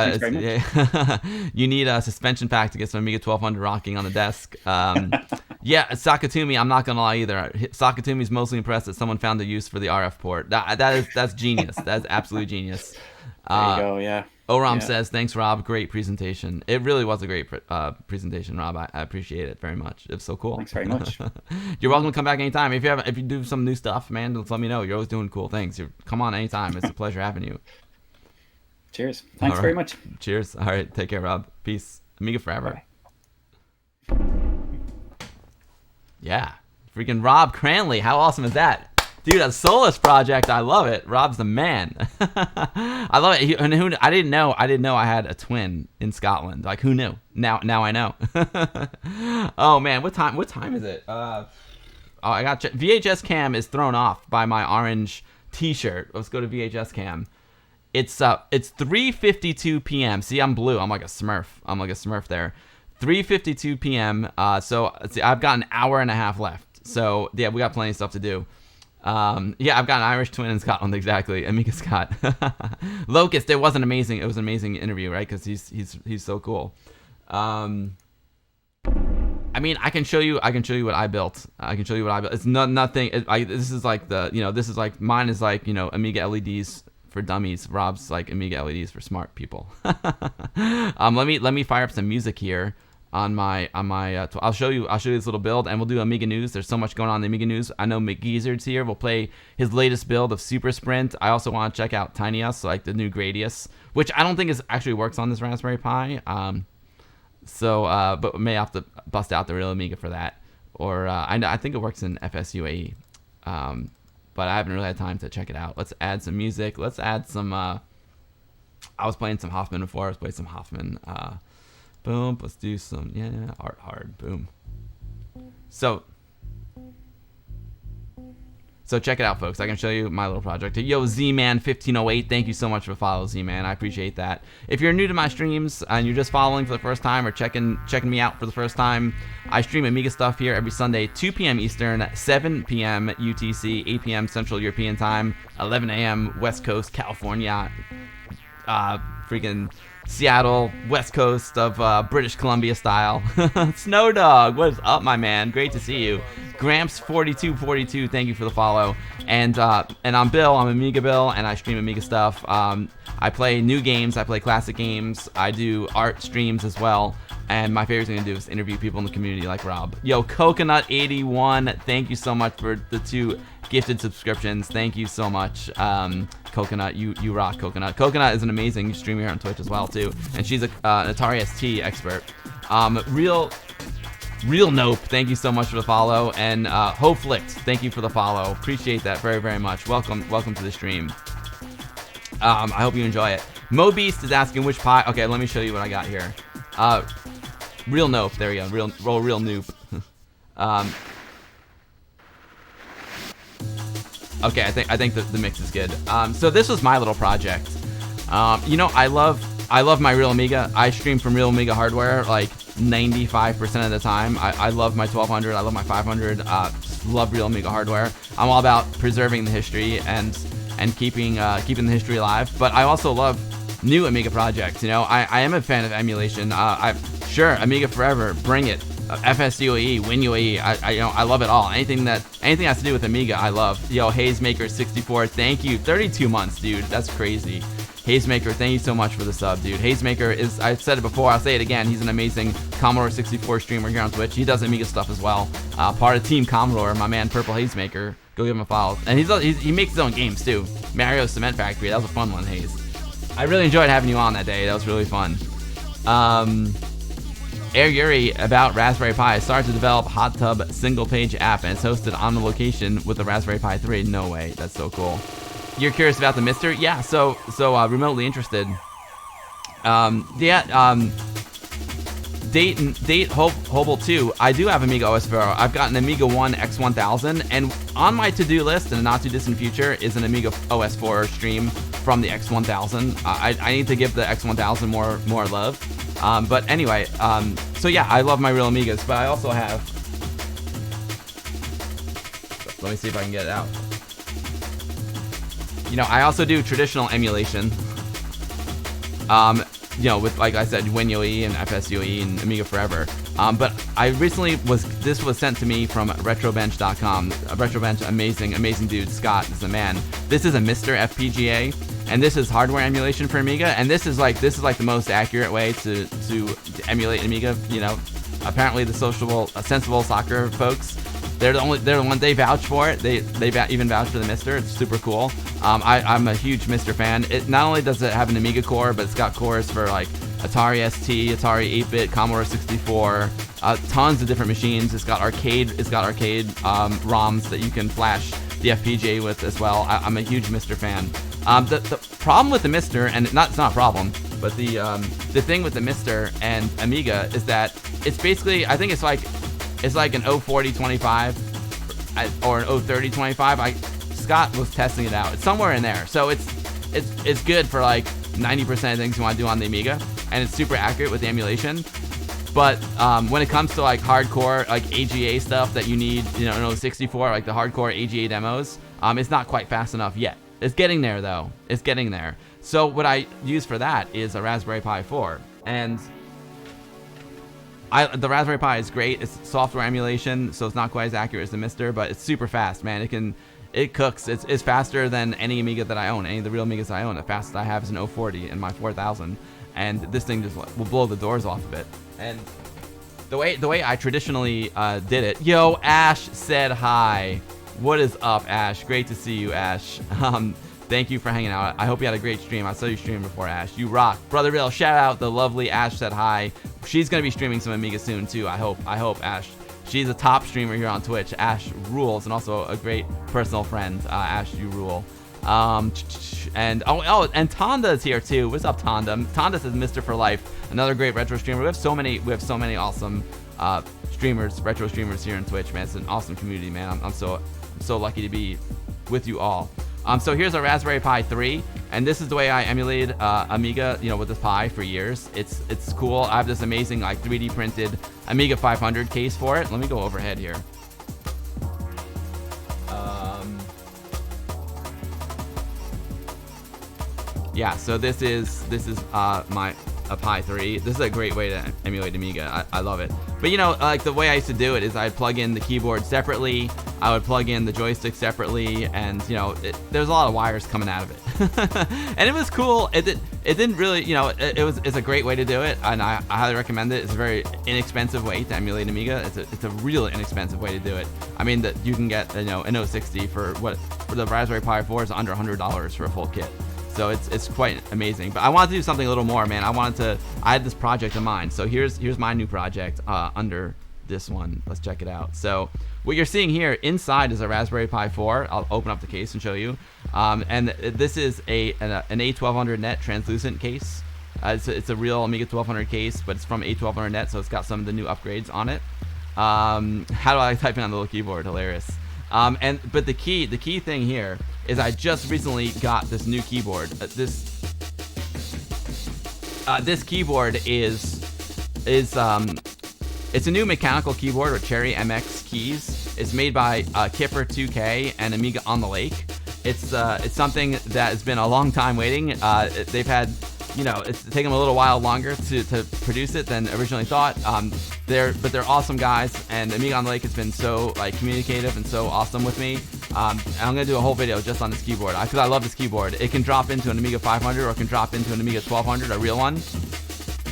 You need a suspension pack to get some Amiga 1200 rocking on the desk. Yeah, Sakatumi, I'm not going to lie either. Sakatumi's mostly impressed that someone found a use for the RF port. That's genius. That's absolute genius. There you go, yeah. Oram says, thanks, Rob. Great presentation. It really was a great presentation, Rob. I appreciate it very much. It's so cool. Thanks very much. You're welcome to come back anytime. If you do some new stuff, man, just let me know. You're always doing cool things. Come on anytime. It's a pleasure having you. Cheers. Thanks very much. Cheers. All right. Take care, Rob. Peace. Amiga forever. Bye. Yeah. Freaking Rob Cranley. How awesome is that? Dude, a Solas project. I love it. Rob's the man. I love it. I didn't know I had a twin in Scotland. Like, who knew? Now I know. Oh man, what time is it? I got VHS cam is thrown off by my orange T-shirt. Let's go to VHS cam. It's 3:52 p.m. See, I'm blue. I'm like a Smurf there. 3:52 p.m. So see, I've got an hour and a half left. So yeah, we got plenty of stuff to do. Yeah, I've got an Irish twin in Scotland, exactly. Amiga Scott. Locust, it was an amazing interview, right? Because he's so cool. I mean, I can show you what I built. It's nothing. This is like mine is like, Amiga LEDs for dummies. Rob's like Amiga LEDs for smart people. Let me fire up some music here. On my I'll show you this little build, and we'll do Amiga news. There's so much going on in the Amiga news. I know McGeezer's here. We'll play his latest build of Super Sprint. I also want to check out TinyUs, like the new Gradius, which I don't think actually works on this Raspberry Pi. But we may have to bust out the real Amiga for that. Or I think it works in FSUAE, but I haven't really had time to check it out. Let's add some music. Let's add some. I was playing some Hoffman before. Let's play some Hoffman. Boom. Let's do some art hard. Boom. So check it out, folks. I can show you my little project. Yo, Z-Man1508, thank you so much for following, Z-Man. I appreciate that. If you're new to my streams and you're just following for the first time or checking me out for the first time, I stream Amiga stuff here every Sunday, 2 p.m. Eastern, 7 p.m. UTC, 8 p.m. Central European Time, 11 a.m. West Coast, California, freaking Seattle, west coast of British Columbia style. Snow Dog, what is up, my man? Great to see you. Gramps4242, thank you for the follow. And I'm Bill. I'm Amiga Bill, and I stream Amiga stuff. I play new games. I play classic games. I do art streams as well. And my favorite thing to do is interview people in the community like Rob. Yo, Coconut81, thank you so much for the 2 gifted subscriptions. Thank you so much. Coconut, you rock, Coconut. Coconut is an amazing streamer here on Twitch as well, too. And she's an Atari ST expert. Real Nope, thank you so much for the follow. And Hoflicht, thank you for the follow. Appreciate that very, very much. Welcome to the stream. I hope you enjoy it. Mo Beast is asking which pie. Okay, let me show you what I got here. Real Nope, there you go. Real Nope. Okay, I think the mix is good. So this was my little project. I love my Real Amiga. I stream from Real Amiga hardware like 95% of the time. I love my 1200. I love my 500. Just love Real Amiga hardware. I'm all about preserving the history and keeping the history alive. But I also love new Amiga projects. I am a fan of emulation. Sure, Amiga forever, bring it. FSUAE, WinUAE, I love it all. Anything that has to do with Amiga, I love. Yo, Hazemaker64, thank you. 32 months, dude. That's crazy. Hazemaker, thank you so much for the sub, dude. Hazemaker is, I've said it before, I'll say it again, he's an amazing Commodore 64 streamer here on Twitch. He does Amiga stuff as well. Part of Team Commodore, my man Purple Hazemaker. Go give him a follow. And he makes his own games too. Mario Cement Factory, that was a fun one, Haze. I really enjoyed having you on that day. That was really fun. Air Yuri about Raspberry Pi. Started to develop Hot Tub single-page app, and it's hosted on the location with the Raspberry Pi 3. No way. That's so cool. You're curious about the Mister? Yeah. So remotely interested. Date Hobel 2. I do have Amiga OS 4. I've got an Amiga 1 X1000, and on my to-do list in the not-too-distant future is an Amiga OS 4 stream from the X1000. I need to give the X1000 more love. But anyway, so yeah, I love my real Amigas, but I also have. Let me see if I can get it out. I also do traditional emulation. With, like I said, WinUAE and FSUAE and Amiga Forever. But I recently this was sent to me from retrobench.com. Retrobench, amazing dude. Scott is the man. This is a Mr. FPGA, and this is hardware emulation for Amiga. And this is like the most accurate way to emulate Amiga. Apparently the sensible soccer folks they're the one, they vouch for it. They even vouch for the Mister. It's super cool. I'm a huge Mister fan. It not only does it have an Amiga core, but it's got cores for like Atari ST, Atari 8-bit, Commodore 64, tons of different machines. It's got arcade ROMs that you can flash the FPGA with as well. I'm a huge Mister fan. The problem with the Mister, and it's not a problem, but the thing with the Mister and Amiga is that it's basically, I think it's like an 04025 or an 03025. Scott was testing it out. It's somewhere in there. So it's good for like 90% of things you want to do on the Amiga, and it's super accurate with the emulation. But when it comes to like hardcore like AGA stuff that you need, in 64, like the hardcore AGA demos, it's not quite fast enough yet. It's getting there though. It's getting there. So what I use for that is a Raspberry Pi 4, and the Raspberry Pi is great. It's software emulation, so it's not quite as accurate as the Mister, but it's super fast, man. It cooks. It's faster than any Amiga that I own, any of the real Amigas I own. The fastest I have is an 040 in my 4000, and this thing just will blow the doors off of it. And the way I traditionally did it. Yo, Ash said hi. What is up, Ash? Great to see you, Ash. Thank you for hanging out. I hope you had a great stream. I saw you stream before, Ash. You rock. Brother Bill, shout out the lovely Ash said hi. She's going to be streaming some Amiga soon, too. I hope, Ash. She's a top streamer here on Twitch. Ash rules, and also a great personal friend. Ash, you rule. And Tonda is here, too. What's up, Tonda? Tonda says Mr. for Life. Another great retro streamer. We have so many awesome streamers, retro streamers here on Twitch, man. It's an awesome community, man. I'm so lucky to be with you all. So here's a Raspberry Pi 3, and this is the way I emulated Amiga, with this Pi for years. It's cool. I have this amazing like 3D printed Amiga 500 case for it. Let me go overhead here. Yeah, so this is my Pi 3. This is a great way to emulate Amiga. I love it. But like the way I used to do it is I'd plug in the keyboard separately, I would plug in the joystick separately, and there's a lot of wires coming out of it. And it was cool. It didn't really, it's a great way to do it, and I highly recommend it. It's a very inexpensive way to emulate Amiga. It's a real inexpensive way to do it. I mean that you can get an 060 for the Raspberry Pi 4 is under $100 for a full kit. So it's quite amazing. But I wanted to do something a little more, man. I had this project in mind. So here's my new project under this one. Let's check it out. So what you're seeing here inside is a Raspberry Pi 4. I'll open up the case and show you. And this is an A1200 translucent case. It's a real Amiga 1200 case, but it's from A1200 so it's got some of the new upgrades on it. How do I type in on the little keyboard? Hilarious. But the key thing here is I just recently got this new keyboard. This keyboard it's a new mechanical keyboard with Cherry MX keys. It's made by Kipper 2K and Amiga on the Lake. It's something that has been a long time waiting. They've had, it's taken them a little while longer to produce it than originally thought. They're awesome guys, and Amiga on the Lake has been so communicative and so awesome with me. And I'm gonna do a whole video just on this keyboard because I love this keyboard. It can drop into an Amiga 500 or it can drop into an Amiga 1200, a real one.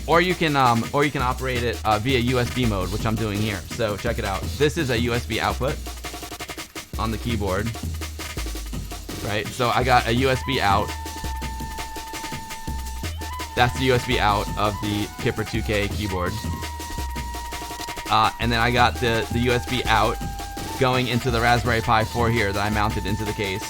Or you can operate it via USB mode, which I'm doing here. So check it out. This is a USB output on the keyboard, right? So I got a USB out. That's the USB out of the Kipper 2K keyboard. And then I got the USB out going into the Raspberry Pi 4 here that I mounted into the case.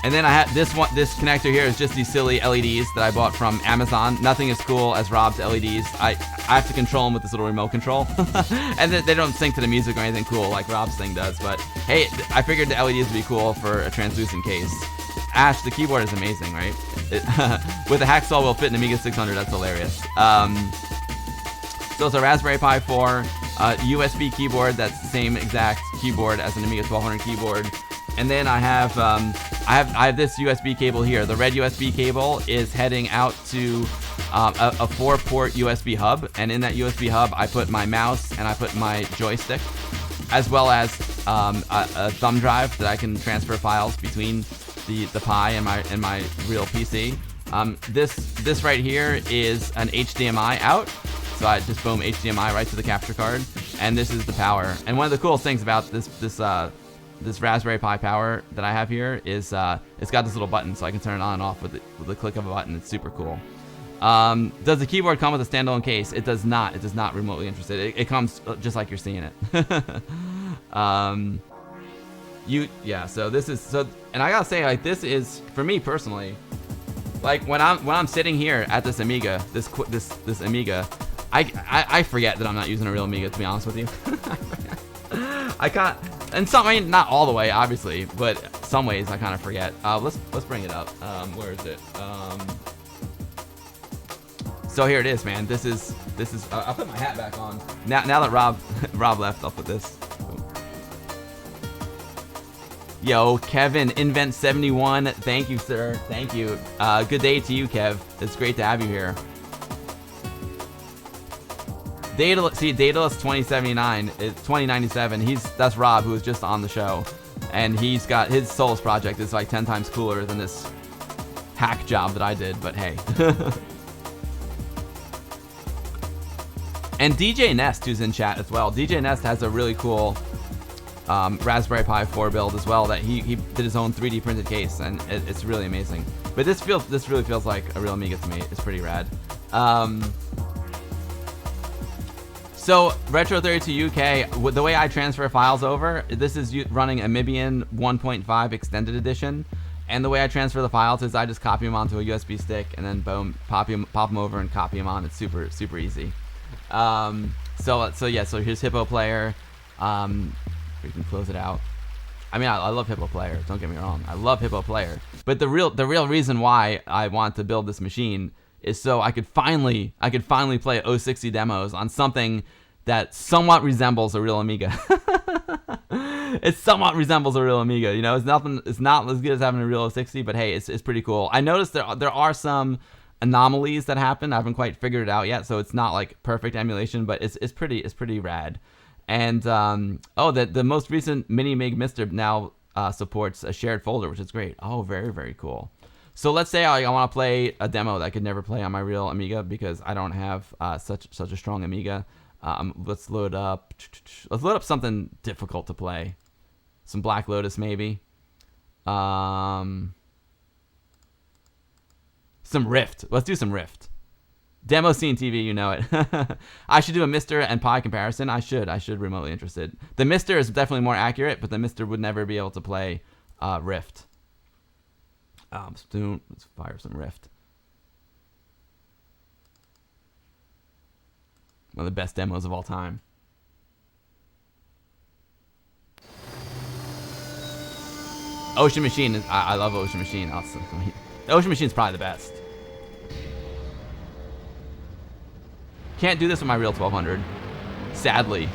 And then I had this connector here is just these silly LEDs that I bought from Amazon. Nothing as cool as Rob's LEDs. I have to control them with this little remote control. And they don't sync to the music or anything cool like Rob's thing does. But hey, I figured the LEDs would be cool for a translucent case. Ash, the keyboard is amazing, right? With a hacksaw will fit an Amiga 600. That's hilarious. So it's a Raspberry Pi 4 USB keyboard. That's the same exact keyboard as an Amiga 1200 keyboard. And then I have this USB cable here. The red USB cable is heading out to a 4-port USB hub, and in that USB hub I put my mouse and I put my joystick, as well as a thumb drive that I can transfer files between the Pi and my real PC. This right here is an HDMI out. So I just boom HDMI right to the capture card. and this is the power. And one of the coolest things about this Raspberry Pi Power that I have here is it's got this little button, so I can turn it on and off with the click of a button. It's super cool. Does the keyboard come with a standalone case? It does not. It does not remotely interested. It comes just like you're seeing it. So this is and I gotta say, like, this is, for me personally, like when I'm sitting here at this Amiga, this Amiga, I forget that I'm not using a real Amiga, to be honest with you. I can't, and some, I mean, not all the way, obviously, but some ways I kind of forget. Let's bring it up. Where is it? So here it is, man. This is. I'll put my hat back on now that Rob left. I'll put this. Yo, Kevin, Invent71, thank you, sir. Thank you. Good day to you, Kev. It's great to have you here. Daedalus 2079, it's 2097. That's Rob, who was just on the show, and he's got his Solas project is like 10 times cooler than this hack job that I did. But hey. And DJ Nest, who's in chat as well. DJ Nest has a really cool Raspberry Pi 4 build as well that he did his own 3D printed case, and it's really amazing. But this really feels like a real Amiga to me. It's pretty rad. So Retro32 UK, the way I transfer files over, this is running Amibian 1.5 extended edition, and the way I transfer the files is I just copy them onto a USB stick and then boom, pop them over and copy them on. It's super easy. So here's Hippo Player. We can close it out. I mean, I love Hippo Player. Don't get me wrong. I love Hippo Player. But the real reason why I want to build this machine is so I could finally play 060 demos on something that somewhat resembles a real Amiga. It somewhat resembles a real Amiga. You know, it's not as good as having a real 060, but hey, it's pretty cool. I noticed there are some anomalies that happen. I haven't quite figured it out yet, so it's not like perfect emulation, but it's pretty rad. And the most recent Mini Mig Mister now supports a shared folder, which is great. Oh, very, very cool. So let's say I want to play a demo that I could never play on my real Amiga because I don't have such a strong Amiga. Let's load up something difficult to play. Some Black Lotus maybe. Some Rift. Let's do some Rift. Demo Scene TV, you know it. I should do a Mister and Pi comparison. I should remotely interested. The Mister is definitely more accurate, but the Mister would never be able to play Rift. Let's fire some Rift. One of the best demos of all time. Ocean Machine. I love Ocean Machine. Ocean Machine is probably the best. Can't do this with my real 1200, sadly.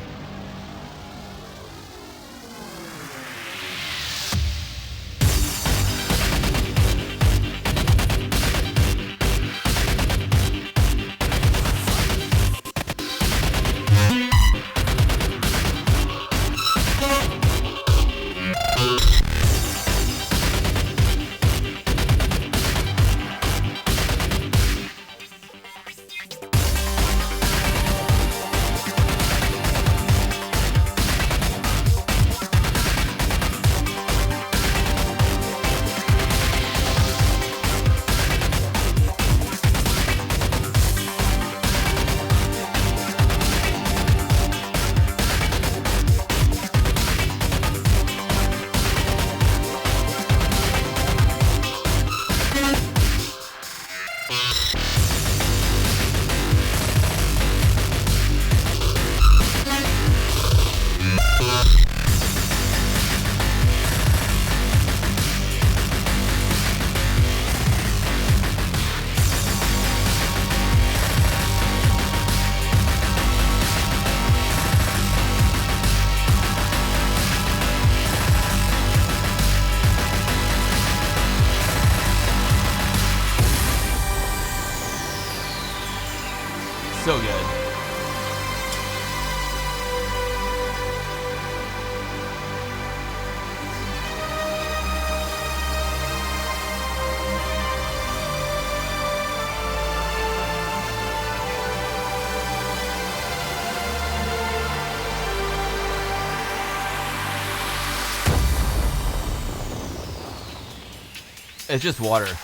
It's just water.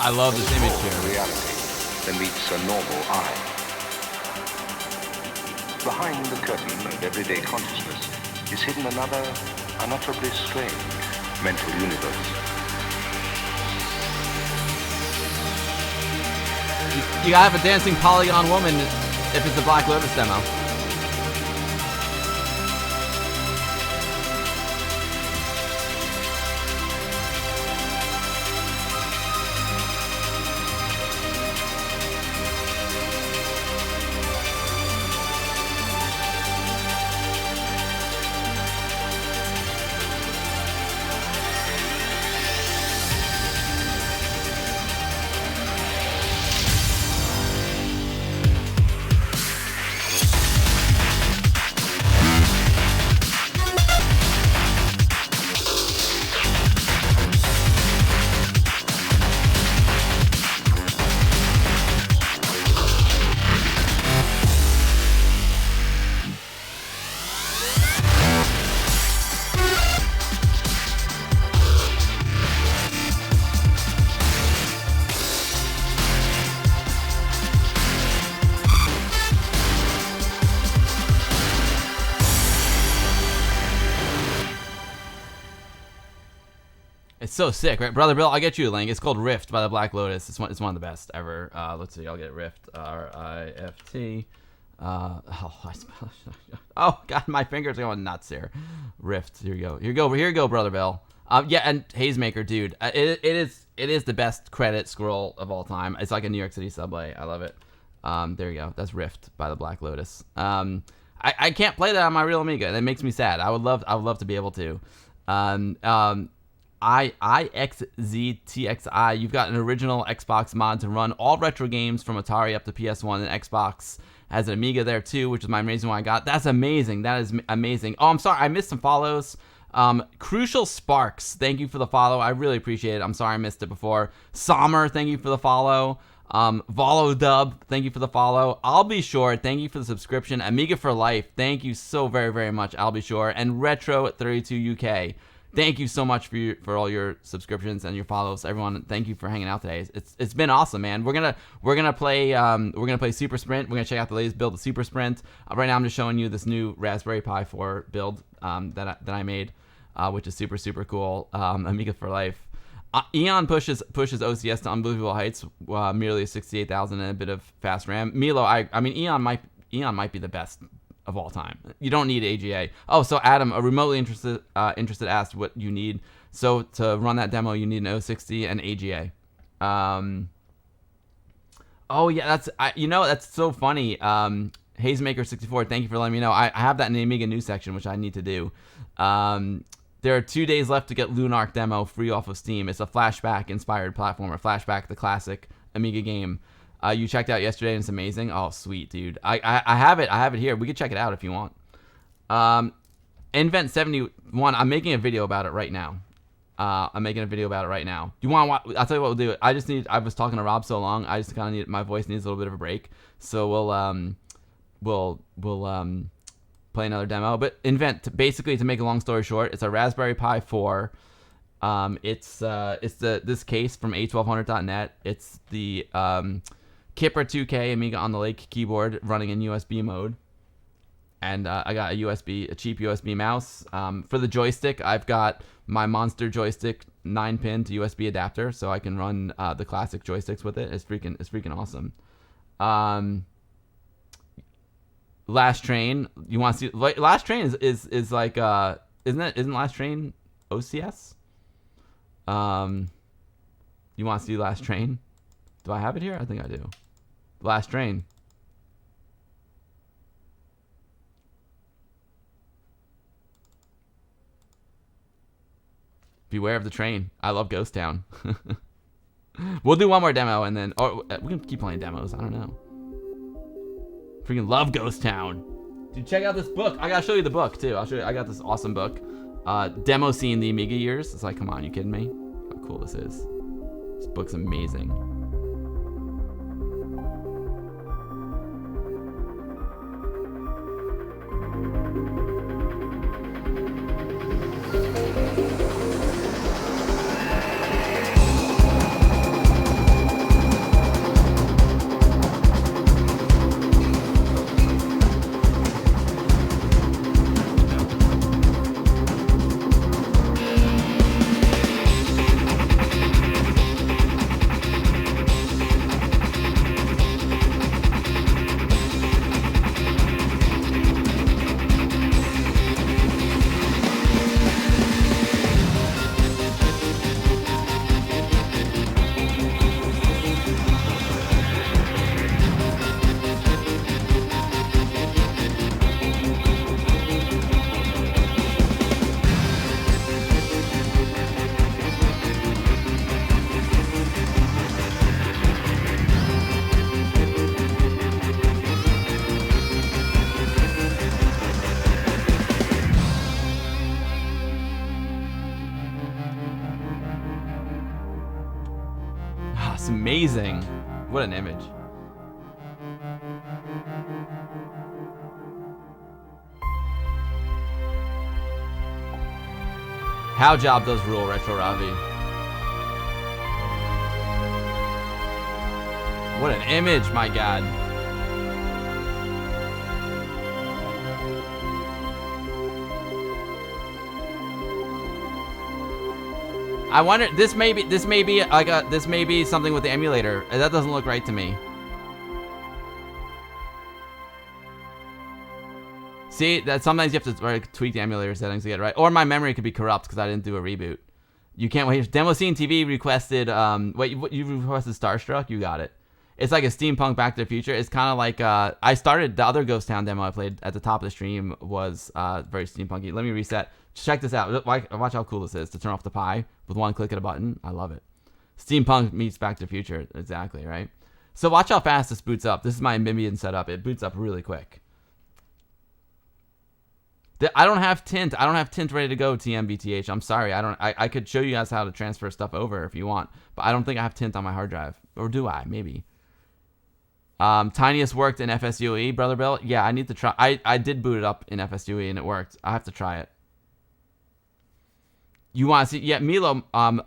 I love this image here. Reality that meets a normal eye. Behind the curtain of everyday consciousness is hidden another unutterably strange mental universe. You gotta have a dancing polygon woman if it's a Black Lotus demo. It's so sick, right? Brother Bill, I'll get you a link. It's called Rift by the Black Lotus. It's one of the best ever. Let's see, I'll get Rift. R-I-F-T. Oh, God, my fingers are going nuts here. Rift. Here you go, Brother Bill. Yeah, and Hazemaker, dude. It is the best credit scroll of all time. It's like a New York City subway. I love it. There you go. That's Rift by the Black Lotus. I can't play that on my real Amiga. That makes me sad. I would love to be able to. IXZTXI, you've got an original Xbox mod to run all retro games from Atari up to PS1, and Xbox has an Amiga there too, which is my reason why I got. That's amazing. That is amazing. Oh, I'm sorry, I missed some follows. Crucial Sparks, thank you for the follow. I really appreciate it. I'm sorry I missed it before. Sommer, thank you for the follow. Volo Dub, thank you for the follow. I'll Be Sure, thank you for the subscription. Amiga for Life, thank you so very, very much. I'll Be Sure. And Retro at 32 UK. Thank you so much for all your subscriptions and your follows, everyone. Thank you for hanging out today. It's been awesome, man. We're gonna play Super Sprint. We're gonna check out the latest build of Super Sprint. Right now, I'm just showing you this new Raspberry Pi 4 build that I made, which is super cool. Amiga for Life. Eon pushes OCS to unbelievable heights. Merely 68,000 and a bit of fast RAM. Milo, I mean Eon might be the best of all time. You don't need AGA. Oh, so Adam, a remotely interested asked what you need. So to run that demo, you need an 060 and AGA. Oh yeah, that's so funny. Hazemaker 64, thank you for letting me know. I have that in the Amiga news section, which I need to do. There are 2 days left to get Lunark demo free off of Steam. It's a flashback inspired platformer. Flashback, the classic Amiga game. You checked out yesterday and it's amazing. Oh, sweet, dude. I have it. I have it here. We could check it out if you want. Invent 71. I'm making a video about it right now. I'm making a video about it right now. You want to watch? I'll tell you what we'll do. I was talking to Rob so long. I just kind of need, my voice needs a little bit of a break. So we'll play another demo. But basically, to make a long story short, it's a Raspberry Pi 4. It's this case from a1200.net. It's the Kipper 2K Amiga on the Lake keyboard running in USB mode. And I got a cheap USB mouse. For the joystick, I've got my Monster joystick 9-pin to USB adapter, so I can run the classic joysticks with it. It's freaking awesome. Last Train. You want to see? Last Train is like isn't Last Train OCS? You want to see Last Train? Do I have it here? I think I do. Last Train. Beware of the train. I love Ghost Town. We'll do one more demo and then, or we can keep playing demos. I don't know. Freaking love Ghost Town. Dude, check out this book. I gotta show you the book too. I'll show you. I got this awesome book. Demo Scene, the Amiga Years. It's like, come on, you kidding me? How cool this is. This book's amazing. Amazing. What an image. How job does rule, Retro Ravi. What an image, my God. I wonder, this may be something with the emulator. That doesn't look right to me. See, that sometimes you have to tweak the emulator settings to get it right. Or my memory could be corrupt because I didn't do a reboot. You can't wait. Demo Scene TV requested, you requested Starstruck? You got it. It's like a steampunk Back to the Future. It's kind of like, I started, the other Ghost Town demo I played at the top of the stream was very steampunky. Let me reset. Check this out. Watch how cool this is to turn off the Pi with one click of a button. I love it. Steampunk meets Back to the Future. Exactly, right? So watch how fast this boots up. This is my Ambient setup. It boots up really quick. I don't have tint. I don't have tint ready to go, TMBTH. I'm sorry. I could show you guys how to transfer stuff over if you want, but I don't think I have tint on my hard drive. Or do I? Maybe. Tiniest worked in FSUE, Brother Bill. Yeah, I need to try. I did boot it up in FSUE and it worked. I have to try it. You want to see? Yeah, Milo.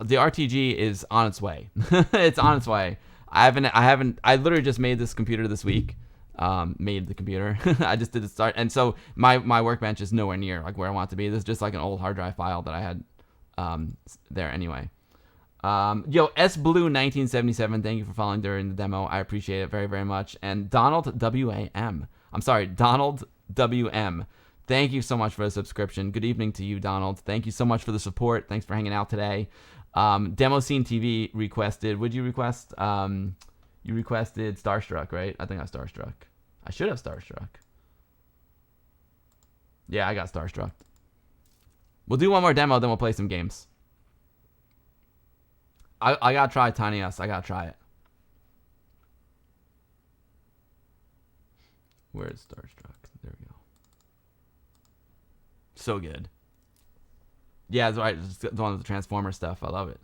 The RTG is on its way. It's on its way. I literally just made this computer this week. Made the computer. I just did the start, and so my workbench is nowhere near like where I want it to be. This is just like an old hard drive file that I had there anyway. Yo, SBlue1977, thank you for following during the demo. I appreciate it very, very much. And Donald WM. I'm sorry, Donald WM. Thank you so much for the subscription. Good evening to you, Donald. Thank you so much for the support. Thanks for hanging out today. Demo Scene TV requested. Would you request? You requested Starstruck, right? I think I Starstruck. I should have Starstruck. Yeah, I got Starstruck. We'll do one more demo, then we'll play some games. I gotta try Tiny Us. I gotta try it. Where's Starstruck? There we go. So good. Yeah, that's right. Just the one with the Transformer stuff. I love it.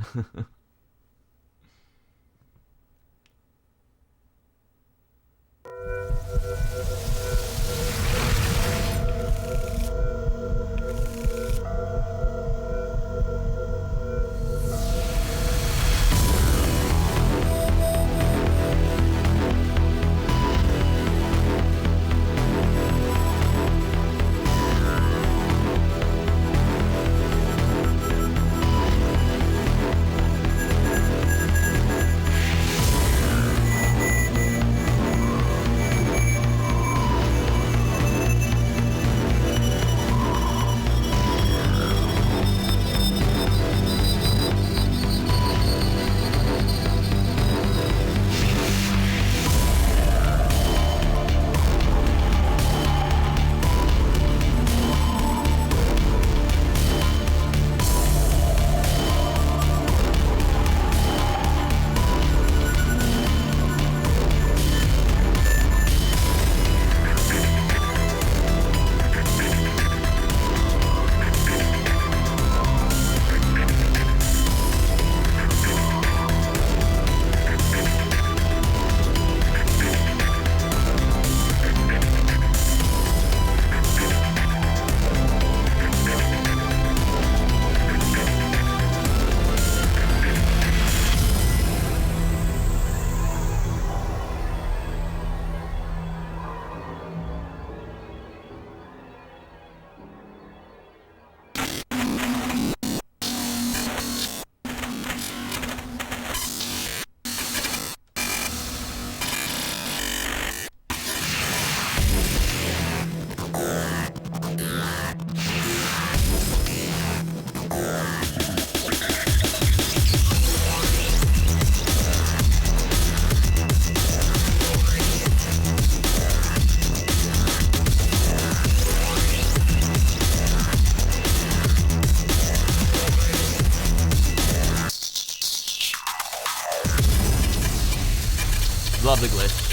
Love the glitch.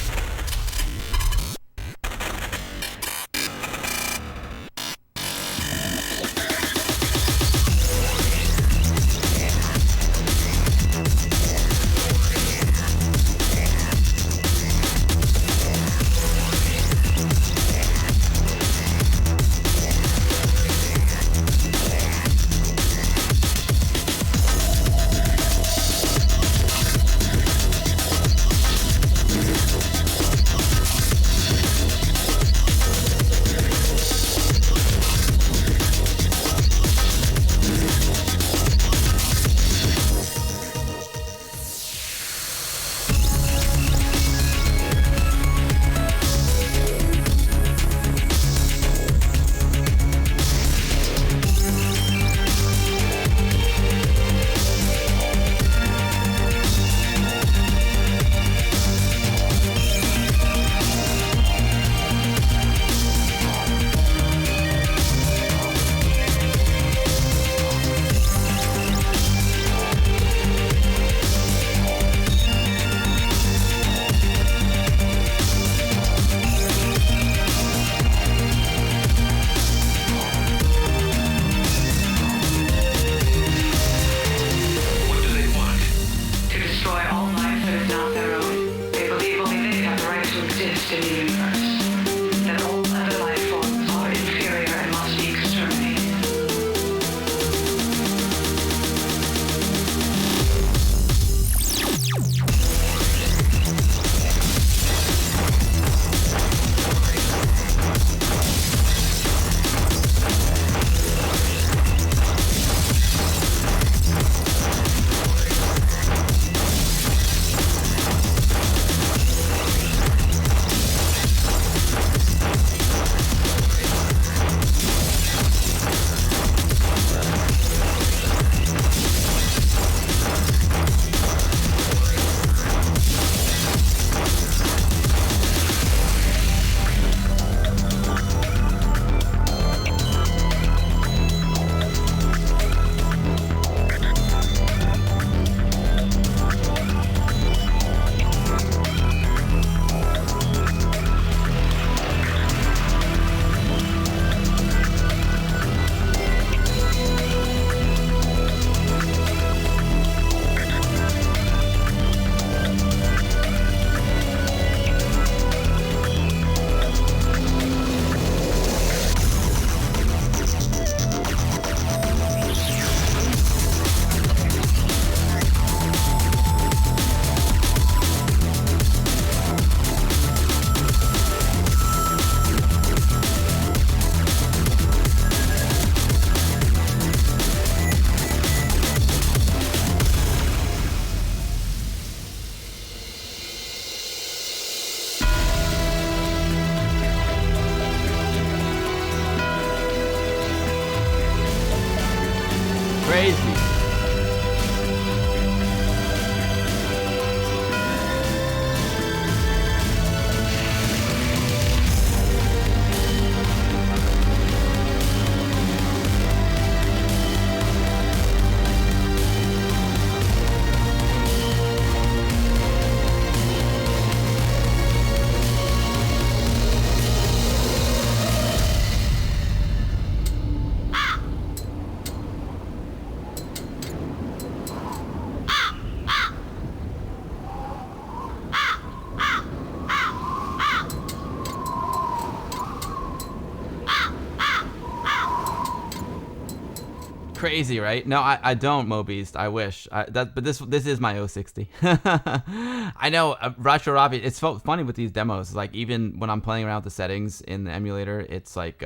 crazy, right? No, I don't, MoBeast. I wish. But this is my 060. I know, Retro Robbie. It's so funny with these demos. Like, even when I'm playing around with the settings in the emulator, it's like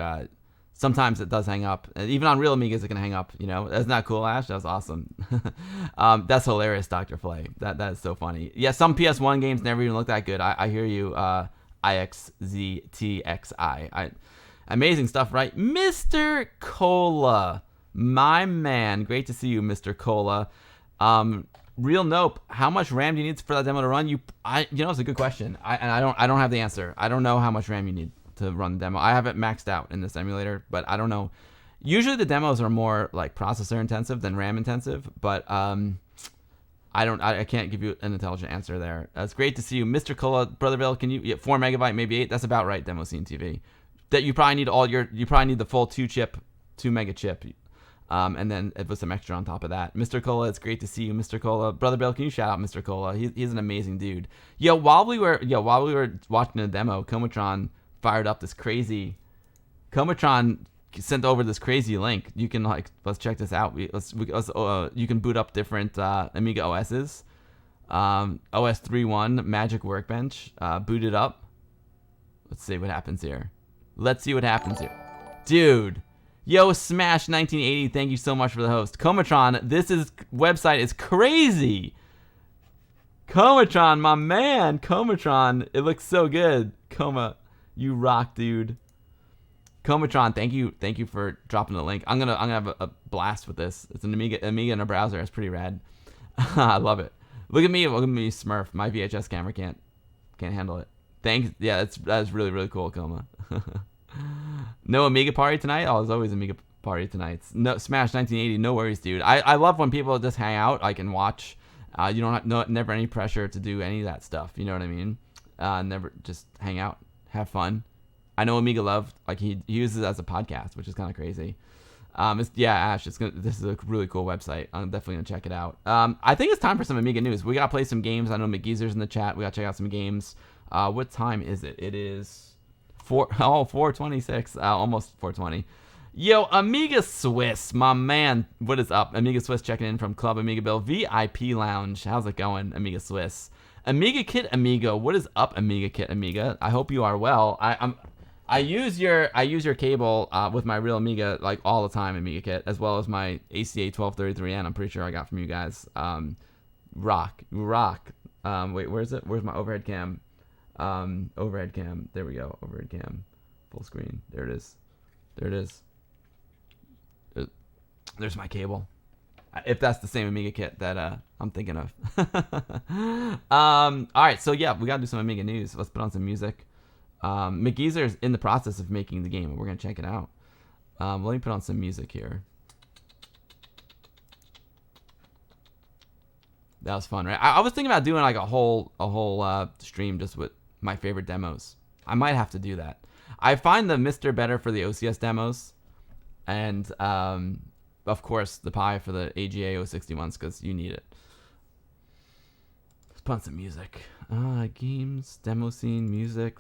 sometimes it does hang up. Even on real Amigas, it can hang up. You know, isn't that cool, Ash? That's awesome. That's hilarious, Dr. Flay. That is so funny. Yeah, some PS1 games never even look that good. I hear you, IXZTXI. Amazing stuff, right? Mr. Cola, my man. Great to see you, Mr. Cola. Real Nope. How much RAM do you need for that demo to run? You know, it's a good question. I don't have the answer. I don't know how much RAM you need to run the demo. I have it maxed out in this emulator, but I don't know. Usually the demos are more like processor intensive than RAM intensive, but I can't give you an intelligent answer there. It's great to see you, Mr. Cola. Brother Bill, can you 4 megabyte, maybe 8? That's about right, Demo Scene TV. That you probably need the full 2 mega chip, and then with some extra on top of that. Mr. Cola, it's great to see you, Mr. Cola. Brother Bill, can you shout out Mr. Cola? He's an amazing dude. While we were watching the demo, Comatron fired up this crazy. Comatron sent over this crazy link. You can let's check this out. You can boot up different Amiga OSs. OS 3.1 Magic Workbench. Boot it up. Let's see what happens here. Dude. Smash 1980, thank you so much for the host. Comatron, website is crazy. Comatron, my man. Comatron, it looks so good. Coma, you rock, dude. Comatron, thank you for dropping the link. I'm gonna have a blast with this. It's an Amiga in a browser. It's pretty rad. I love it. Look at me, Smurf. My VHS camera can't handle it. Thanks. Yeah, that's really, really cool, Coma. No Amiga party tonight? Oh, there's always Amiga party tonight. No Smash 1980. No worries, dude. I love when people just hang out. I can watch. You don't have never any pressure to do any of that stuff. You know what I mean? Never just hang out, have fun. I know Amiga Love, he uses it as a podcast, which is kind of crazy. Ash, this is a really cool website. I'm definitely gonna check it out. I think it's time for some Amiga news. We gotta play some games. I know McGeezer's in the chat. We gotta check out some games. What time is it? It is 4:26, almost 4:20. Amiga Swiss, my man. What is up? Amiga Swiss checking in from Club Amiga Bill VIP Lounge. How's it going, Amiga Swiss? Amiga Kit Amiga. What is up, Amiga Kit Amiga? I hope you are well. I use your cable with my real Amiga all the time, Amiga Kit, as well as my ACA 1233N. I'm pretty sure I got from you guys. Rock. Wait, where's it? Where's my overhead cam? Overhead cam. There we go. Overhead cam. Full screen. There it is. There's my cable. If that's the same Amiga kit that I'm thinking of. All right. So yeah, we gotta do some Amiga news. Let's put on some music. McGeezer's in the process of making the game, and we're gonna check it out. Let me put on some music here. That was fun, right? I was thinking about doing a whole stream just with my favorite demos. I might have to do that. I find the Mr. better for the OCS demos, and of course the Pi for the AGA 061s because you need it. Let's put on some music. Games, demo scene, music.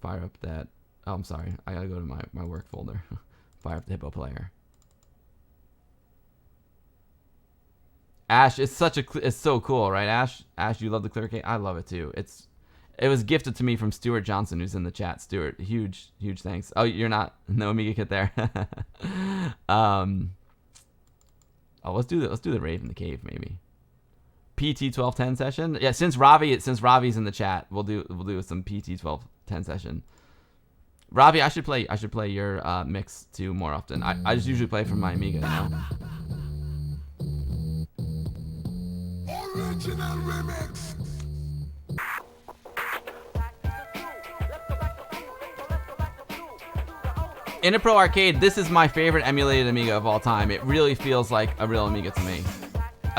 Fire up that. Oh, I'm sorry. I gotta go to my work folder. Fire up the Hippo player. Ash, it's so cool, right, Ash? Ash, you love the clear cake? I love it too. It was gifted to me from Stuart Johnson, who's in the chat. Stuart, huge thanks. Oh, you're not no Amiga kit there. Let's do the rave in the cave maybe. PT 1210 session. Yeah, since Ravi's in the chat, we'll do some PT 1210 session. Ravi, I should play your mix too more often. I just usually play from my Amiga, you know. Original remix. Inipro Arcade, this is my favorite emulated Amiga of all time. It really feels like a real Amiga to me.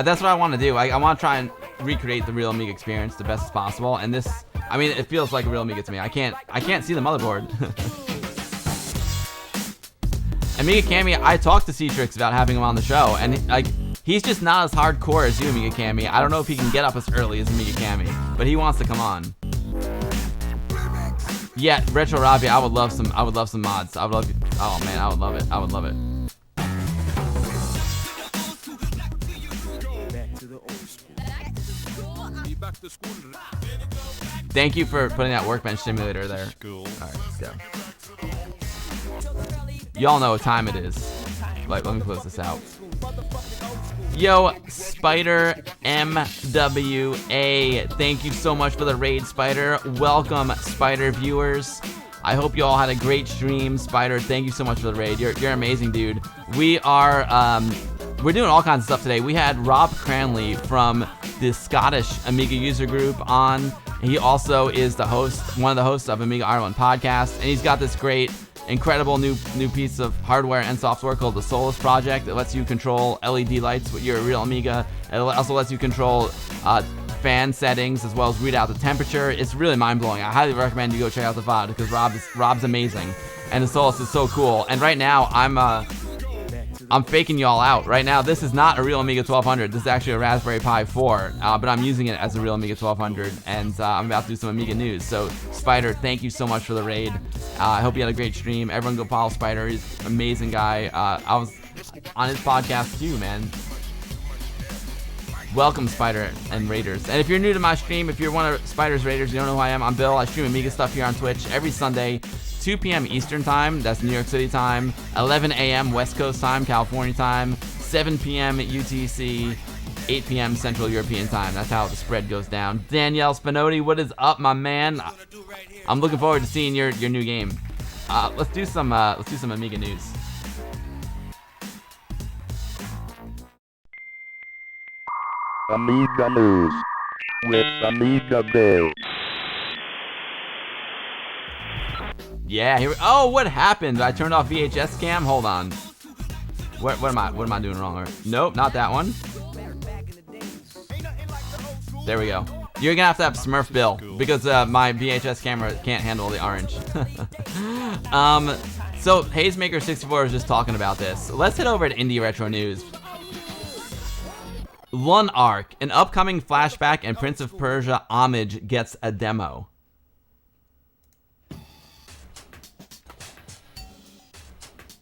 That's what I want to do. I want to try and recreate the real Amiga experience the best as possible. And this, it feels like a real Amiga to me. I can't see the motherboard. Amiga Cammy, I talked to Citrix about having him on the show, and he's just not as hardcore as you, Amiga Cammy. I don't know if he can get up as early as Amiga Cammy, but he wants to come on. Yeah, Retro Robbie, I would love some mods. Oh man, I would love it. Thank you for putting that workbench simulator there. Cool. All right, let's go. Y'all know what time it is. Like, let me close this out. Yo, Spider MWA, thank you so much for the raid, Spider. Welcome, Spider viewers. I hope you all had a great stream. Spider, thank you so much for the raid. You're amazing, dude. We're doing all kinds of stuff today. We had Rob Cranley from the Scottish Amiga user group on. He also is the host, one of the hosts of Amiga Ireland podcast, and he's got this great, incredible new piece of hardware and software called the Solas project that lets you control LED lights with your real Amiga. It also lets you control fan settings as well as read out the temperature. It's really mind-blowing. I highly recommend you go check out the VOD because Rob's amazing, and the Solas is so cool. And right now I'm faking y'all out. Right now, this is not a real Amiga 1200. This is actually a Raspberry Pi 4, but I'm using it as a real Amiga 1200, and I'm about to do some Amiga news. So, Spider, thank you so much for the raid. I hope you had a great stream. Everyone go follow Spider. He's an amazing guy. I was on his podcast too, man. Welcome, Spider and Raiders. And if you're new to my stream, if you're one of Spider's Raiders, you don't know who I am, I'm Bill. I stream Amiga stuff here on Twitch every Sunday, 2 p.m. Eastern Time, that's New York City time, 11 a.m. West Coast time, California time, 7 p.m. UTC, 8 p.m. Central European time. That's how the spread goes down. Danielle Spinotti, what is up, my man? I'm looking forward to seeing your new game. Let's do some Amiga news. Amiga News with Amiga Bill. Yeah, here we, oh, what happened? I turned off VHS cam? Hold on. What am I doing wrong? Nope, not that one. There we go. You're gonna have to have Smurf Bill because my VHS camera can't handle the orange. So Hazemaker64 is just talking about this. Let's head over to Indie Retro News. Lunark, an upcoming flashback and Prince of Persia homage, gets a demo.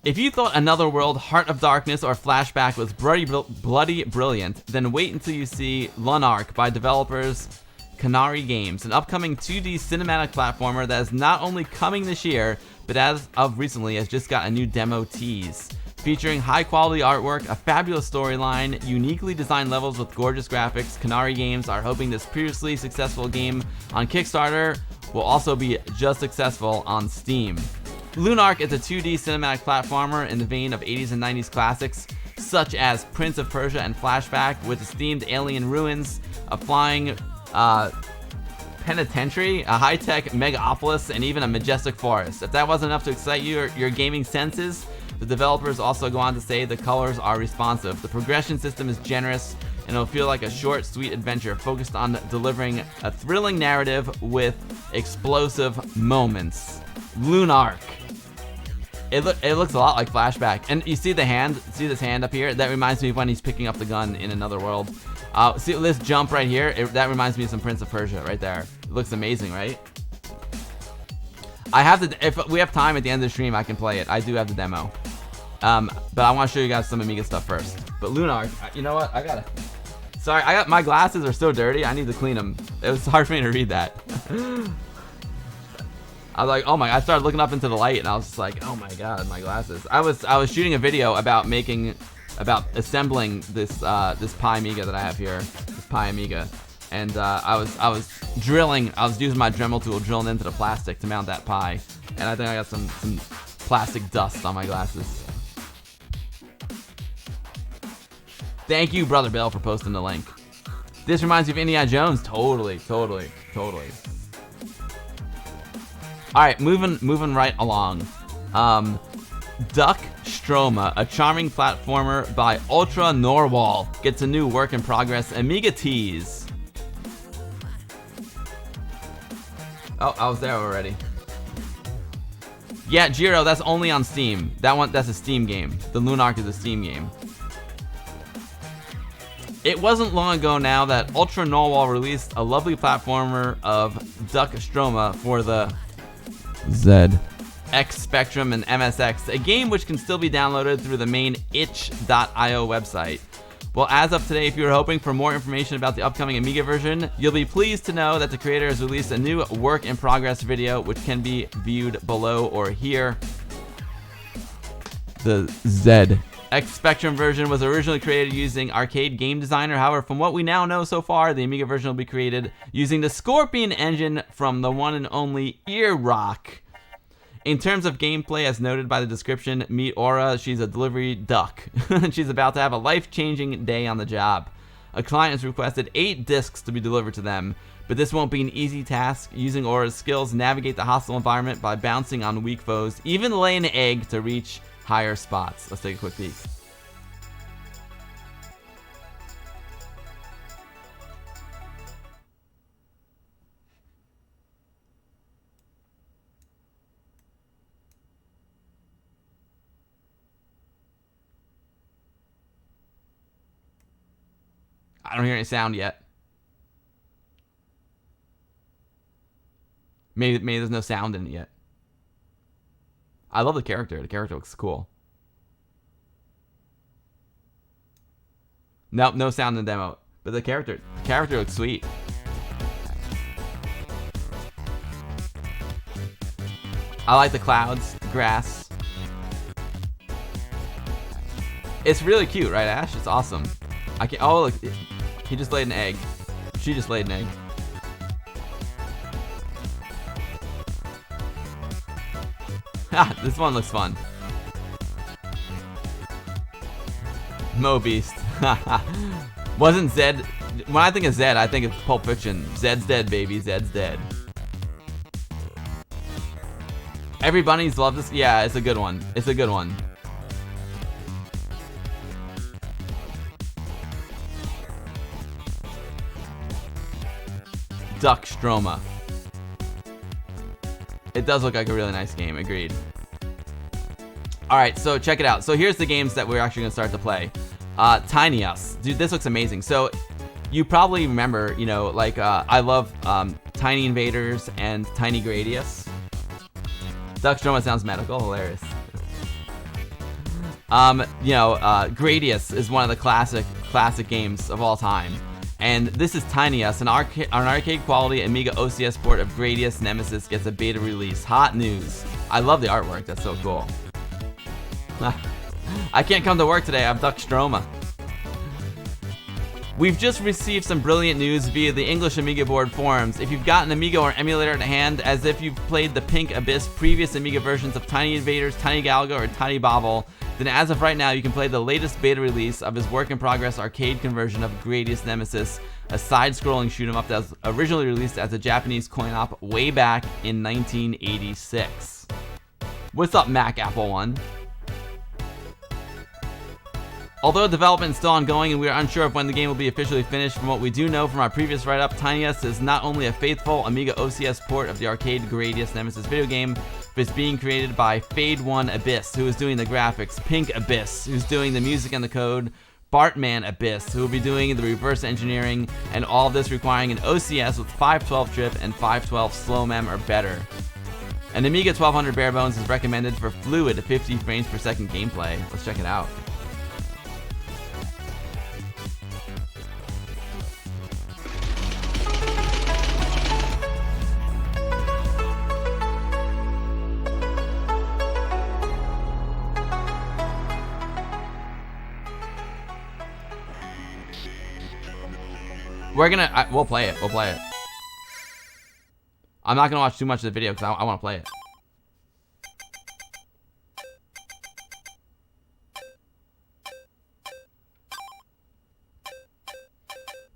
If you thought Another World, Heart of Darkness, or Flashback was bloody brilliant, then wait until you see Lunark by developers Canary Games, an upcoming 2D cinematic platformer that is not only coming this year, but as of recently has just got a new demo tease. Featuring high-quality artwork, a fabulous storyline, uniquely designed levels with gorgeous graphics, Canary Games are hoping this previously successful game on Kickstarter will also be just successful on Steam. Lunark is a 2D cinematic platformer in the vein of 80s and 90s classics, such as Prince of Persia and Flashback, with esteemed alien ruins, a flying penitentiary, a high-tech megapolis, and even a majestic forest. If that wasn't enough to excite your gaming senses, the developers also go on to say the colors are responsive. The progression system is generous, and it'll feel like a short, sweet adventure focused on delivering a thrilling narrative with explosive moments. Lunark. It looks a lot like Flashback. And you see the hand? See this hand up here? That reminds me of when he's picking up the gun in Another World. See this jump right here? That reminds me of some Prince of Persia right there. It looks amazing, right? I have the, if we have time at the end of the stream, I can play it. I do have the demo. But I want to show you guys some Amiga stuff first. But Lunark, you know what? Sorry, my glasses are so dirty. I need to clean them. It was hard for me to read that. I was like, oh my, I started looking up into the light and I was just like, oh my god, my glasses. I was shooting a video about assembling this Pi Amiga that I have here, this Pi Amiga. And I was using my Dremel tool drilling into the plastic to mount that Pi. And I think I got some plastic dust on my glasses. Thank you, Brother Bill, for posting the link. This reminds you of Indiana Jones. Totally. Alright, moving right along. Duck Stroma, a charming platformer by Ultra Norwal, gets a new work in progress Amiga tease. Oh, I was there already. Yeah, Jiro, that's only on Steam. That's a Steam game. The Lunark is a Steam game. It wasn't long ago now that Ultra Norwal released a lovely platformer of Duck Stroma for the Z, X Spectrum, and MSX, a game which can still be downloaded through the main itch.io website. Well, as of today, if you were hoping for more information about the upcoming Amiga version, you'll be pleased to know that the creator has released a new work-in-progress video, which can be viewed below or here. The ZX Spectrum version was originally created using Arcade Game Designer. However, from what we now know so far, the Amiga version will be created using the Scorpion engine from the one and only Earrock. In terms of gameplay, as noted by the description, meet Aura. She's a delivery duck. She's about to have a life-changing day on the job. A client has requested 8 discs to be delivered to them, but this won't be an easy task. Using Aura's skills, navigate the hostile environment by bouncing on weak foes, even lay an egg to reach higher spots. Let's take a quick peek. I don't hear any sound yet. Maybe there's no sound in it yet. I love the character. The character looks cool. Nope, no sound in the demo. But the character looks sweet. I like the clouds, the grass. It's really cute, right, Ash? It's awesome. I can't. Oh, look. He just laid an egg. She just laid an egg. Ha! This one looks fun. Mo Beast. Wasn't Zed. When I think of Zed, I think of Pulp Fiction. Zed's dead, baby. Zed's dead. Every bunnies love this. Yeah, it's a good one. It's a good one. Duck Stroma. It does look like a really nice game, agreed. Alright, so check it out. So here's the games that we're actually going to start to play. Tiny Us. Dude, this looks amazing. So you probably remember, you know, like, I love Tiny Invaders and Tiny Gradius. Duck Stroma sounds medical, hilarious. You know, Gradius is one of the classic games of all time. And this is Tiny Us, an arcade quality Amiga OCS port of Gradius Nemesis gets a beta release. Hot news. I love the artwork, that's so cool. I can't come to work today, I'm Duck Stroma. We've just received some brilliant news via the English Amiga board forums. If you've got an Amiga or emulator at hand, as if you've played the Pink Abyss previous Amiga versions of Tiny Invaders, Tiny Galaga, or Tiny Bobble, then as of right now, you can play the latest beta release of his work-in-progress arcade conversion of Gradius Nemesis, a side-scrolling shoot-'em-up that was originally released as a Japanese coin-op way back in 1986. What's up, Mac Apple One? Although development is still ongoing and we are unsure of when the game will be officially finished, from what we do know from our previous write-up, Tiny Us is not only a faithful Amiga OCS port of the arcade Gradius Nemesis video game, but it's being created by Fade One Abyss, who is doing the graphics, Pink Abyss, who's doing the music and the code, Bartman Abyss, who will be doing the reverse engineering, and all of this requiring an OCS with 512 trip and 512 slow mem or better. An Amiga 1200 bare bones is recommended for fluid 50 frames per second gameplay. Let's check it out. We'll play it. We'll play it. I'm not gonna watch too much of the video because I want to play it.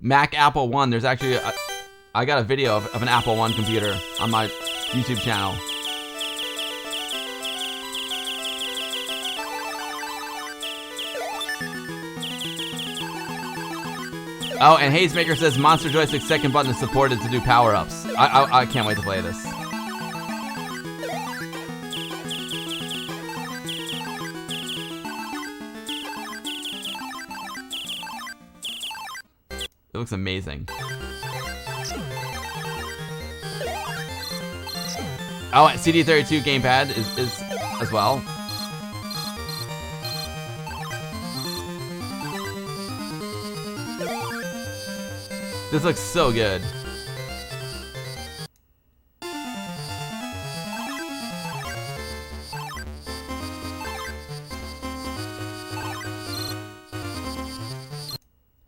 Mac Apple One. There's actually I got a video of an Apple One computer on my YouTube channel. Oh, and Hazemaker says Monster Joystick's second button is supported to do power-ups. I can't wait to play this. It looks amazing. Oh, and CD32 gamepad is as well. This looks so good.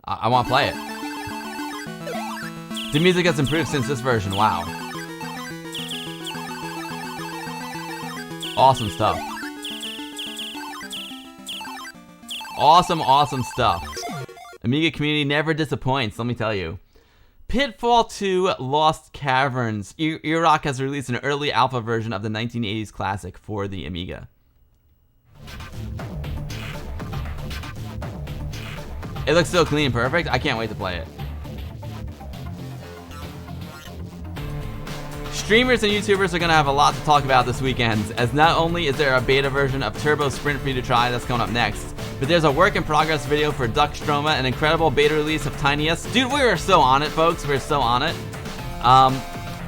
I want to play it. The music has improved since this version. Wow. Awesome stuff. Awesome stuff. Amiga community never disappoints, let me tell you. Pitfall 2 Lost Caverns. Erock has released an early alpha version of the 1980s classic for the Amiga. It looks so clean and perfect. I can't wait to play it. Streamers and YouTubers are going to have a lot to talk about this weekend, as not only is there a beta version of Turbo Sprint for you to try that's coming up next, but there's a work in progress video for Duck Stroma, an incredible beta release of Tiniest. Dude, we are so on it, folks. We're so on it.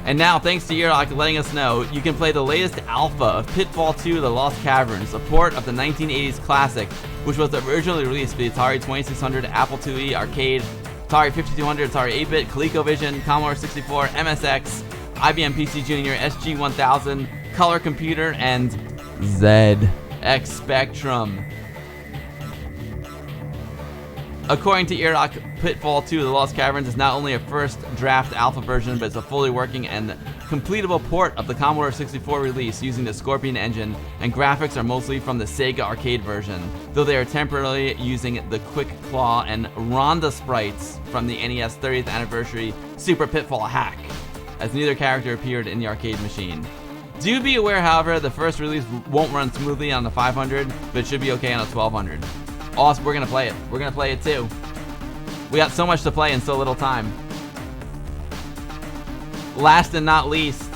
And now, thanks to Erock letting us know, you can play the latest alpha of Pitfall 2 The Lost Caverns, a port of the 1980s classic, which was originally released for the Atari 2600, Apple IIe, Arcade, Atari 5200, Atari 8-bit, ColecoVision, Commodore 64, MSX, IBM PC Junior, SG-1000, Color Computer, and ZX Spectrum. According to Erock, Pitfall 2 The Lost Caverns is not only a first draft alpha version, but it's a fully working and completable port of the Commodore 64 release using the Scorpion engine, and graphics are mostly from the Sega arcade version, though they are temporarily using the Quick Claw and Rhonda sprites from the NES 30th anniversary Super Pitfall hack, as neither character appeared in the arcade machine. Do be aware, however, the first release won't run smoothly on the 500, but it should be okay on the 1200. Also, we're gonna play it. We're gonna play it too. We got so much to play in so little time. Last and not least,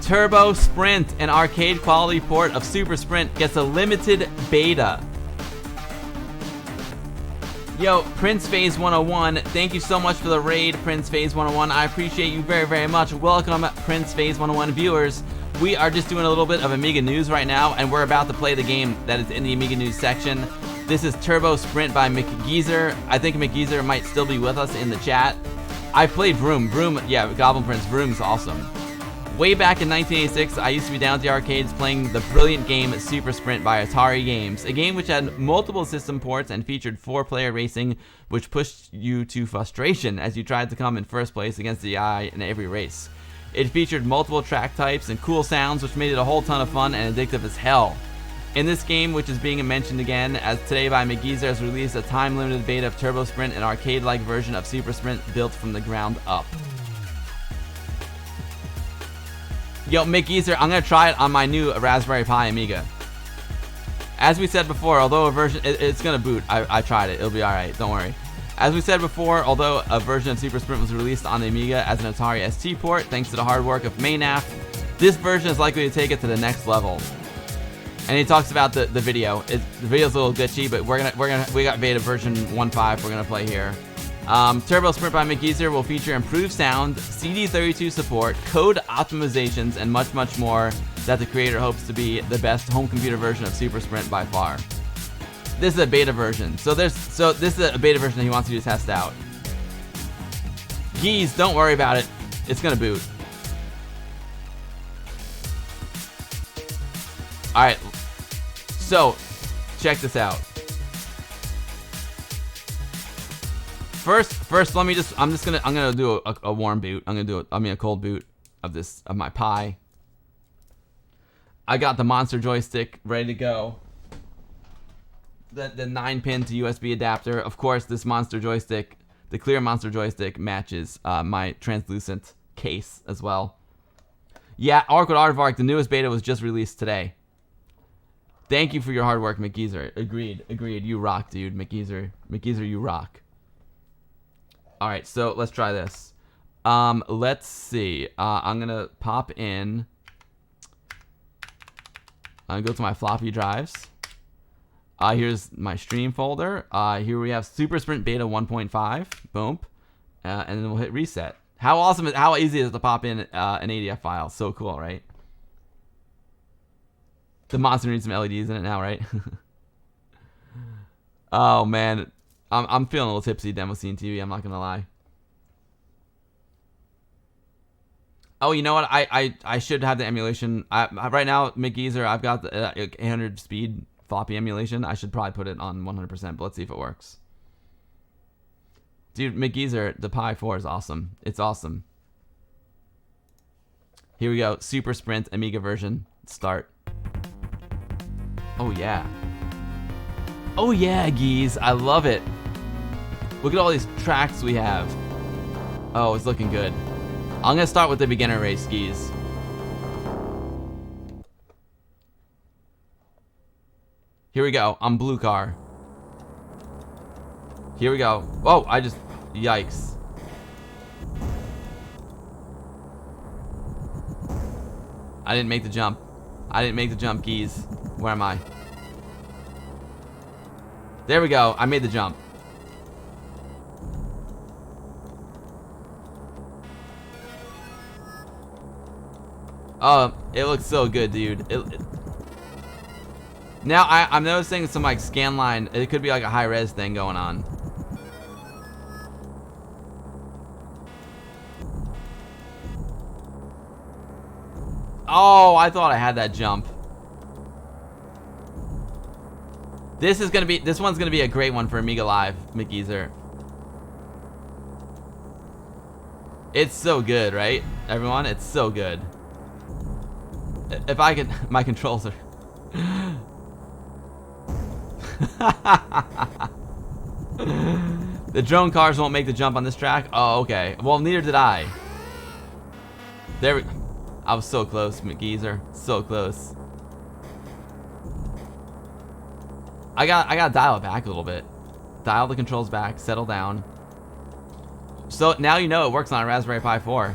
Turbo Sprint, an arcade quality port of Super Sprint, gets a limited beta. Yo, Prince Phase 101, thank you so much for the raid, Prince Phase 101. I appreciate you very, very much. Welcome, Prince Phase 101 viewers. We are just doing a little bit of Amiga news right now, and we're about to play the game that is in the Amiga news section. This is Turbo Sprint by McGeezer. I think McGeezer might still be with us in the chat. I played Vroom. Vroom, yeah, Goblin Prince. Vroom's awesome. Way back in 1986, I used to be down at the arcades playing the brilliant game Super Sprint by Atari Games, a game which had multiple system ports and featured 4-player racing, which pushed you to frustration as you tried to come in first place against the AI in every race. It featured multiple track types and cool sounds, which made it a whole ton of fun and addictive as hell. In this game, which is being mentioned again, as today by McGeezer has released a time-limited beta of Turbo Sprint, an arcade-like version of Super Sprint built from the ground up. Yo, McGeezer, I'm gonna try it on my new Raspberry Pi Amiga. As we said before, although a version, it's gonna boot. I tried it. It'll be alright. Don't worry. As we said before, although a version of Super Sprint was released on the Amiga as an Atari ST port, thanks to the hard work of Maynaf, this version is likely to take it to the next level. And he talks about the video. The video's a little glitchy, but we got beta version 1.5 we're gonna play here. Turbo Sprint by McGeezer will feature improved sound, CD32 support, code optimizations, and much, much more that the creator hopes to be the best home computer version of Super Sprint by far. This is a beta version, so this is a beta version that he wants you to test out. Geez, don't worry about it. It's gonna boot. All right, so check this out. First, let me I'm gonna do a warm boot. I'm gonna do a cold boot of my Pi. I got the monster joystick ready to go. The 9-pin to USB adapter. Of course, this monster joystick, the clear monster joystick, matches my translucent case as well. Yeah, Orchid Aardvark, the newest beta was just released today. Thank you for your hard work, McGeezer. Agreed. You rock, dude. McGeezer, you rock. All right, so let's try this. Let's see. I'm gonna pop in. I'm gonna go to my floppy drives. Here's my stream folder. Here we have Super Sprint Beta 1.5. Boom. And then we'll hit reset. How awesome how easy is it to pop in an ADF file? So cool, right? The monster needs some LEDs in it now, right? Oh man, I'm feeling a little tipsy, Demo Scene TV, I'm not gonna lie. Oh, you know what? I should have the emulation. Right now, McGeezer, I've got the 800 speed floppy emulation. I should probably put it on 100%, but let's see if it works. Dude, McGeezer, the Pi 4 is awesome. It's awesome. Here we go. Super Sprint Amiga version. Start. Oh, yeah. Oh, yeah, Geese. I love it. Look at all these tracks we have. Oh, it's looking good. I'm going to start with the beginner race, Skis. Here we go. I'm blue car. Here we go. Whoa, I just... Yikes. I didn't make the jump. I didn't make the jump, Geese. Where am I? There we go. I made the jump. Oh, it looks so good, dude. Now I'm noticing some like scanline. It could be like a high res thing going on. Oh, I thought I had that jump. This one's gonna be a great one for Amiga Live, McGeezer. It's so good, right, everyone? It's so good. If I can, my controls are. The drone cars won't make the jump on this track. Oh, okay. Well, neither did I. There we. I was so close, McGeezer. So close. I gotta dial it back a little bit. Dial the controls back. Settle down. So now you know it works on a Raspberry Pi 4.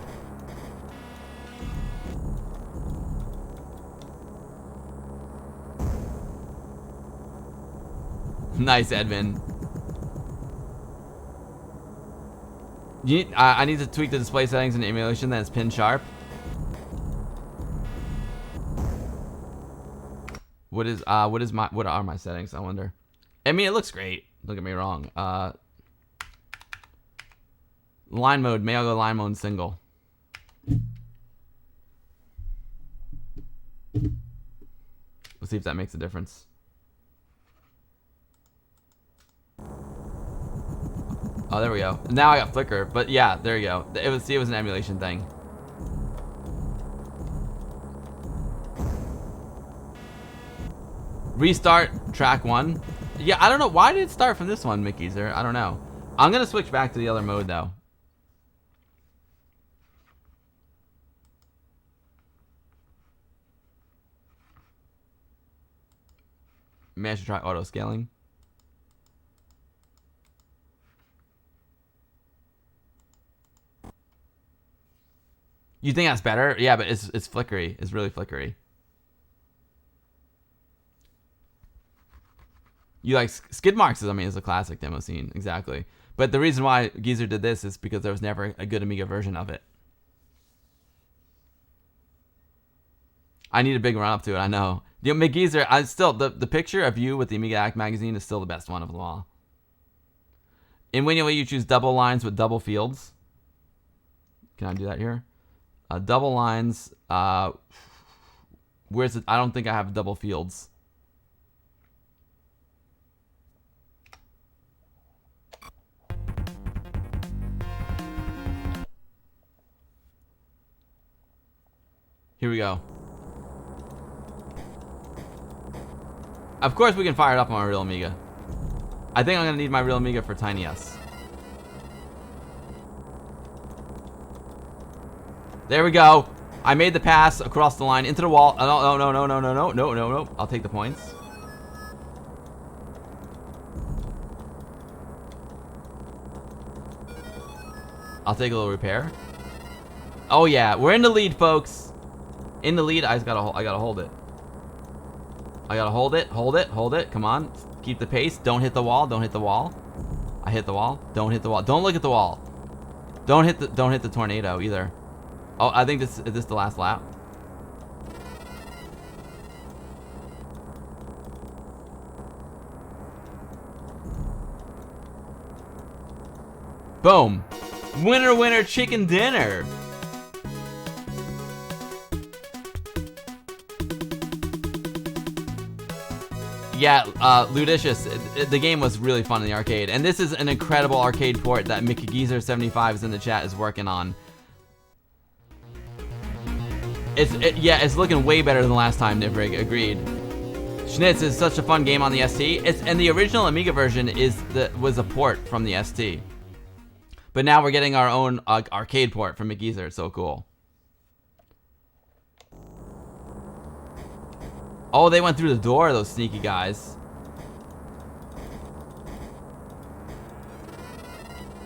Nice, Edmund. I need to tweak the display settings in the emulation. Then it's pin sharp. What are my settings? I wonder. I mean, it looks great. Don't get me wrong. Line mode. May I go line mode single? Let's see if that makes a difference. Oh, there we go. Now I got flicker, but yeah, there you go. It was an emulation thing. Restart track 1. Yeah, I don't know. Why did it start from this one, McGeezer? I don't know. I'm going to switch back to the other mode, though. Maybe I should try auto scaling. You think that's better? Yeah, but it's flickery. It's really flickery. You like skid marks? I mean, is a classic demo scene, exactly. But the reason why Geezer did this is because there was never a good Amiga version of it. I need a big run up to it. I know. You know, McGeezer, I still the picture of you with the Amiga Act magazine is still the best one of them all. In Winnie, you choose double lines with double fields. Can I do that here? Double lines. Where's it? I don't think I have double fields. Here we go. Of course we can fire it up on my real Amiga. I think I'm gonna need my real Amiga for Tiny S. There we go. I made the pass across the line into the wall. No. I'll take the points. I'll take a little repair. Oh yeah, we're in the lead, folks. In the lead. I gotta hold it. I gotta hold it. Come on, keep the pace. Don't hit the wall. Don't hit the wall. I hit the wall. Don't hit the wall. Don't look at the wall. Don't hit the tornado either. Oh, I think this is the last lap. Boom. Winner, winner, chicken dinner. Yeah, Ludicious, the game was really fun in the arcade. And this is an incredible arcade port that McGeezer75 is in the chat is working on. Yeah, it's looking way better than last time, Nivrig, agreed. Schnitz is such a fun game on the ST. And the original Amiga version was a port from the ST. But now we're getting our own arcade port from McGeezer. It's so cool. Oh, they went through the door, those sneaky guys.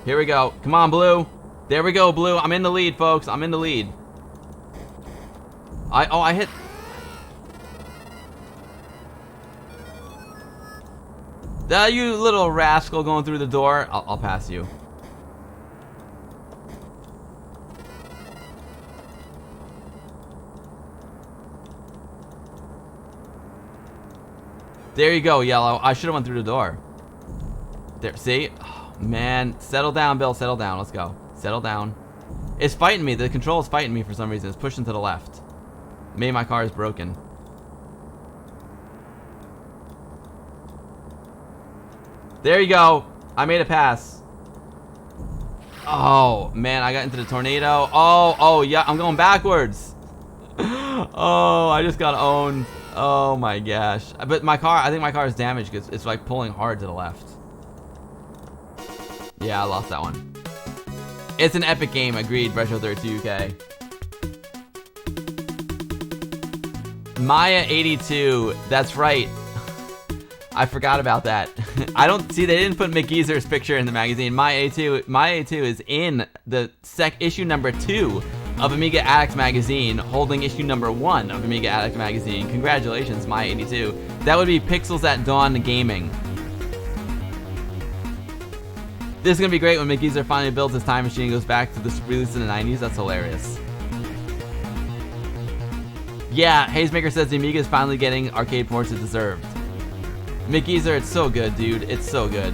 Here we go. Come on, Blue. There we go, Blue. I'm in the lead, folks. I'm in the lead. I hit... You little rascal going through the door. I'll pass you. There you go, Yellow. I should have went through the door. There, see? Oh, man. Settle down, Bill. Settle down. Let's go. Settle down. It's fighting me. The control is fighting me for some reason. It's pushing to the left. Maybe my car is broken. There you go. I made a pass. Oh, man. I got into the tornado. Oh, yeah. I'm going backwards. Oh, I just got owned. Oh my gosh. But my car, I think my car is damaged because it's like pulling hard to the left. Yeah, I lost that one. It's an epic game, agreed, Retro32UK. Maya82, that's right. I forgot about that. I don't see, they didn't put McGeezer's picture in the magazine. Maya82 is in the issue number 2 of Amiga Addicts magazine, holding issue number 1 of Amiga Addicts magazine. Congratulations, Maya82. That would be Pixels at Dawn Gaming. This is gonna be great when McGeezer finally builds his time machine and goes back to this release in the 90s. That's hilarious. Yeah, Hazemaker says the Amiga is finally getting arcade ports it deserved. McGeezer, it's so good, dude. It's so good.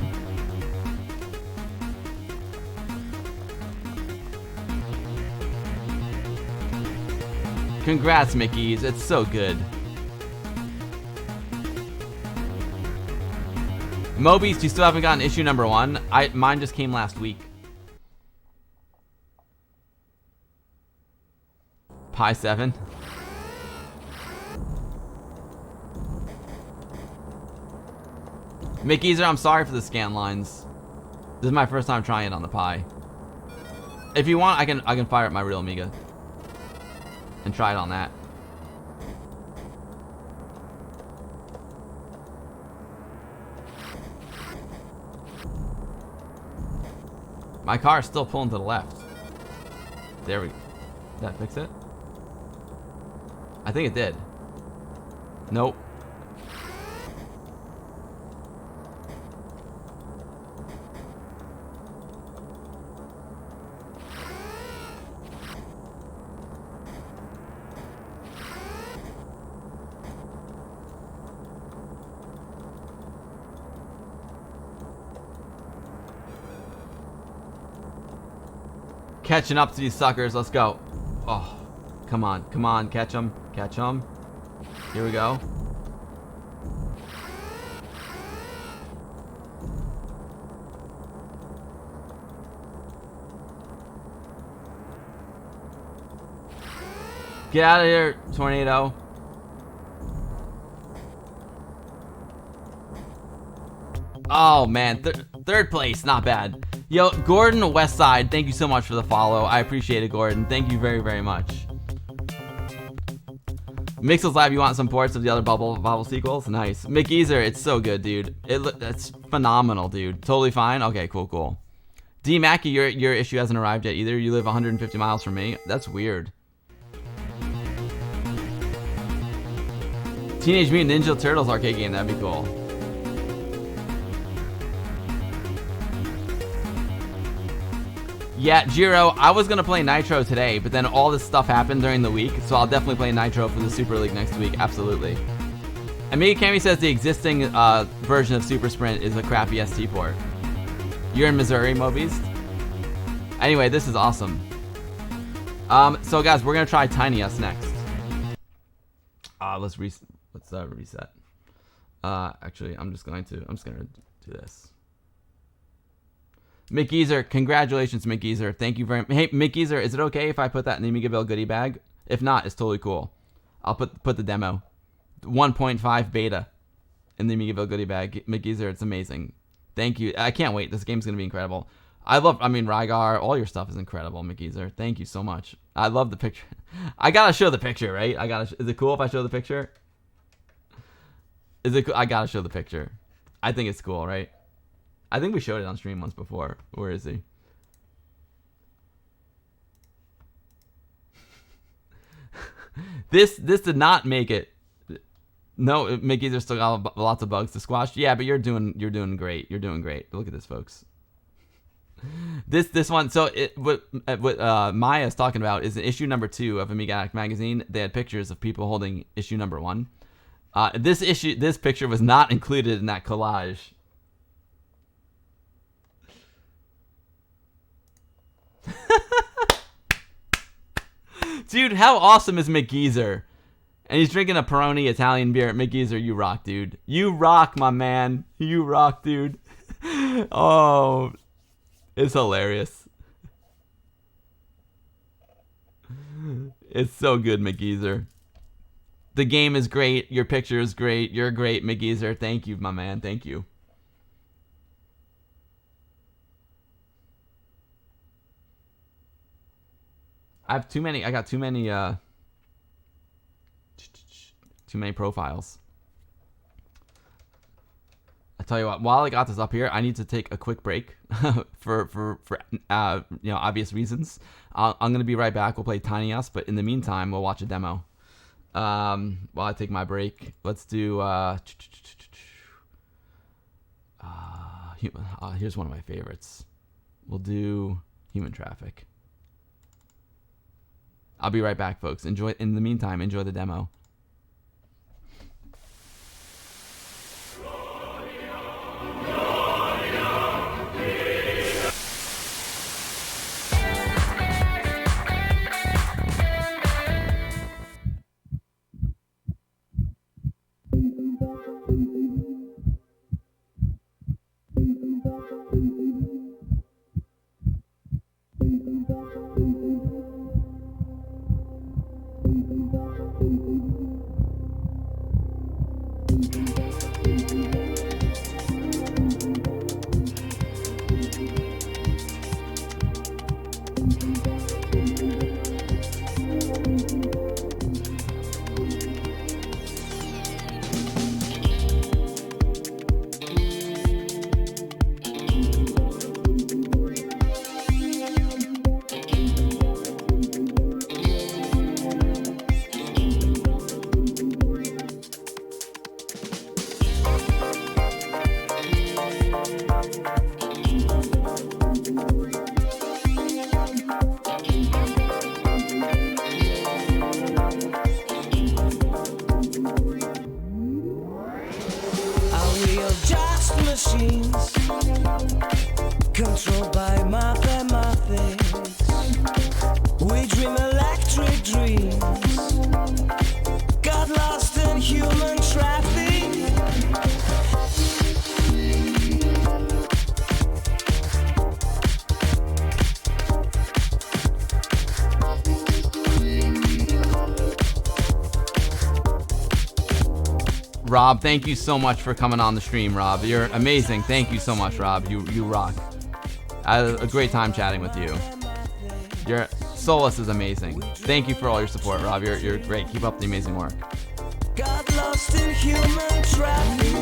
Congrats, Mickey's. It's so good. Mobies, you still haven't gotten issue number 1? Mine just came last week. Pi 7. McGeezer, I'm sorry for the scan lines. This is my first time trying it on the Pi. If you want, I can fire up my real Amiga and try it on that. My car is still pulling to the left. There we go. Did that fix it? I think it did. Nope. Catching up to these suckers. Let's go. Oh, come on. Come on. Catch them. Catch them. Here we go. Get out of here, tornado. Oh, man. Third place. Not bad. Yo, Gordon Westside, thank you so much for the follow. I appreciate it, Gordon. Thank you very, very much. Mixels Live, you want some ports of the other Bubble sequels? Nice. McGeezer, it's so good, dude. It's phenomenal, dude. Totally fine? Okay, cool. D. Mackey, your issue hasn't arrived yet either. You live 150 miles from me. That's weird. Teenage Mutant Ninja Turtles arcade game, that'd be cool. Yeah, Jiro, I was going to play Nitro today, but then all this stuff happened during the week, so I'll definitely play Nitro for the Super League next week, absolutely. Amiga Cammy says the existing version of Super Sprint is a crappy ST port. You're in Missouri, Mobies? Anyway, this is awesome. So guys, we're gonna try Tiny Us next. Let's reset. Actually, I'm just gonna do this. McGeezer, congratulations, McGeezer. Thank you very much. Hey, McGeezer, is it okay if I put that in the Amigaville goodie bag? If not, it's totally cool. I'll put the demo, 1.5 beta, in the Amigaville goodie bag. McGeezer, it's amazing. Thank you. I can't wait. This game's gonna be incredible. Rygar, all your stuff is incredible, McGeezer. Thank you so much. I love the picture. I gotta show the picture, right? Is it cool if I show the picture? Is it cool? I gotta show the picture. I think it's cool, right? I think we showed it on stream once before. Where is he? This did not make it. No, McGeezer still got lots of bugs to squash. Yeah, but you're doing great. You're doing great. Look at this, folks. This one. So what Maya's talking about is issue number 2 of Amiga Addict magazine. They had pictures of people holding issue number 1. This picture was not included in that collage. Dude, how awesome is McGeezer? And he's drinking a Peroni Italian beer. McGeezer, you rock, dude. You rock, my man. You rock, dude. Oh, it's hilarious. It's so good, McGeezer. The game is great. Your picture is great. You're great, McGeezer. Thank you, my man. Thank you. I got too many profiles. I tell you what, while I got this up here, I need to take a quick break for obvious reasons. I'm gonna be right back. We'll play Tiny Us, but in the meantime, we'll watch a demo. While I take my break, let's do here's one of my favorites. We'll do Human Traffic. I'll be right back, folks. Enjoy. In the meantime, enjoy the demo. Controlled by mathematics, we dream electric dreams, got lost in human traffic. Rob, thank you so much for coming on the stream, Rob. You're amazing. Thank you so much, Rob. You rock. I had a great time chatting with you. Your Solas is amazing. Thank you for all your support, Rob. You're great. Keep up the amazing work. Got lost in human traffic.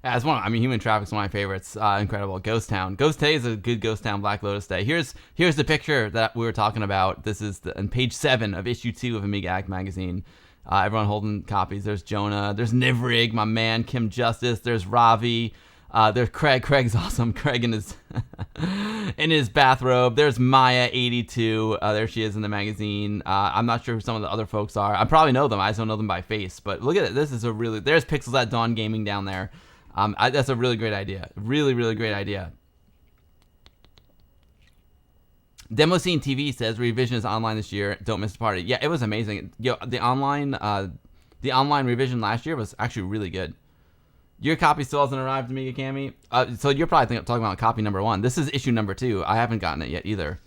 Yeah, it's one. I mean, Human Traffic's one of my favorites. Incredible. Ghost Town. Ghost Day is a good Ghost Town Black Lotus Day. Here's the picture that we were talking about. This is on page 7 of issue 2 of Amiga Act magazine. Everyone holding copies. There's Jonah. There's Nivrig, my man. Kim Justice. There's Ravi. There's Craig. Craig's awesome. Craig in his in his bathrobe. There's Maya 82. There she is in the magazine. I'm not sure who some of the other folks are. I probably know them. I just don't know them by face. But look at it. This is a really. There's Pixels at Dawn Gaming down there. That's a really great idea. Really, really great idea. Demo Scene TV says revision is online this year. Don't miss the party. Yeah, it was amazing. Yo, the online revision last year was actually really good. Your copy still hasn't arrived, Amiga Cami. So you're probably talking about copy number 1. This is issue number 2. I haven't gotten it yet either.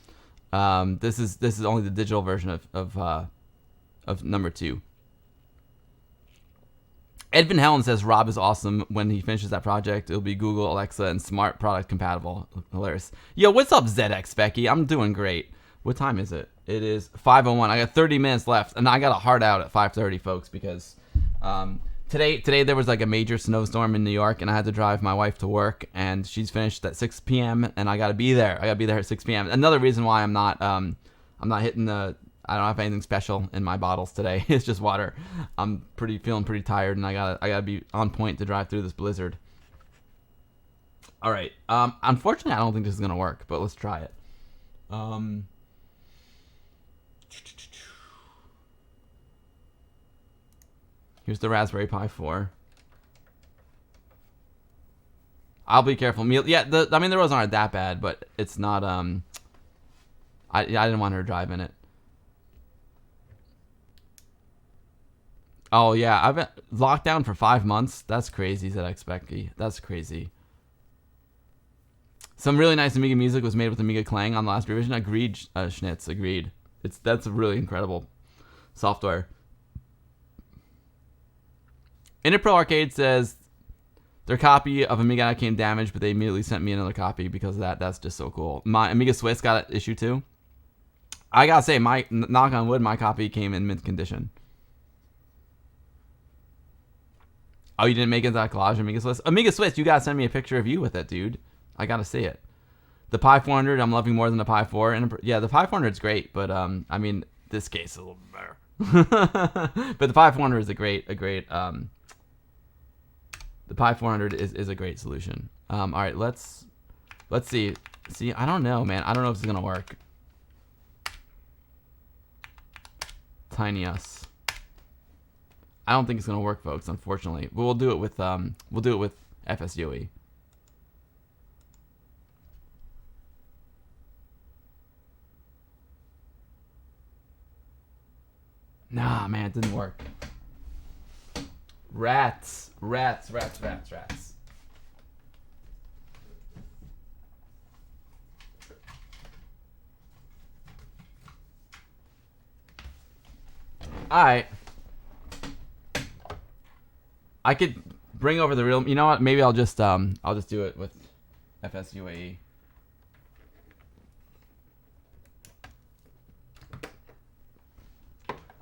This is only the digital version of number 2. Ed Van Helen says Rob is awesome. When he finishes that project, it'll be Google, Alexa, and smart product compatible. Hilarious. Yo, what's up, ZX Becky? I'm doing great. What time is it? It is 5:01. I got 30 minutes left, and I got a hard out at 5:30, folks, because today there was like a major snowstorm in New York, and I had to drive my wife to work, and she's finished at 6 p.m. and I got to be there. I got to be there at 6 p.m. Another reason why I'm not hitting the. I don't have anything special in my bottles today. It's just water. I'm feeling pretty tired, and I gotta be on point to drive through this blizzard. All right. Unfortunately, I don't think this is gonna work, but let's try it. Here's the Raspberry Pi 4. I'll be careful. Yeah, the roads aren't that bad, but it's not. I didn't want her to drive in it. Oh, yeah, I've been locked down for 5 months. That's crazy, ZX Becky. That's crazy. Some really nice Amiga music was made with Amiga Clang on the last revision. Agreed, Schnitz. Agreed. That's a really incredible software. Interpro Arcade says their copy of Amiga came damaged, but they immediately sent me another copy because of that. That's just so cool. My Amiga Swiss got issue 2. I gotta say, my knock on wood, my copy came in mint condition. Oh, you didn't make it that collage, Amiga Swiss? Amiga Swiss, you gotta send me a picture of you with it, dude. I gotta see it. The Pi 400, I'm loving more than the Pi 4. And yeah, the Pi 400 is great, but I mean, this case is a little better. But the Pi 400 is a great. The Pi 400 is a great solution. All right, let's see. See, I don't know, man. I don't know if this is gonna work. Tiny Us. I don't think it's gonna work, folks. Unfortunately, but we'll do it with FSUE. Nah, man, it didn't work. Rats. All right. I could bring over the real. You know what? Maybe I'll just do it with FSUAE.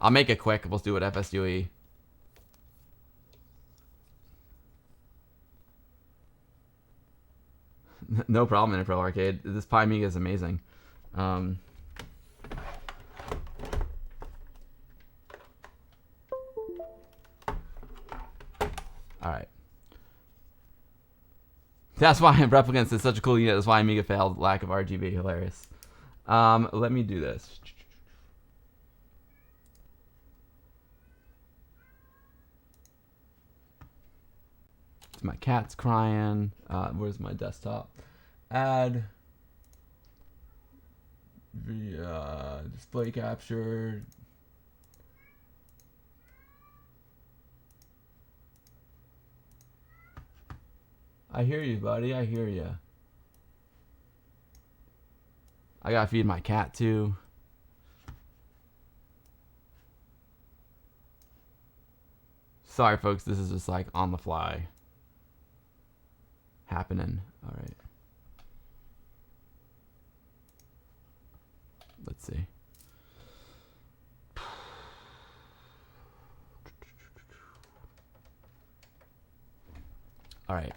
I'll make it quick. We'll do it FSUAE. No problem, Interpro Arcade. This Pi Amiga is amazing. Alright. That's why Replicants is such a cool unit. That's why Amiga failed. Lack of RGB. Hilarious. Let me do this. My cat's crying. Where's my desktop? Add Display capture. I hear you, buddy. I hear you. I gotta feed my cat too. Sorry, folks. This is just like on the fly happening. All right. Let's see. All right.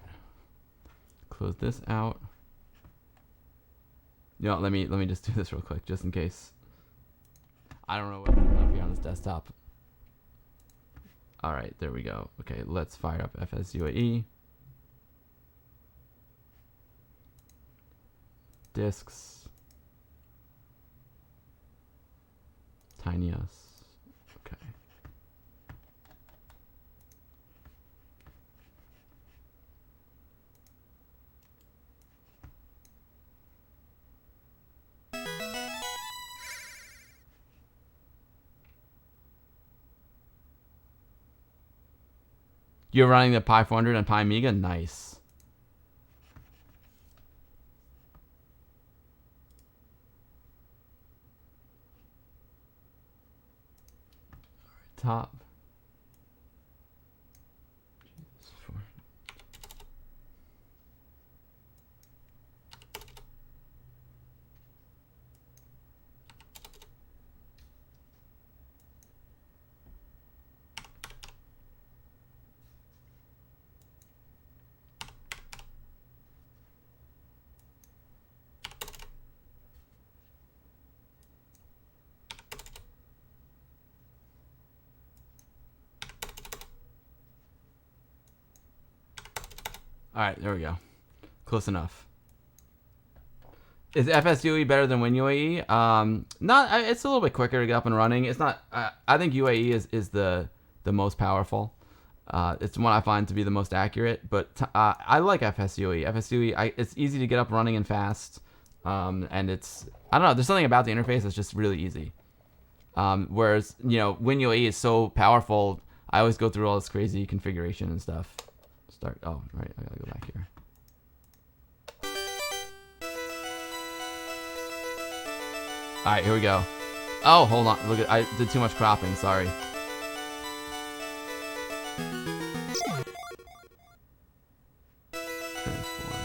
Close this out. You know, let me just do this real quick, just in case. I don't know what's up here on this desktop. All right, there we go. Okay, let's fire up FSUAE. Disks. TinyUs. Okay. You're running the Pi 400 and Pi Amiga? Nice. Top. Jesus, All right, there we go. Close enough. Is FSUAE better thin WinUAE? Not. It's a little bit quicker to get up and running. It's not. I think UAE is the most powerful. It's the one I find to be the most accurate. But I like FSUAE. FSUAE. It's easy to get up running and fast. And it's. I don't know. There's something about the interface that's just really easy. Whereas WinUAE is so powerful. I always go through all this crazy configuration and stuff. Start. Oh, right. I gotta go back here. All right, here we go. Oh, hold on. Look at. I did too much cropping. Sorry. Transform.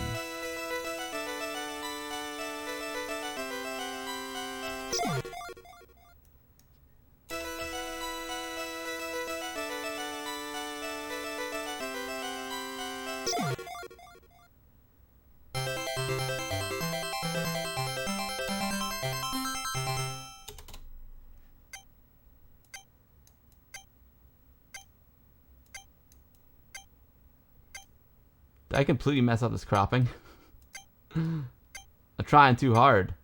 I completely mess up this cropping. I'm trying too hard.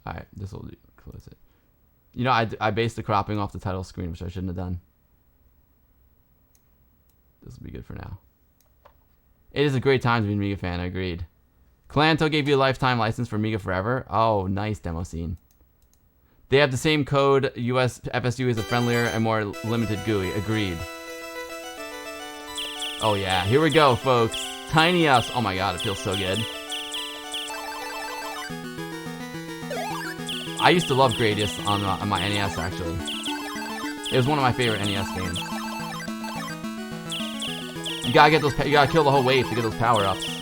Alright, this will close it. I based the cropping off the title screen, which I shouldn't have done. This will be good for now. It is a great time to be an Amiga fan, I agreed. Clanto gave you a lifetime license for Amiga Forever. Oh, nice demo scene. They have the same code. US FSU is a friendlier and more limited GUI. Agreed. Oh yeah, here we go, folks. TinyUs. Oh my god, it feels so good. I used to love Gradius on my NES, actually. It was one of my favorite NES games. You gotta get those. You gotta kill the whole wave to get those power-ups.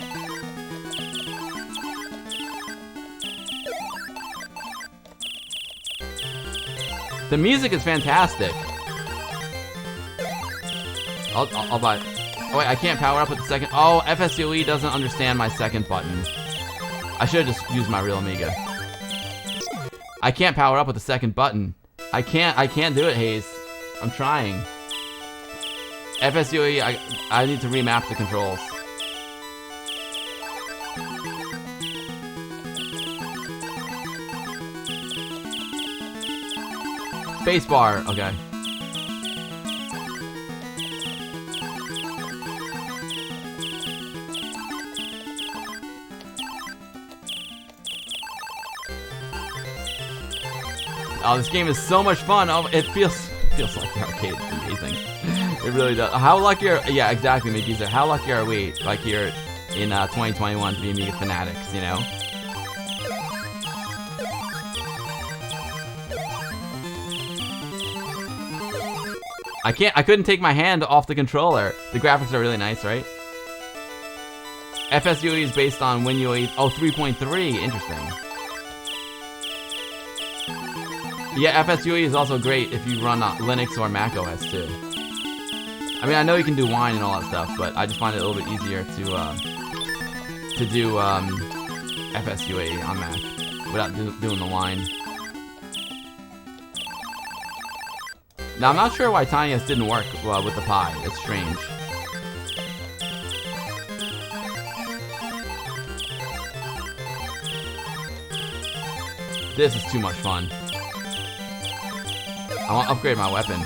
The music is fantastic. I'll buy it. Oh wait, I can't power up with the second. Oh, FSUE doesn't understand my second button. I should have just used my real Amiga. I can't power up with the second button. I can't do it, Hayes. I'm trying. FSUE, I need to remap the controls. Spacebar, okay. Oh, this game is so much fun. Oh, it feels like the arcade. It's amazing. It really does. How lucky are... Yeah, exactly, McGeezer. How lucky are we, like, here in 2021 to be Amiga fanatics, you know? I couldn't take my hand off the controller. The graphics are really nice, right? FSUE is based on WinUE. Oh, 3.3. Interesting. Yeah, FSUE is also great if you run Linux or Mac OS too. I mean, I know you can do wine and all that stuff, but I just find it a little bit easier to do FSUE on Mac without doing the wine. Now, I'm not sure why TinyUS didn't work with the Pi. It's strange. This is too much fun. I want to upgrade my weapon.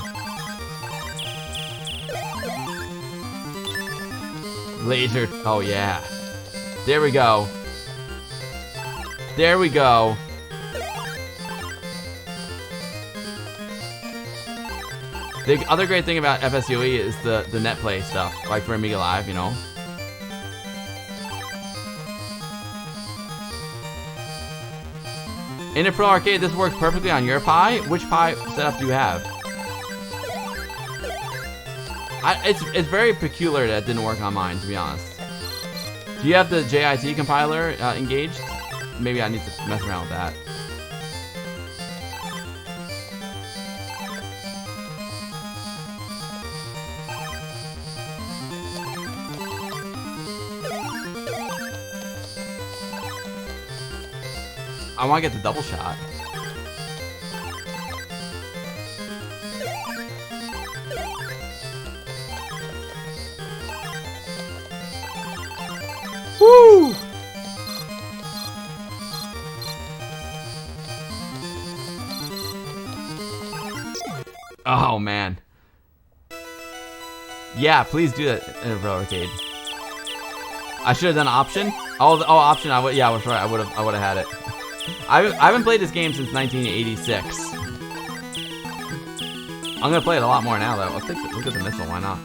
Laser. Oh, yeah. There we go. There we go. The other great thing about FSUE is the net play stuff, like for Amiga Live, you know. In a Pro Arcade, this works perfectly on your Pi. Which Pi setup do you have? It's very peculiar that it didn't work on mine, to be honest. Do you have the JIT compiler engaged? Maybe I need to mess around with that. I want to get the double shot. Woo! Oh man. Yeah, please do that in a Pro Arcade. I should have done option. Oh, option. Yeah, I was right. I would have had it. I haven't played this game since 1986. I'm gonna play it a lot more now, though. Let's look at the missile. Why not?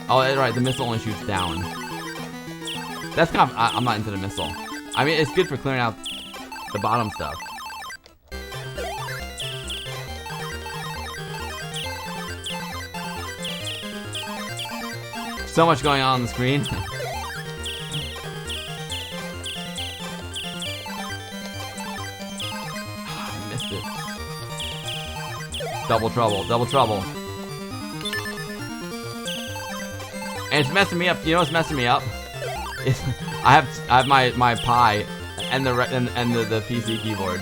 Oh, right. The missile only shoots down. That's kind of. I'm not into the missile. I mean, it's good for clearing out the bottom stuff. So much going on the screen. Double trouble, double trouble. And it's messing me up. You know what's messing me up? I have my Pi and the PC keyboard.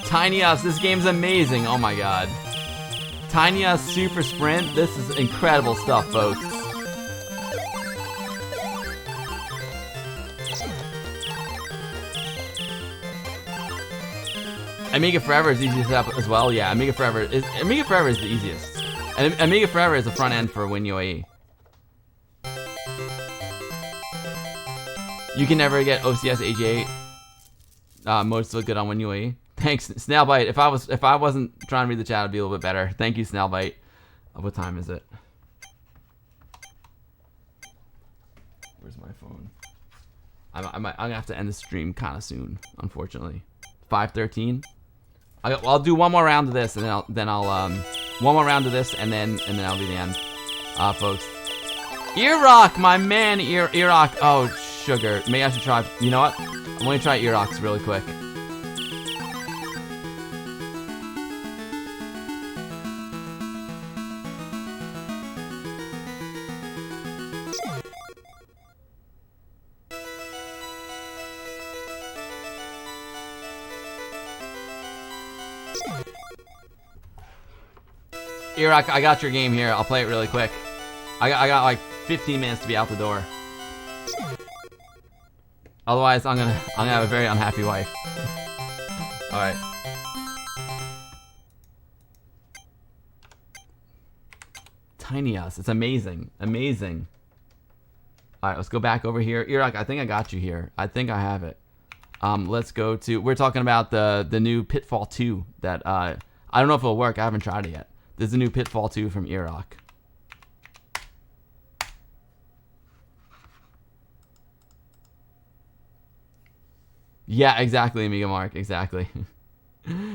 TinyUS, this game's amazing. Oh my god. TinyUS Super Sprint. This is incredible stuff, folks. Amiga Forever is easy to set up as well. Yeah, Amiga Forever is the easiest. And Amiga Forever is the front end for WinUAE. You can never get OCS AG8 mode still good on WinUAE. Thanks, Snailbite. If I wasn't trying to read the chat, it'd be a little bit better. Thank you, Snailbite. What time is it? Where's my phone? I'm gonna have to end the stream kind of soon, unfortunately. 5:13. I'll do one more round of this, and then I'll one more round of this, and then I'll do the end, folks. Earrock, my man, Earrock. Oh, sugar. Maybe I should try. You know what? I'm gonna try Earrocks really quick. Iraq, I got your game here. I'll play it really quick. I got like 15 minutes to be out the door. Otherwise, I'm gonna have a very unhappy wife. All right. TinyUS, it's amazing, amazing. All right, let's go back over here. Iraq, I think I got you here. I think I have it. Let's go to. We're talking about the new Pitfall 2 that I don't know if it'll work. I haven't tried it yet. There's a new Pitfall 2 from Iraq. Yeah, exactly, Amiga Mark. Exactly.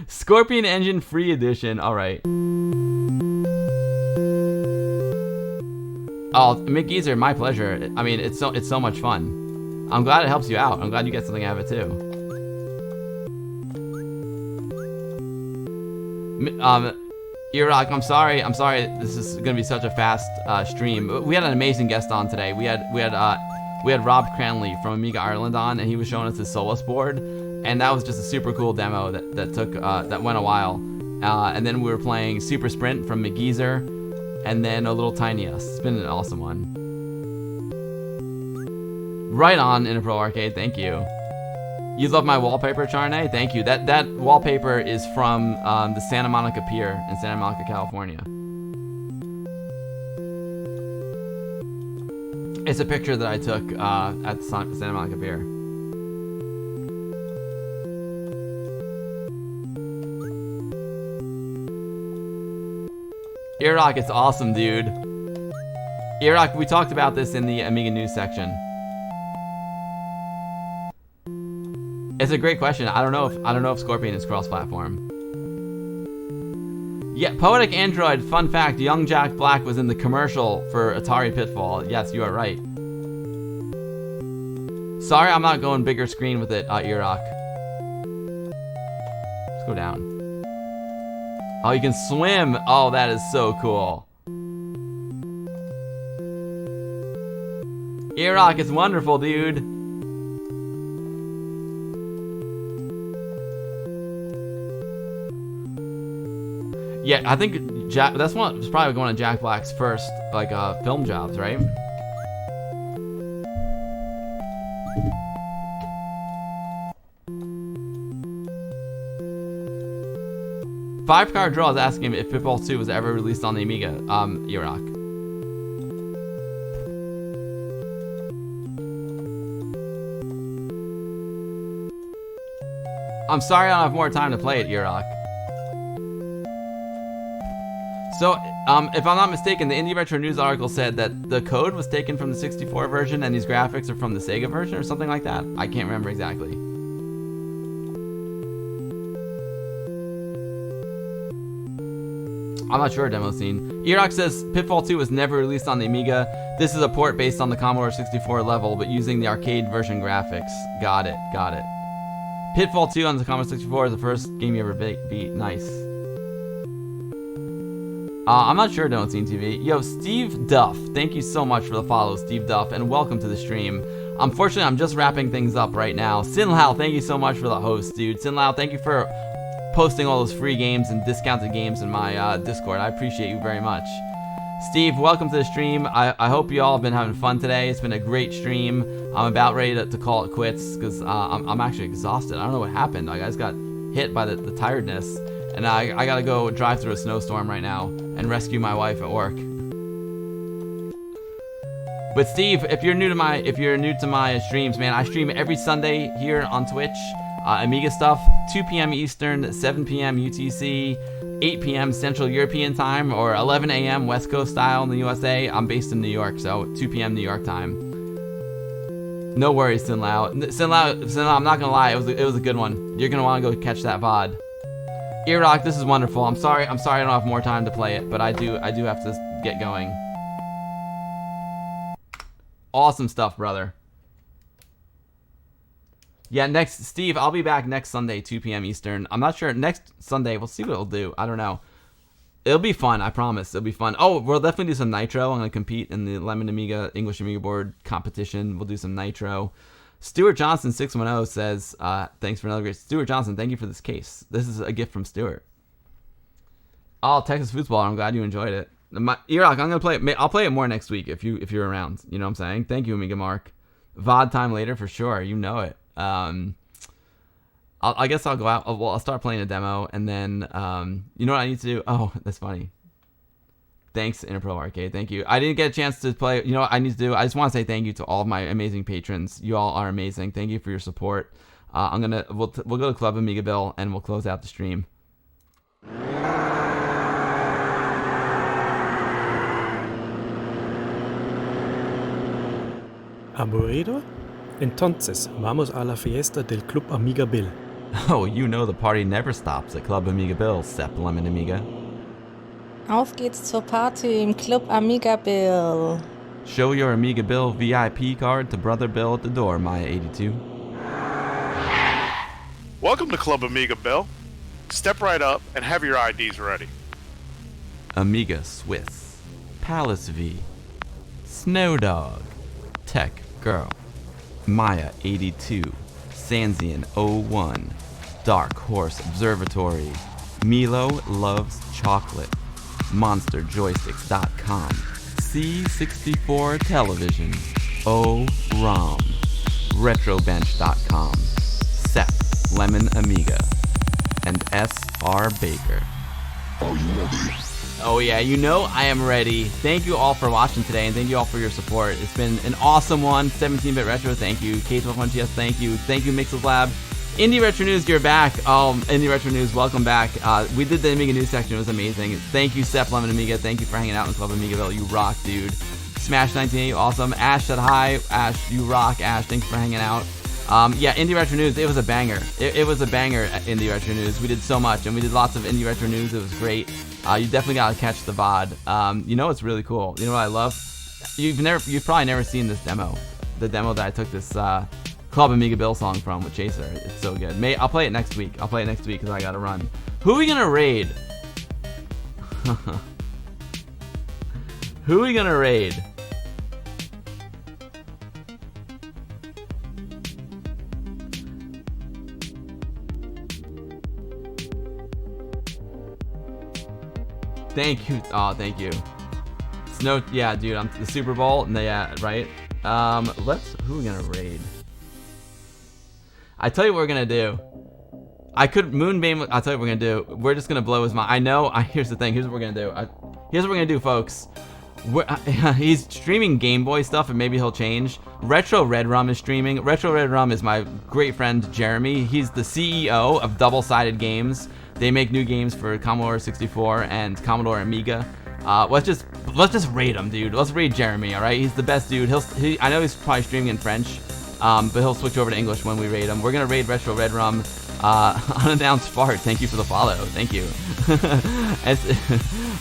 Scorpion Engine Free Edition. All right. Oh, McGeezer, my pleasure. I mean, it's so much fun. I'm glad it helps you out. I'm glad you get something out of it too. Iraq, I'm sorry. This is gonna be such a fast stream. We had an amazing guest on today. We had Rob Cranley from Amiga Ireland on, and he was showing us his Solas board, and that was just a super cool demo that went a while. And then we were playing Super Sprint from McGeezer. And then a little tiny us. It's been an awesome one. Right on, Interpro Arcade. Thank you. You love my wallpaper, Charnay? Thank you. That wallpaper is from the Santa Monica Pier in Santa Monica, California. It's a picture that I took at the Santa Monica Pier. Iraq, it's awesome, dude. Iraq, we talked about this in the Amiga news section. It's a great question. I don't know if Scorpion is cross-platform. Yeah, Poetic Android. Fun fact: Young Jack Black was in the commercial for Atari Pitfall. Yes, you are right. Sorry, I'm not going bigger screen with it, Iraq. Let's go down. Oh, you can swim. Oh, that is so cool. Iraq, it's wonderful, dude. Yeah, I think that's one. It's probably one of Jack Black's first film jobs, right? Five Card Draw is asking him if Pitfall 2 was ever released on the Amiga, Iraq. I'm sorry I don't have more time to play it, Iraq. So, if I'm not mistaken, the Indie Retro News article said that the code was taken from the 64 version and these graphics are from the Sega version or something like that. I can't remember exactly. I'm not sure, Demo Scene. Iraq says, Pitfall 2 was never released on the Amiga. This is a port based on the Commodore 64 level, but using the arcade version graphics. Got it. Pitfall 2 on the Commodore 64 is the first game you ever beat. Nice. I'm not sure, Demo Scene TV. Yo, Steve Duff. Thank you so much for the follow, Steve Duff, and welcome to the stream. Unfortunately, I'm just wrapping things up right now. Sinlao, thank you so much for the host, dude. Sinlao, thank you for posting all those free games and discounted games in my Discord. I appreciate you very much. Steve, welcome to the stream. I hope you all have been having fun today. It's been a great stream. I'm about ready to call it quits because I'm actually exhausted. I don't know what happened. I just got hit by the tiredness, and I gotta go drive through a snowstorm right now and rescue my wife at work. But Steve, if you're new to my streams, man, I stream every Sunday here on Twitch. Amiga stuff, 2 p.m. Eastern, 7 p.m. UTC, 8 p.m. Central European time, or 11 a.m. West Coast style in the USA. I'm based in New York, so 2 p.m. New York time. No worries, Sinlao. Sinlao, I'm not gonna lie, it was a good one. You're gonna want to go catch that VOD. Iraq, this is wonderful. I'm sorry I don't have more time to play it, but I do have to get going. Awesome stuff, brother. Yeah, Steve, I'll be back next Sunday, 2 p.m. Eastern. I'm not sure. Next Sunday, we'll see what it'll do. I don't know. It'll be fun, I promise. It'll be fun. Oh, we'll definitely do some Nitro. I'm going to compete in the Lemon Amiga, English Amiga Board competition. We'll do some Nitro. Stuart Johnson 610 says, thanks for another great... Stuart Johnson, thank you for this case. This is a gift from Stuart. Oh, Texas Football, I'm glad you enjoyed it. Iraq, I'm going to play it. I'll play it more next week if you're around. You know what I'm saying? Thank you, Amiga Mark. VOD time later for sure. You know it. I guess I'll go out. Well, I'll start playing a demo, and then you know what I need to do? Oh, that's funny. Thanks, Interpro Arcade. Thank you. I didn't get a chance to play. You know what I need to do? I just want to say thank you to all of my amazing patrons. You all are amazing. Thank you for your support. We'll go to Club Amiga Bill and we'll close out the stream. ¿Aburrido? Entonces, vamos a la fiesta del Club Amiga Bill. Oh, you know the party never stops at Club Amiga Bill, Sepp Lemon Amiga. Auf geht's zur Party im Club Amiga Bill. Show your Amiga Bill VIP card to Brother Bill at the door, Maya82. Welcome to Club Amiga Bill. Step right up and have your IDs ready. Amiga Swiss, Palace V, Snow Dog, Tech Girl, Maya82, Sanzian 01, Dark Horse Observatory, Milo Loves Chocolate, MonsterJoysticks.com, C64 Television, O-ROM, RetroBench.com, Sepp Lemon Amiga, and S.R. Baker. Are you ready? Oh yeah, you know I am ready. Thank you all for watching today, and thank you all for your support. It's been an awesome one. 17-Bit Retro, thank you. K12GS, thank you. Thank you, Mixed Lab. Indie Retro News, you're back. Indie Retro News, welcome back. We did the Amiga News section, it was amazing. Thank you, Sepp Lemon Amiga. Thank you for hanging out in Club Amigaville. You rock, dude. Smash 1980, awesome. Ash said hi. Ash, you rock. Ash, thanks for hanging out. Yeah, Indie Retro News, it was a banger. It was a banger at Indie Retro News. We did so much, and we did lots of Indie Retro News. It was great. You definitely gotta catch the VOD. You know what's really cool? You know what I love? You've probably never seen this demo. The demo that I took this Club Amiga Bill song from with Chaser. It's so good. I'll play it next week. Because I gotta run. Who are we gonna raid? Who are we gonna raid? Thank you. Oh, thank you. Snow. Yeah, dude. I'm the Super Bowl. Yeah, right. Who are we gonna raid? I tell you what we're gonna do. I could Moonbeam. I'll tell you what we're gonna do. We're just gonna blow his mind. I know. Here's the thing. Here's what we're gonna do. Here's what we're gonna do, folks. He's streaming Game Boy stuff, and maybe he'll change. Retro Red Rum is streaming. Retro Red Rum is my great friend Jeremy. He's the CEO of Double Sided Games. They make new games for Commodore 64 and Commodore Amiga. Let's just raid him, dude. Let's raid Jeremy. All right, he's the best dude. I know he's probably streaming in French, but he'll switch over to English when we raid him. We're gonna raid Retro Red Rum. Unannounced fart. Thank you for the follow. Thank you.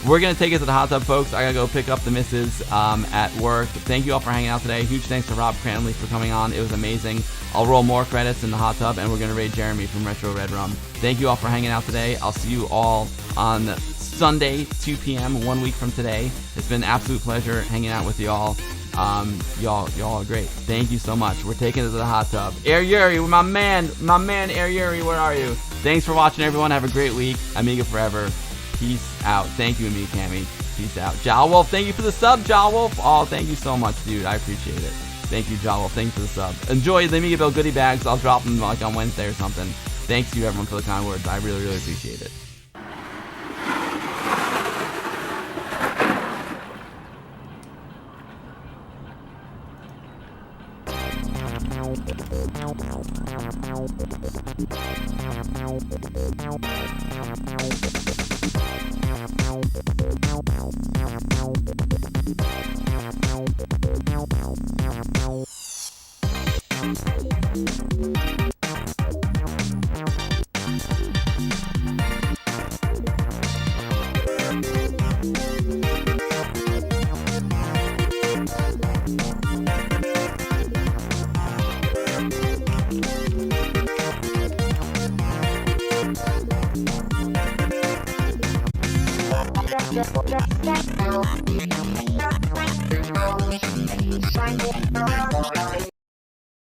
We're gonna take it to the hot tub, folks. I gotta go pick up the missus at work. Thank you all for hanging out today. Huge thanks to Rob Cranley for coming on. It was amazing. I'll roll more credits in the hot tub, and we're gonna raid Jeremy from Retro Red Rum. Thank you all for hanging out today. I'll see you all on Sunday, 2 p.m. 1 week from today. It's been an absolute pleasure hanging out with y'all. Y'all are great. Thank you so much. We're taking it to the hot tub. Air Yuri, my man Air Yuri, where are you? Thanks for watching, everyone. Have a great week. Amiga forever. Peace out. Thank you, Amiga Cammy. Peace out. Jal Wolf, thank you for the sub, Jal Wolf. Oh, thank you so much, dude. I appreciate it. Thank you, Jal Wolf. Thanks for the sub. Enjoy the Amiga Bill goodie bags. I'll drop them like on Wednesday or something. Thanks to you, everyone, for the kind words. I really, really appreciate it. Thank you.